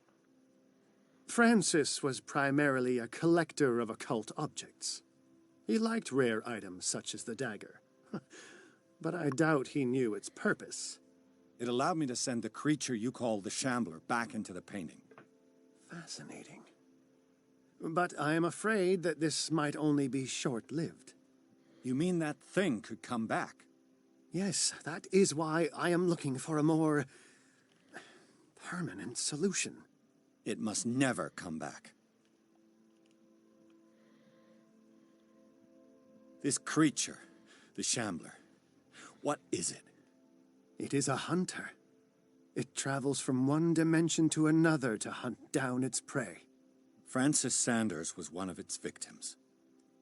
Francis was primarily a collector of occult objects. He liked rare items such as the dagger. But I doubt he knew its purpose. It allowed me to send the creature you call the Shambler back into the painting. Fascinating. But I am afraid that this might only be short-lived. You mean that thing could come back? Yes, that is why I am looking for a more permanent solution. It must never come back. This creature, the Shambler, what is it? It is a hunter. It travels from one dimension to another to hunt down its prey. Francis Sanders was one of its victims.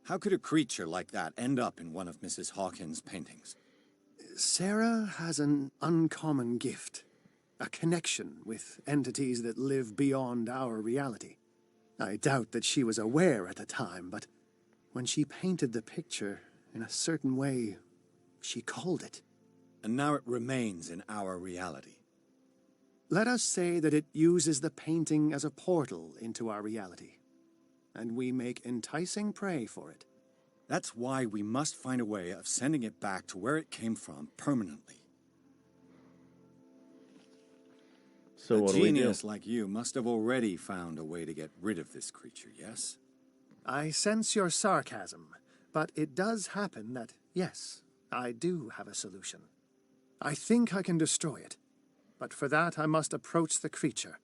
How could a creature like that end up in one of Mrs. Hawkins' paintings? Sarah has an uncommon gift. A connection with entities that live beyond our reality. I doubt that she was aware at the time, but when she painted the picture in a certain way, she called it. And now it remains in our reality. Let us say that it uses the painting as a portal into our reality, and we make enticing prey for it. That's why we must find a way of sending it back to where it came from permanently. So what do we do? A genius like you must have already found a way to get rid of this creature, yes? I sense your sarcasm, but it does happen that, yes, I do have a solution. I think I can destroy it, but for that I must approach the creature,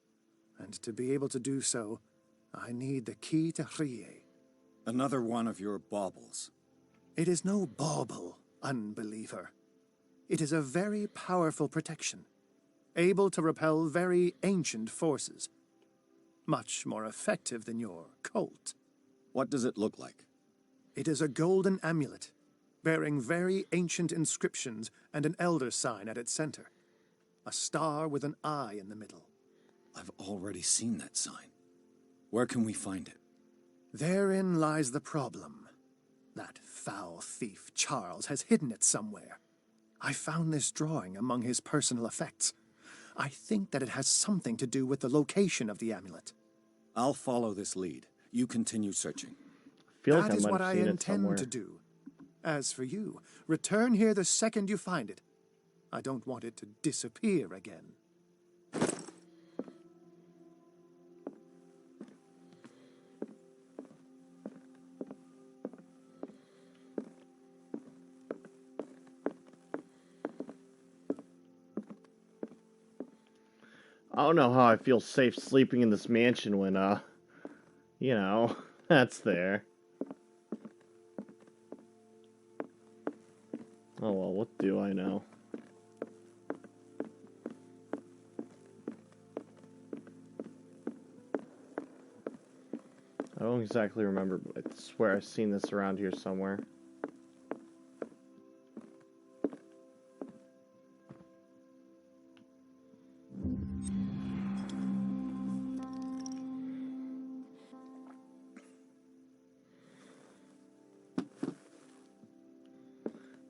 and to be able to do so, I need the key to Rie. Another one of your baubles. It is no bauble, unbeliever. It is a very powerful protection, able to repel very ancient forces. Much more effective than your cult. What does it look like? It is a golden amulet, bearing very ancient inscriptions and an elder sign at its center. A star with an eye in the middle. I've already seen that sign. Where can we find it? Therein lies the problem. That foul thief, Charles, has hidden it somewhere. I found this drawing among his personal effects. I think that it has something to do with the location of the amulet. I'll follow this lead. You continue searching. That is what I intend to do. As for you, return here the second you find it. I don't want it to disappear again. I don't know how I feel safe sleeping in this mansion when, you know, that's there. Oh well, what do I know? I don't exactly remember, but I swear I've seen this around here somewhere.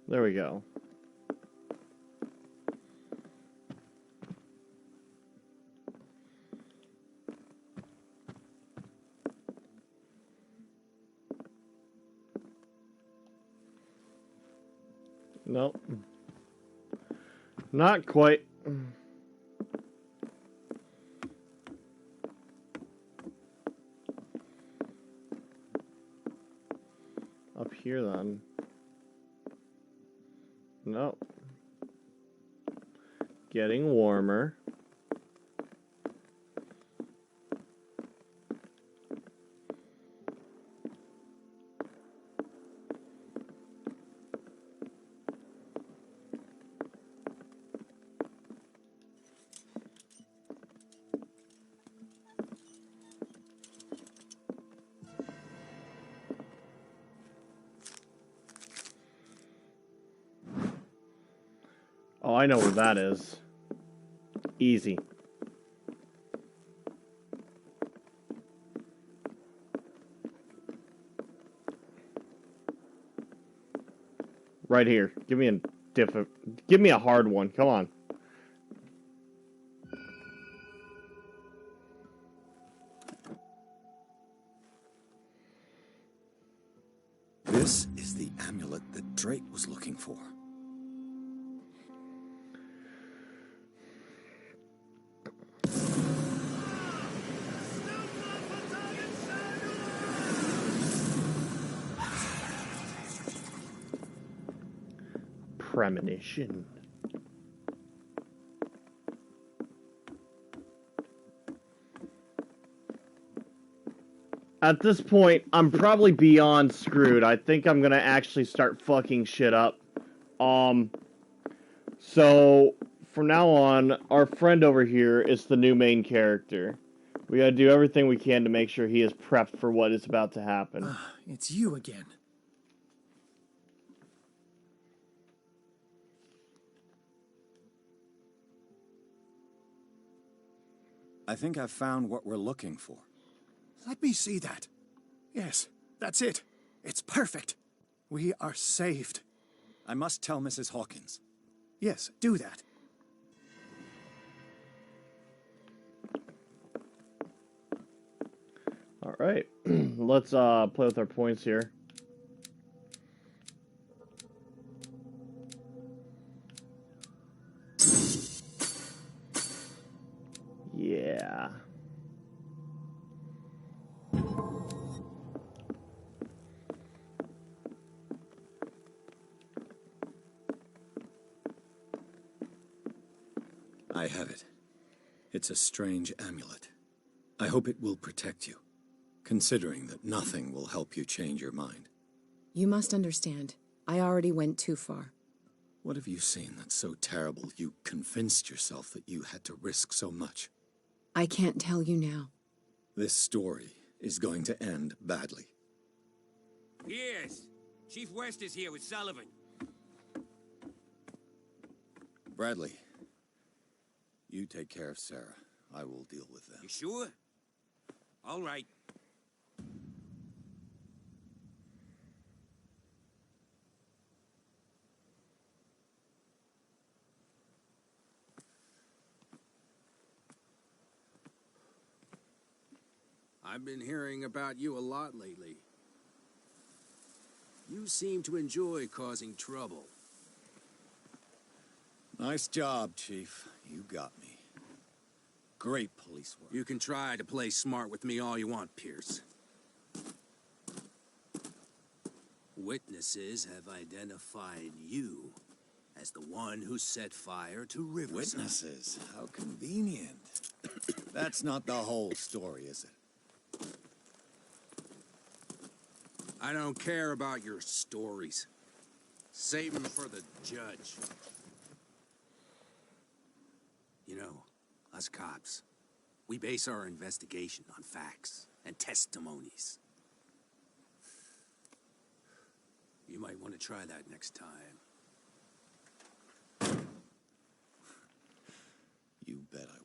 There we go. Nope. Not quite. Up here then. Nope. Getting warmer. Oh, I know where that is. Easy. Right here. Give me a hard one. Come on. This is the amulet that Drake was looking for. Premonition. At this point, I'm probably beyond screwed. I think I'm gonna actually start fucking shit up. So from now on, our friend over here is the new main character. We gotta do everything we can to make sure he is prepped for what is about to happen. It's you again. I think I've found what we're looking for. Let me see that. Yes, that's it. It's perfect. We are saved. I must tell Mrs. Hawkins. Yes, do that. All right, let's play with our points here. Yeah. I have it. It's a strange amulet. I hope it will protect you, considering that nothing will help you change your mind. You must understand, I already went too far. What have you seen that's so terrible you convinced yourself that you had to risk so much? I can't tell you now. This story is going to end badly. Yes. Chief West is here with Sullivan. Bradley, you take care of Sarah. I will deal with them. You sure? All right. I've been hearing about you a lot lately. You seem to enjoy causing trouble. Nice job, Chief. You got me. Great police work. You can try to play smart with me all you want, Pierce. Witnesses have identified you as the one who set fire to Riverside. Witnesses? How convenient. That's not the whole story, is it? I don't care about your stories. Save them for the judge. You know, us cops, we base our investigation on facts and testimonies. You might want to try that next time. You bet I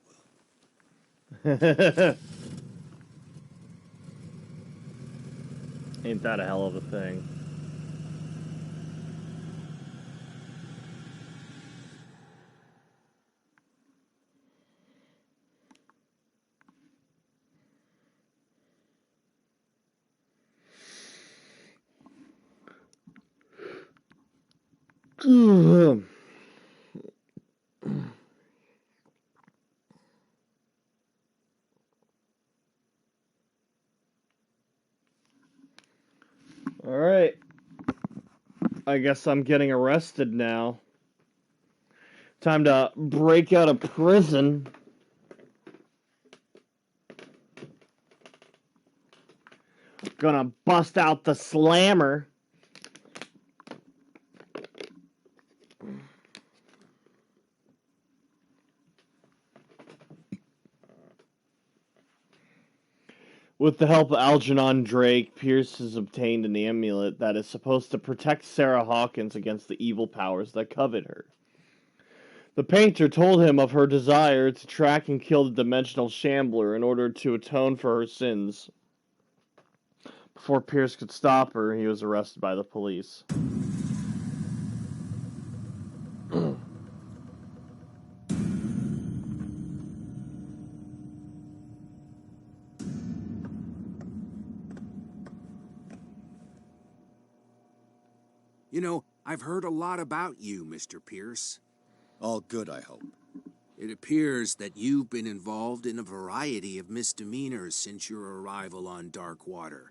will. Ain't that a hell of a thing? All right. I guess I'm getting arrested now. Time to break out of prison. Gonna bust out the slammer. With the help of Algernon Drake, Pierce has obtained an amulet that is supposed to protect Sarah Hawkins against the evil powers that covet her. The painter told him of her desire to track and kill the dimensional shambler in order to atone for her sins. Before Pierce could stop her, he was arrested by the police. You know, I've heard a lot about you, Mr. Pierce. All good, I hope. It appears that you've been involved in a variety of misdemeanors since your arrival on Darkwater.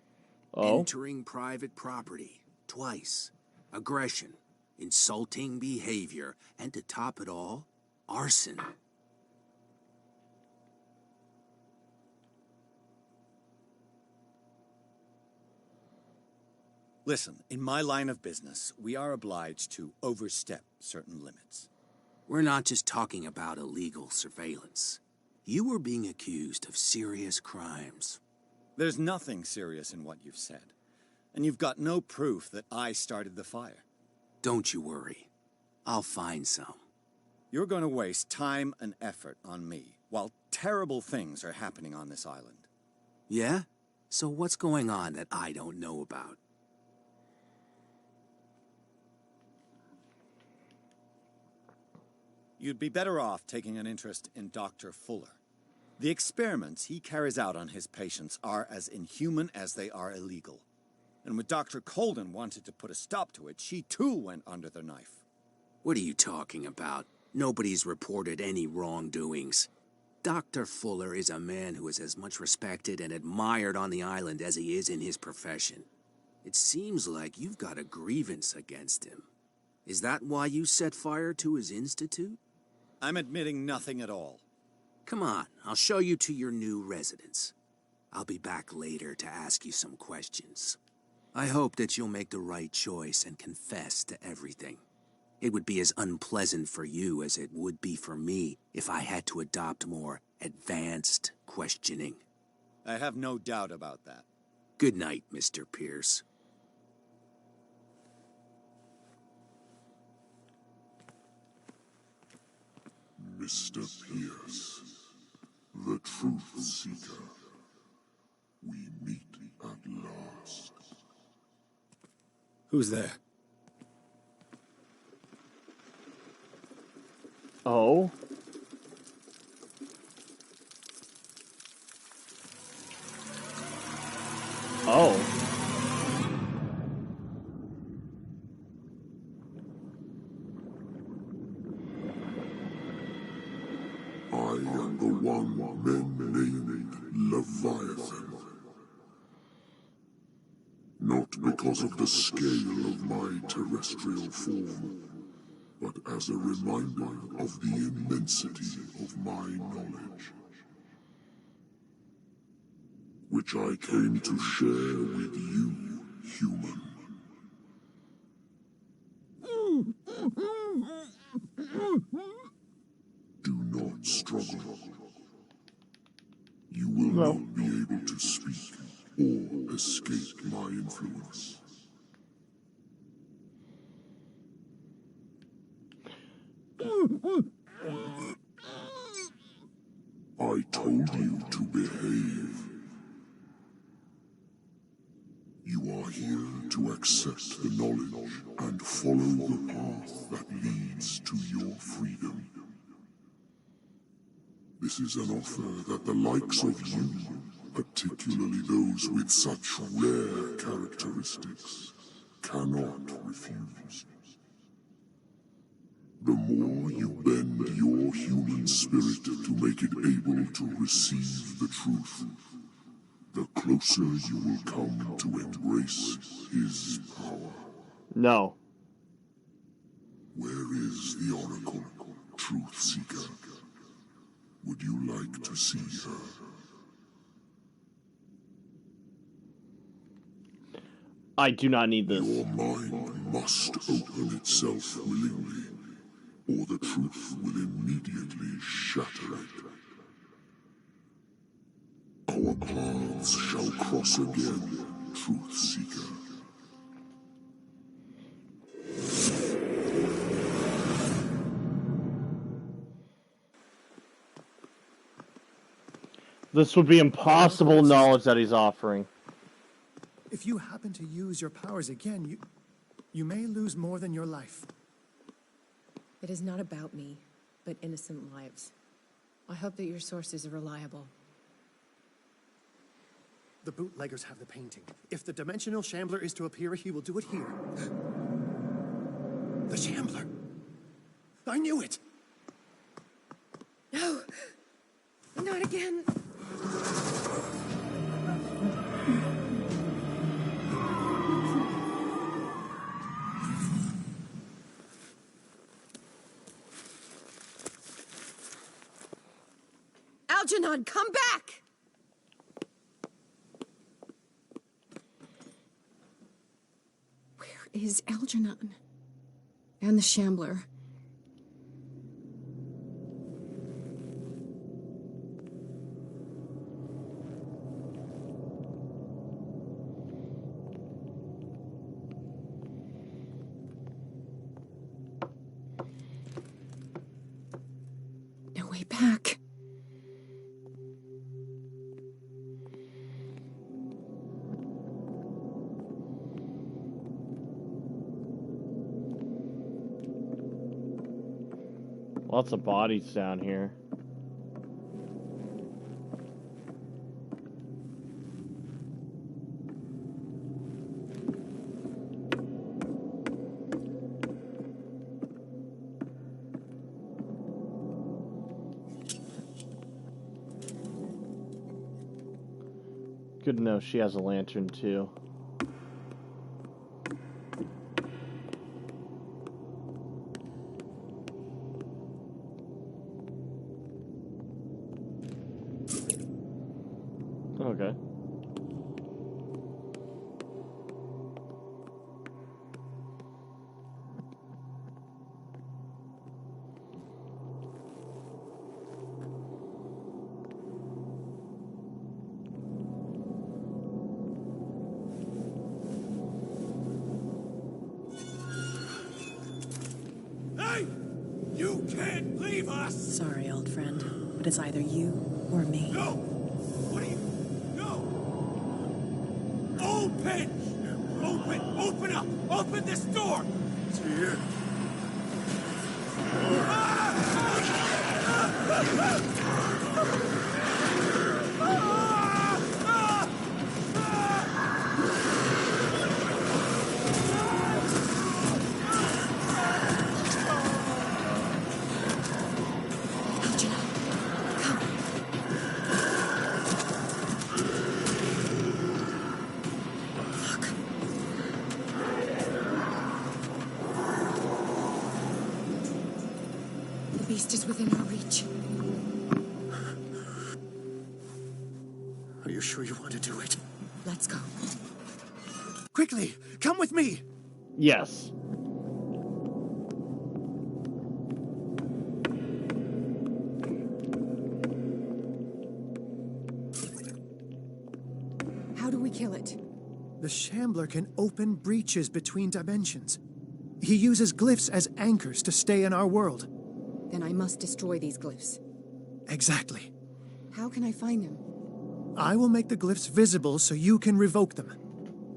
Oh? Entering private property, twice. Aggression, insulting behavior, and to top it all, arson. Listen, in my line of business, we are obliged to overstep certain limits. We're not just talking about illegal surveillance. You were being accused of serious crimes. There's nothing serious in what you've said. And you've got no proof that I started the fire. Don't you worry. I'll find some. You're going to waste time and effort on me, while terrible things are happening on this island. Yeah? So what's going on that I don't know about? You'd be better off taking an interest in Dr. Fuller. The experiments he carries out on his patients are as inhuman as they are illegal. And when Dr. Colden wanted to put a stop to it, she too went under the knife. What are you talking about? Nobody's reported any wrongdoings. Dr. Fuller is a man who is as much respected and admired on the island as he is in his profession. It seems like you've got a grievance against him. Is that why you set fire to his institute? I'm admitting nothing at all. Come on, I'll show you to your new residence. I'll be back later to ask you some questions. I hope that you'll make the right choice and confess to everything. It would be as unpleasant for you as it would be for me if I had to adopt more advanced questioning. I have no doubt about that. Good night, Mr. Pierce. Mr. Pierce, the Truth Seeker. We meet at last. Who's there? Oh? Oh. I am the one men named Leviathan. Not because of the scale of my terrestrial form, but as a reminder of the immensity of my knowledge, which I came to share with you, human. Do not struggle. You will not be able to speak or escape my influence. I told you to behave. You are here to accept the knowledge and follow the path that leads to your freedom. This is an offer that the likes of you, particularly those with such rare characteristics, cannot refuse. The more you bend your human spirit to make it able to receive the truth, the closer you will come to embrace his power. No. Where is the Oracle, Truth Seeker? Would you like to see her? I do not need this. Your mind must open itself willingly, or the truth will immediately shatter it. Our paths shall cross again, Truth Seeker. This would be impossible knowledge that he's offering. If you happen to use your powers again, you may lose more than your life. It is not about me, but innocent lives. I hope that your sources are reliable. The bootleggers have the painting. If the dimensional shambler is to appear, he will do it here. The shambler! I knew it! No! Not again! Algernon, come back! Where is Algernon? And the Shambler? No way back. Lots of bodies down here. Good to know she has a lantern too. Okay. Hey! You can't leave us! Sorry, old friend, but it's either you or me. No! What are you... No! Open! Open up! Open this door! It's here. The beast is within our reach. Are you sure you want to do it? Let's go. Quickly, come with me! Yes. How do we kill it? The Shambler can open breaches between dimensions. He uses glyphs as anchors to stay in our world. Then I must destroy these glyphs. Exactly. How can I find them? I will make the glyphs visible so you can revoke them.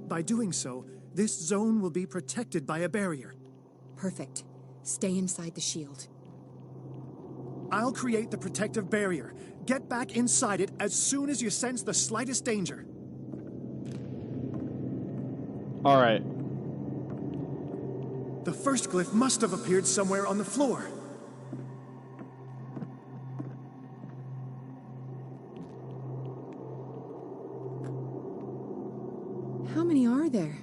By doing so, this zone will be protected by a barrier. Perfect. Stay inside the shield. I'll create the protective barrier. Get back inside it as soon as you sense the slightest danger. All right. The first glyph must have appeared somewhere on the floor. How many are there?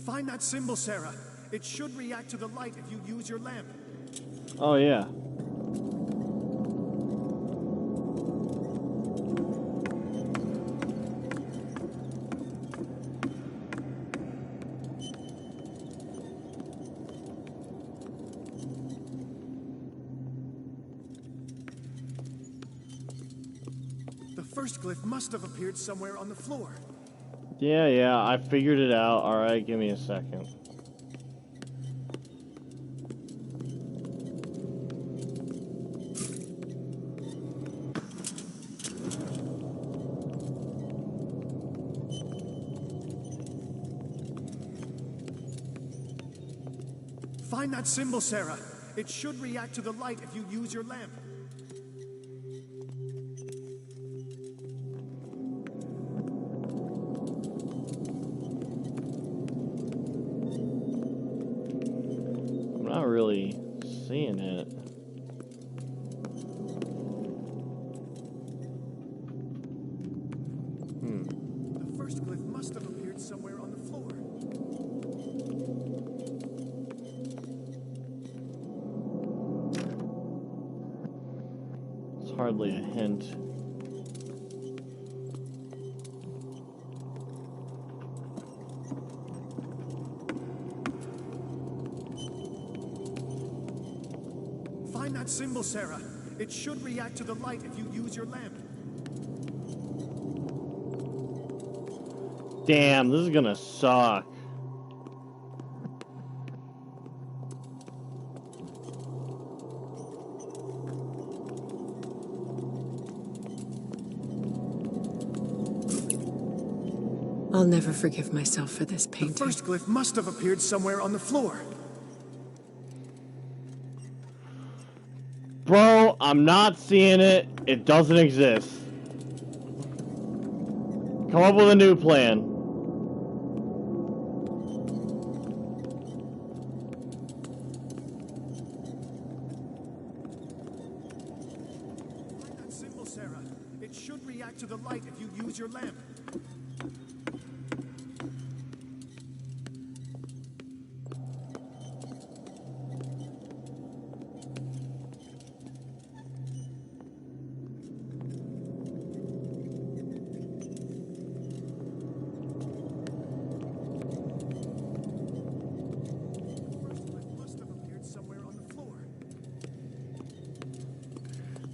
Find that symbol, Sarah. It should react to the light if you use your lamp. Oh, yeah. The first glyph must have appeared somewhere on the floor. Yeah, I figured it out. All right, give me a second. Find that symbol, Sarah. It should react to the light if you use your lamp. I'm not really seeing it. The first glyph must have appeared somewhere on the floor. It's hardly a hint. Find that symbol, Sarah. It should react to the light if you use your lamp. Damn, this is gonna suck. I'll never forgive myself for this painting. The first glyph must have appeared somewhere on the floor. Bro, I'm not seeing it. It doesn't exist. Come up with a new plan. Find that symbol, Sarah. It should react to the light if you use your lamp.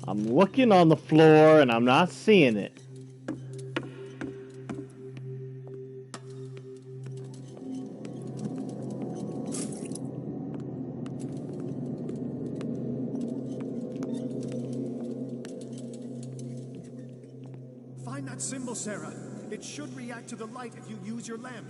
I'm looking on the floor and I'm not seeing it. Find that symbol, Sarah. It should react to the light if you use your lamp.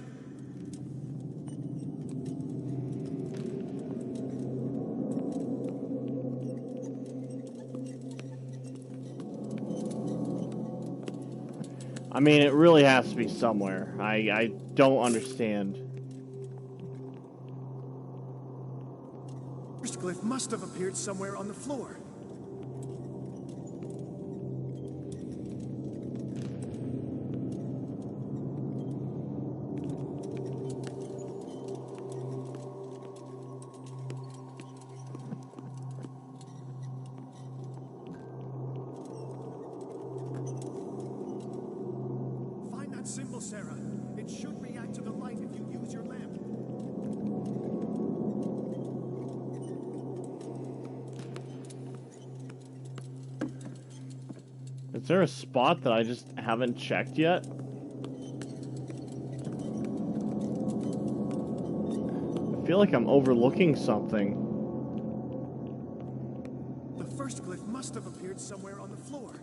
I mean, it really has to be somewhere. I don't understand. First glyph must have appeared somewhere on the floor. Find that symbol, Sarah. It should react to the light if you use your lamp. Is there a spot that I just haven't checked yet? I feel like I'm overlooking something. The first glyph must have appeared somewhere on the floor.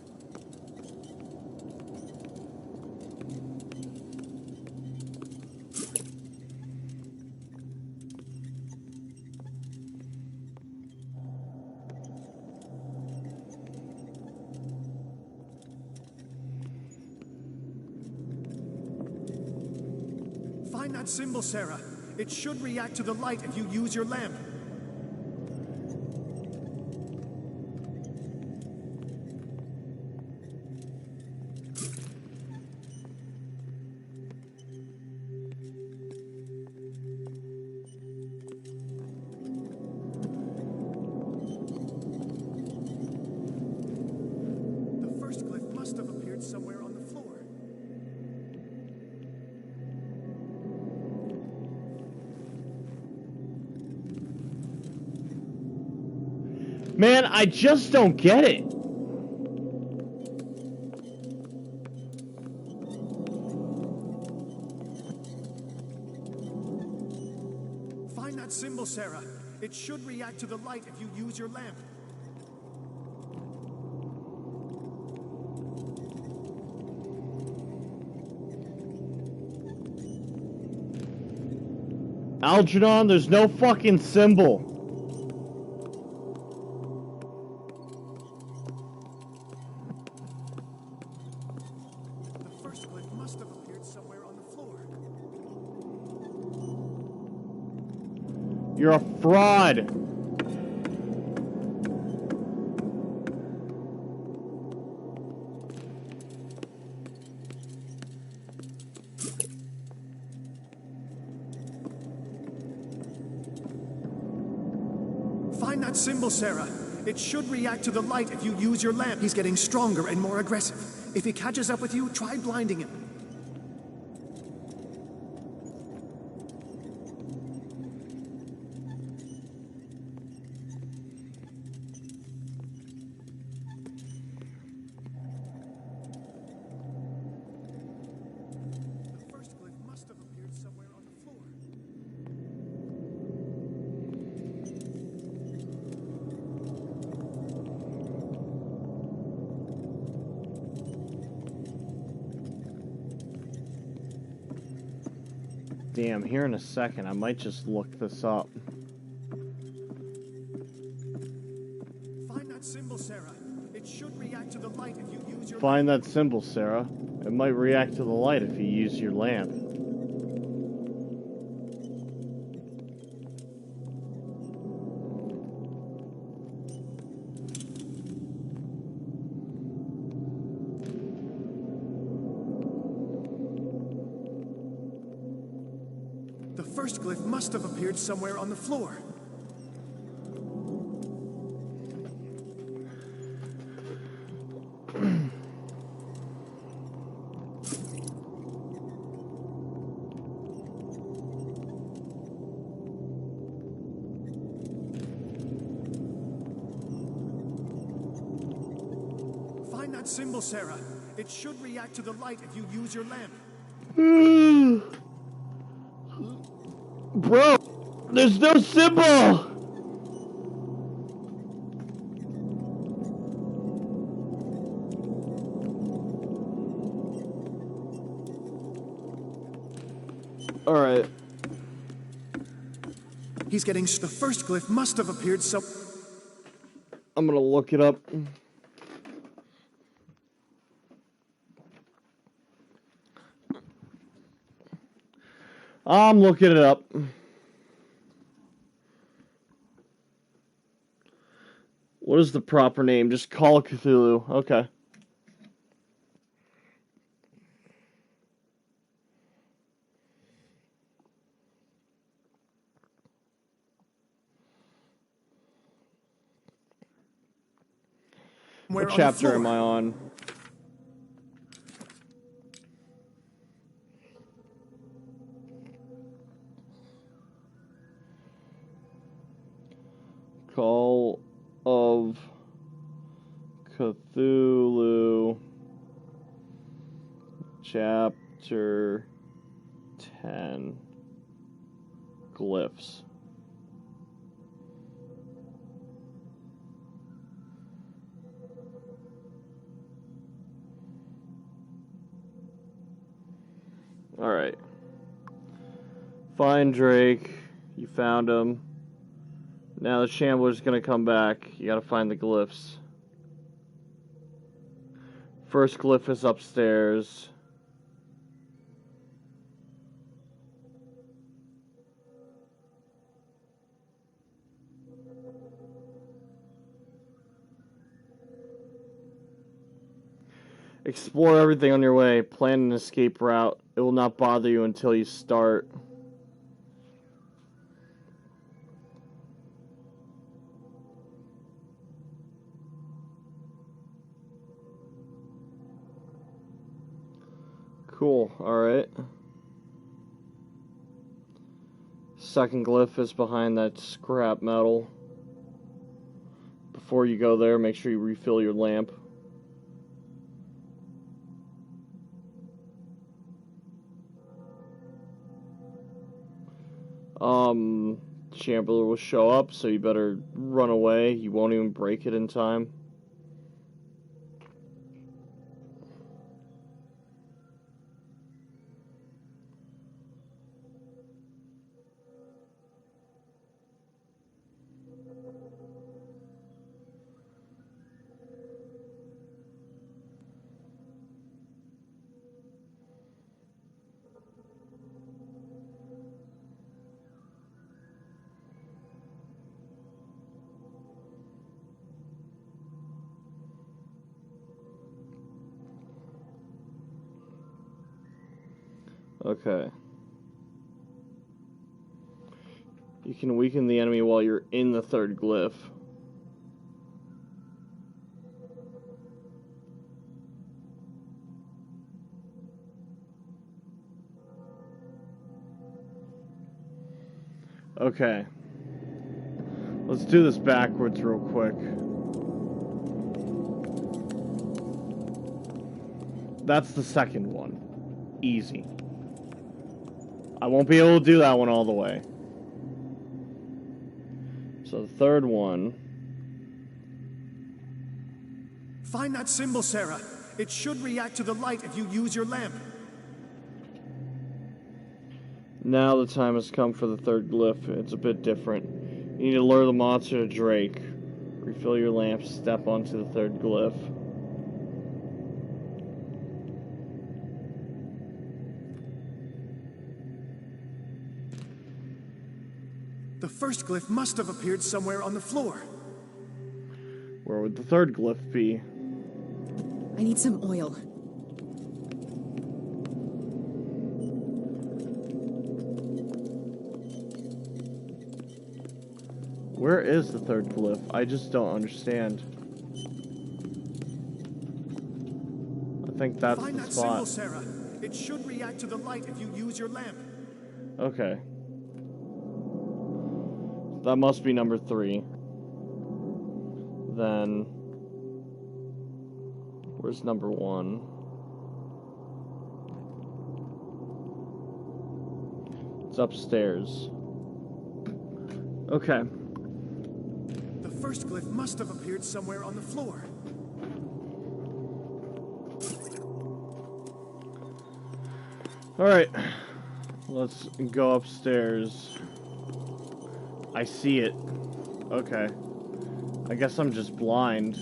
Find that symbol, Sarah. It should react to the light if you use your lamp. The first glyph must have appeared somewhere on the floor. Man, I just don't get it. Find that symbol, Sarah. It should react to the light if you use your lamp. Algernon, there's no fucking symbol. The first glyph must have appeared somewhere on the floor. You're a fraud. Find that symbol, Sarah. It should react to the light if you use your lamp. He's getting stronger and more aggressive. If he catches up with you, try blinding him. The first glyph must have appeared somewhere on the floor. Damn, here in a second, I might just look this up. Find that symbol, Sarah. It should react to the light if you use your Find that symbol, Sarah. It might react to the light if you use your lamp. The first glyph must have appeared somewhere on the floor. Find that symbol, Sarah. It should react to the light if you use your lamp. Bro, there's no symbol! Alright. He's getting... The first glyph must have appeared some... I'm gonna look it up. I'm looking it up. What is the proper name? Just Call of Cthulhu. Okay. What chapter am I on? Call of Cthulhu, Chapter 10, Glyphs. Alright. Find Drake. You found him. Now the Shambler's gonna come back. You gotta find the glyphs. First glyph is upstairs. Explore everything on your way. Plan an escape route. It will not bother you until you start. Cool, alright. Second glyph is behind that scrap metal. Before you go there, make sure you refill your lamp. Shambler will show up, so you better run away. You won't even break it in time. Okay. You can weaken the enemy while you're in the third glyph. Okay. Let's do this backwards real quick. That's the second one. Easy. I won't be able to do that one all the way. So the third one. Find that symbol, Sarah. It should react to the light if you use your lamp. Now the time has come for the third glyph. It's a bit different. You need to lure the monster to Drake. Refill your lamp, step onto the third glyph. The first glyph must have appeared somewhere on the floor. Where would the third glyph be? I need some oil. Where is the third glyph? I just don't understand. I think that's Find the that spot. symbol, Sarah. It should react to the light if you use your lamp. Okay. That must be number 3. Then... where's number 1? It's upstairs. Okay. The first glyph must have appeared somewhere on the floor. Alright. Let's go upstairs. I see it. Okay. I guess I'm just blind.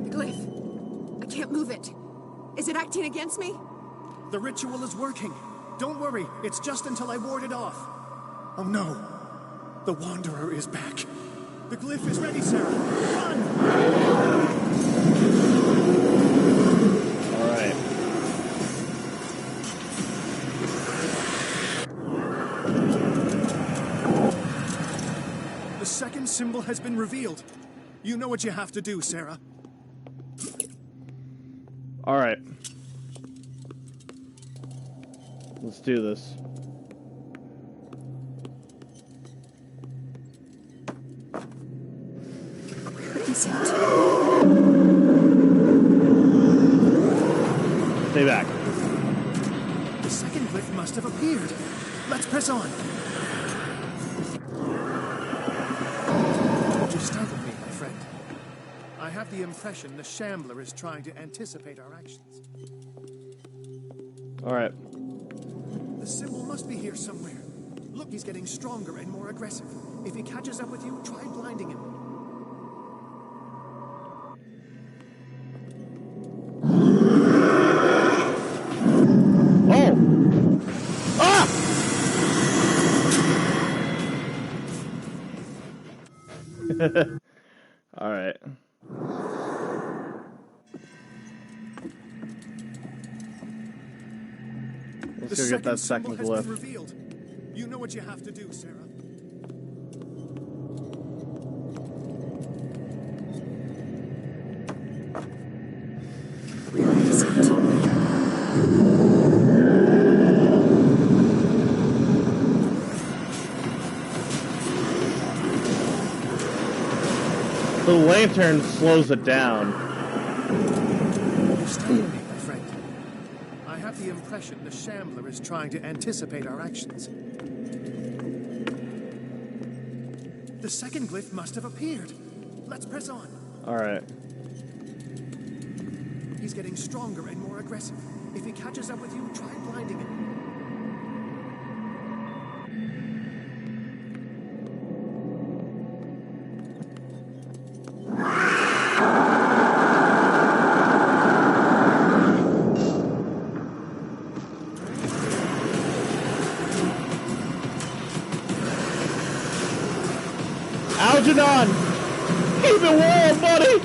Glyph. I can't move it. Is it acting against me? The ritual is working. Don't worry, it's just until I ward it off. Oh no. The Wanderer is back. The glyph is ready, Sarah. Run! Alright. The second symbol has been revealed. You know what you have to do, Sarah. Alright. Let's do this. What is it? Stay back. The second glyph must have appeared. Let's press on. You startled me, my friend. I have the impression the Shambler is trying to anticipate our actions. Alright. The symbol must be here somewhere. Look, he's getting stronger and more aggressive. If he catches up with you, try blinding him. Oh! Ah! Alright. Let's go get that second symbol has glyph. been revealed. You know what you have to do, Sarah. Where is it? The lantern slows it down. You startled me, my friend. I have the impression the Shambler is trying to anticipate our actions. The second glyph must have appeared. Let's press on. Alright. He's getting stronger and more aggressive. If he catches up with you, try blinding him. Algernon! Keep it warm, buddy!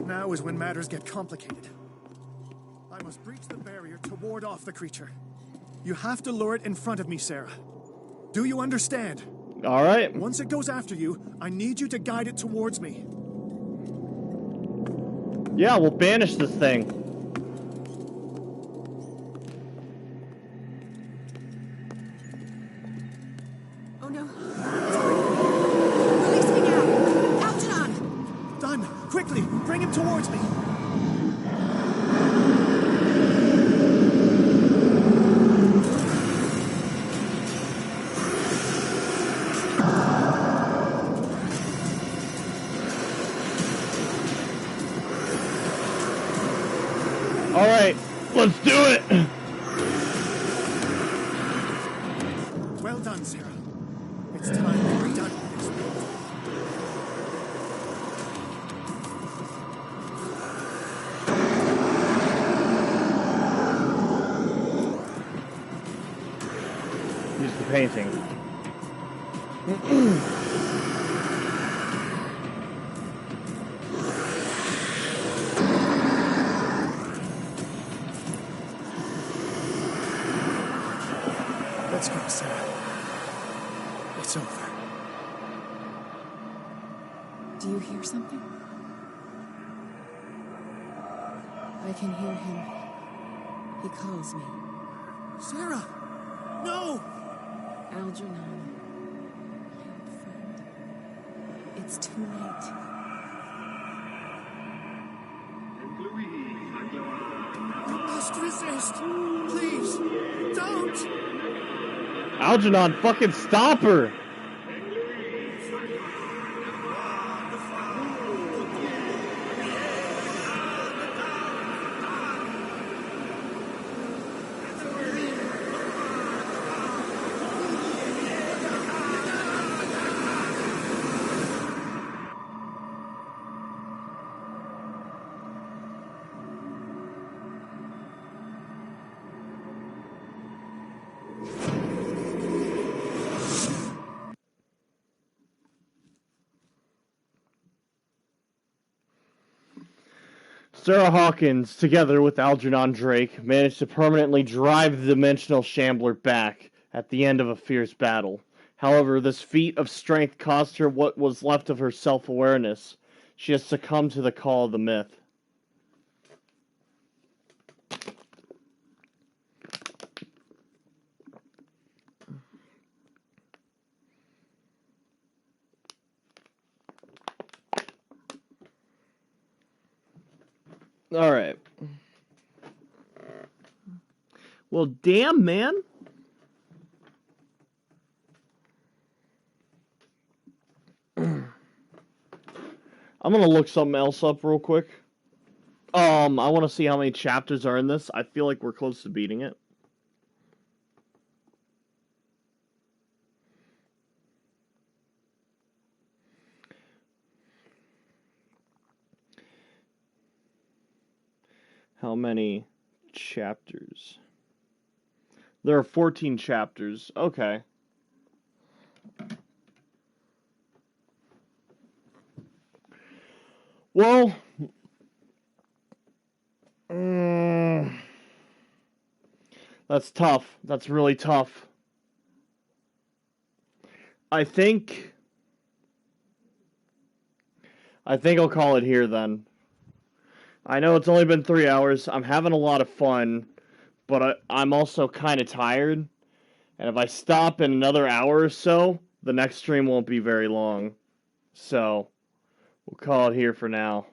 Now is when matters get complicated. I must breach the barrier to ward off the creature. You have to lure it in front of me, Sarah. Do you understand? All right. Once it goes after you, I need you to guide it towards me. Yeah, we'll banish this thing. Oh no. Release me now! Algernon! Done! Quickly! Bring him towards me! All right, let's do it. Well done, Sarah. It's time to be done with this. Use the painting. Let's go, Sarah. It's over. Do you hear something? I can hear him. He calls me. Sarah! No! Algernon, my old friend. It's too late. You must resist! Please, don't! Algernon, fucking stop her! Sarah Hawkins, together with Algernon Drake, managed to permanently drive the Dimensional Shambler back at the end of a fierce battle. However, this feat of strength cost her what was left of her self-awareness. She has succumbed to the call of the myth. All right. Well, damn, man. I'm gonna look something else up real quick. I want to see how many chapters are in this. I feel like we're close to beating it. How many chapters? There are 14 chapters. Okay. Well, that's tough. That's really tough. I think I'll call it here then. I know it's only been 3 hours. I'm having a lot of fun, but I'm also kind of tired. And if I stop in another hour or so, the next stream won't be very long. So, we'll call it here for now.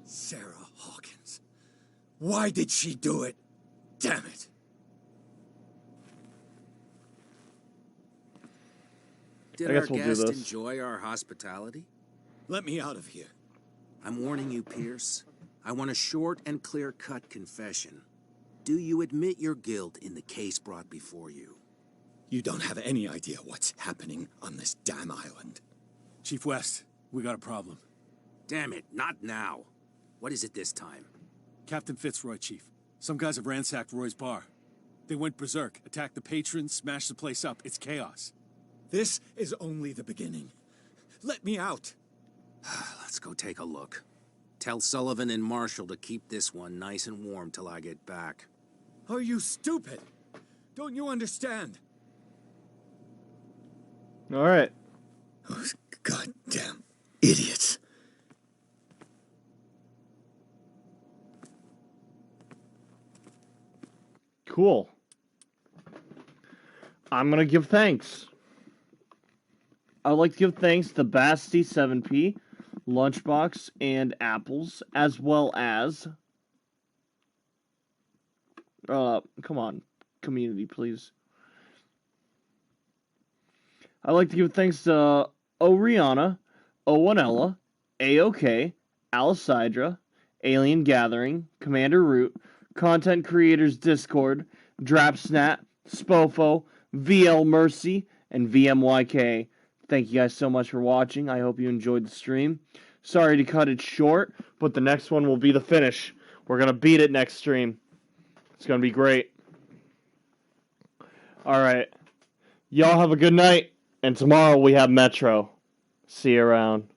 Sarah Hawkins. Why did she do it? Damn it. Did our guest enjoy our hospitality? Let me out of here. I'm warning you, Pierce. I want a short and clear-cut confession. Do you admit your guilt in the case brought before you? You don't have any idea what's happening on this damn island. Chief West, we got a problem. Damn it, not now. What is it this time? Captain Fitzroy, Chief. Some guys have ransacked Roy's bar. They went berserk, attacked the patrons, smashed the place up. It's chaos. This is only the beginning. Let me out. Let's go take a look. Tell Sullivan and Marshall to keep this one nice and warm till I get back. Are you stupid? Don't you understand? All right. Those goddamn idiots. Cool. I'm going to give thanks. I would like to give thanks to Basti 7P, Lunchbox, and Apples, as well as... come on, community, please. I'd like to give thanks to Oriana, Owanella, AOK, Alicidra, Alien Gathering, Commander Root, Content Creators Discord, Drapsnat, Spofo, VL Mercy, and VMYK. Thank you guys so much for watching. I hope you enjoyed the stream. Sorry to cut it short, but the next one will be the finish. We're going to beat it next stream. It's going to be great. Alright. Y'all have a good night. And tomorrow we have Metro. See you around.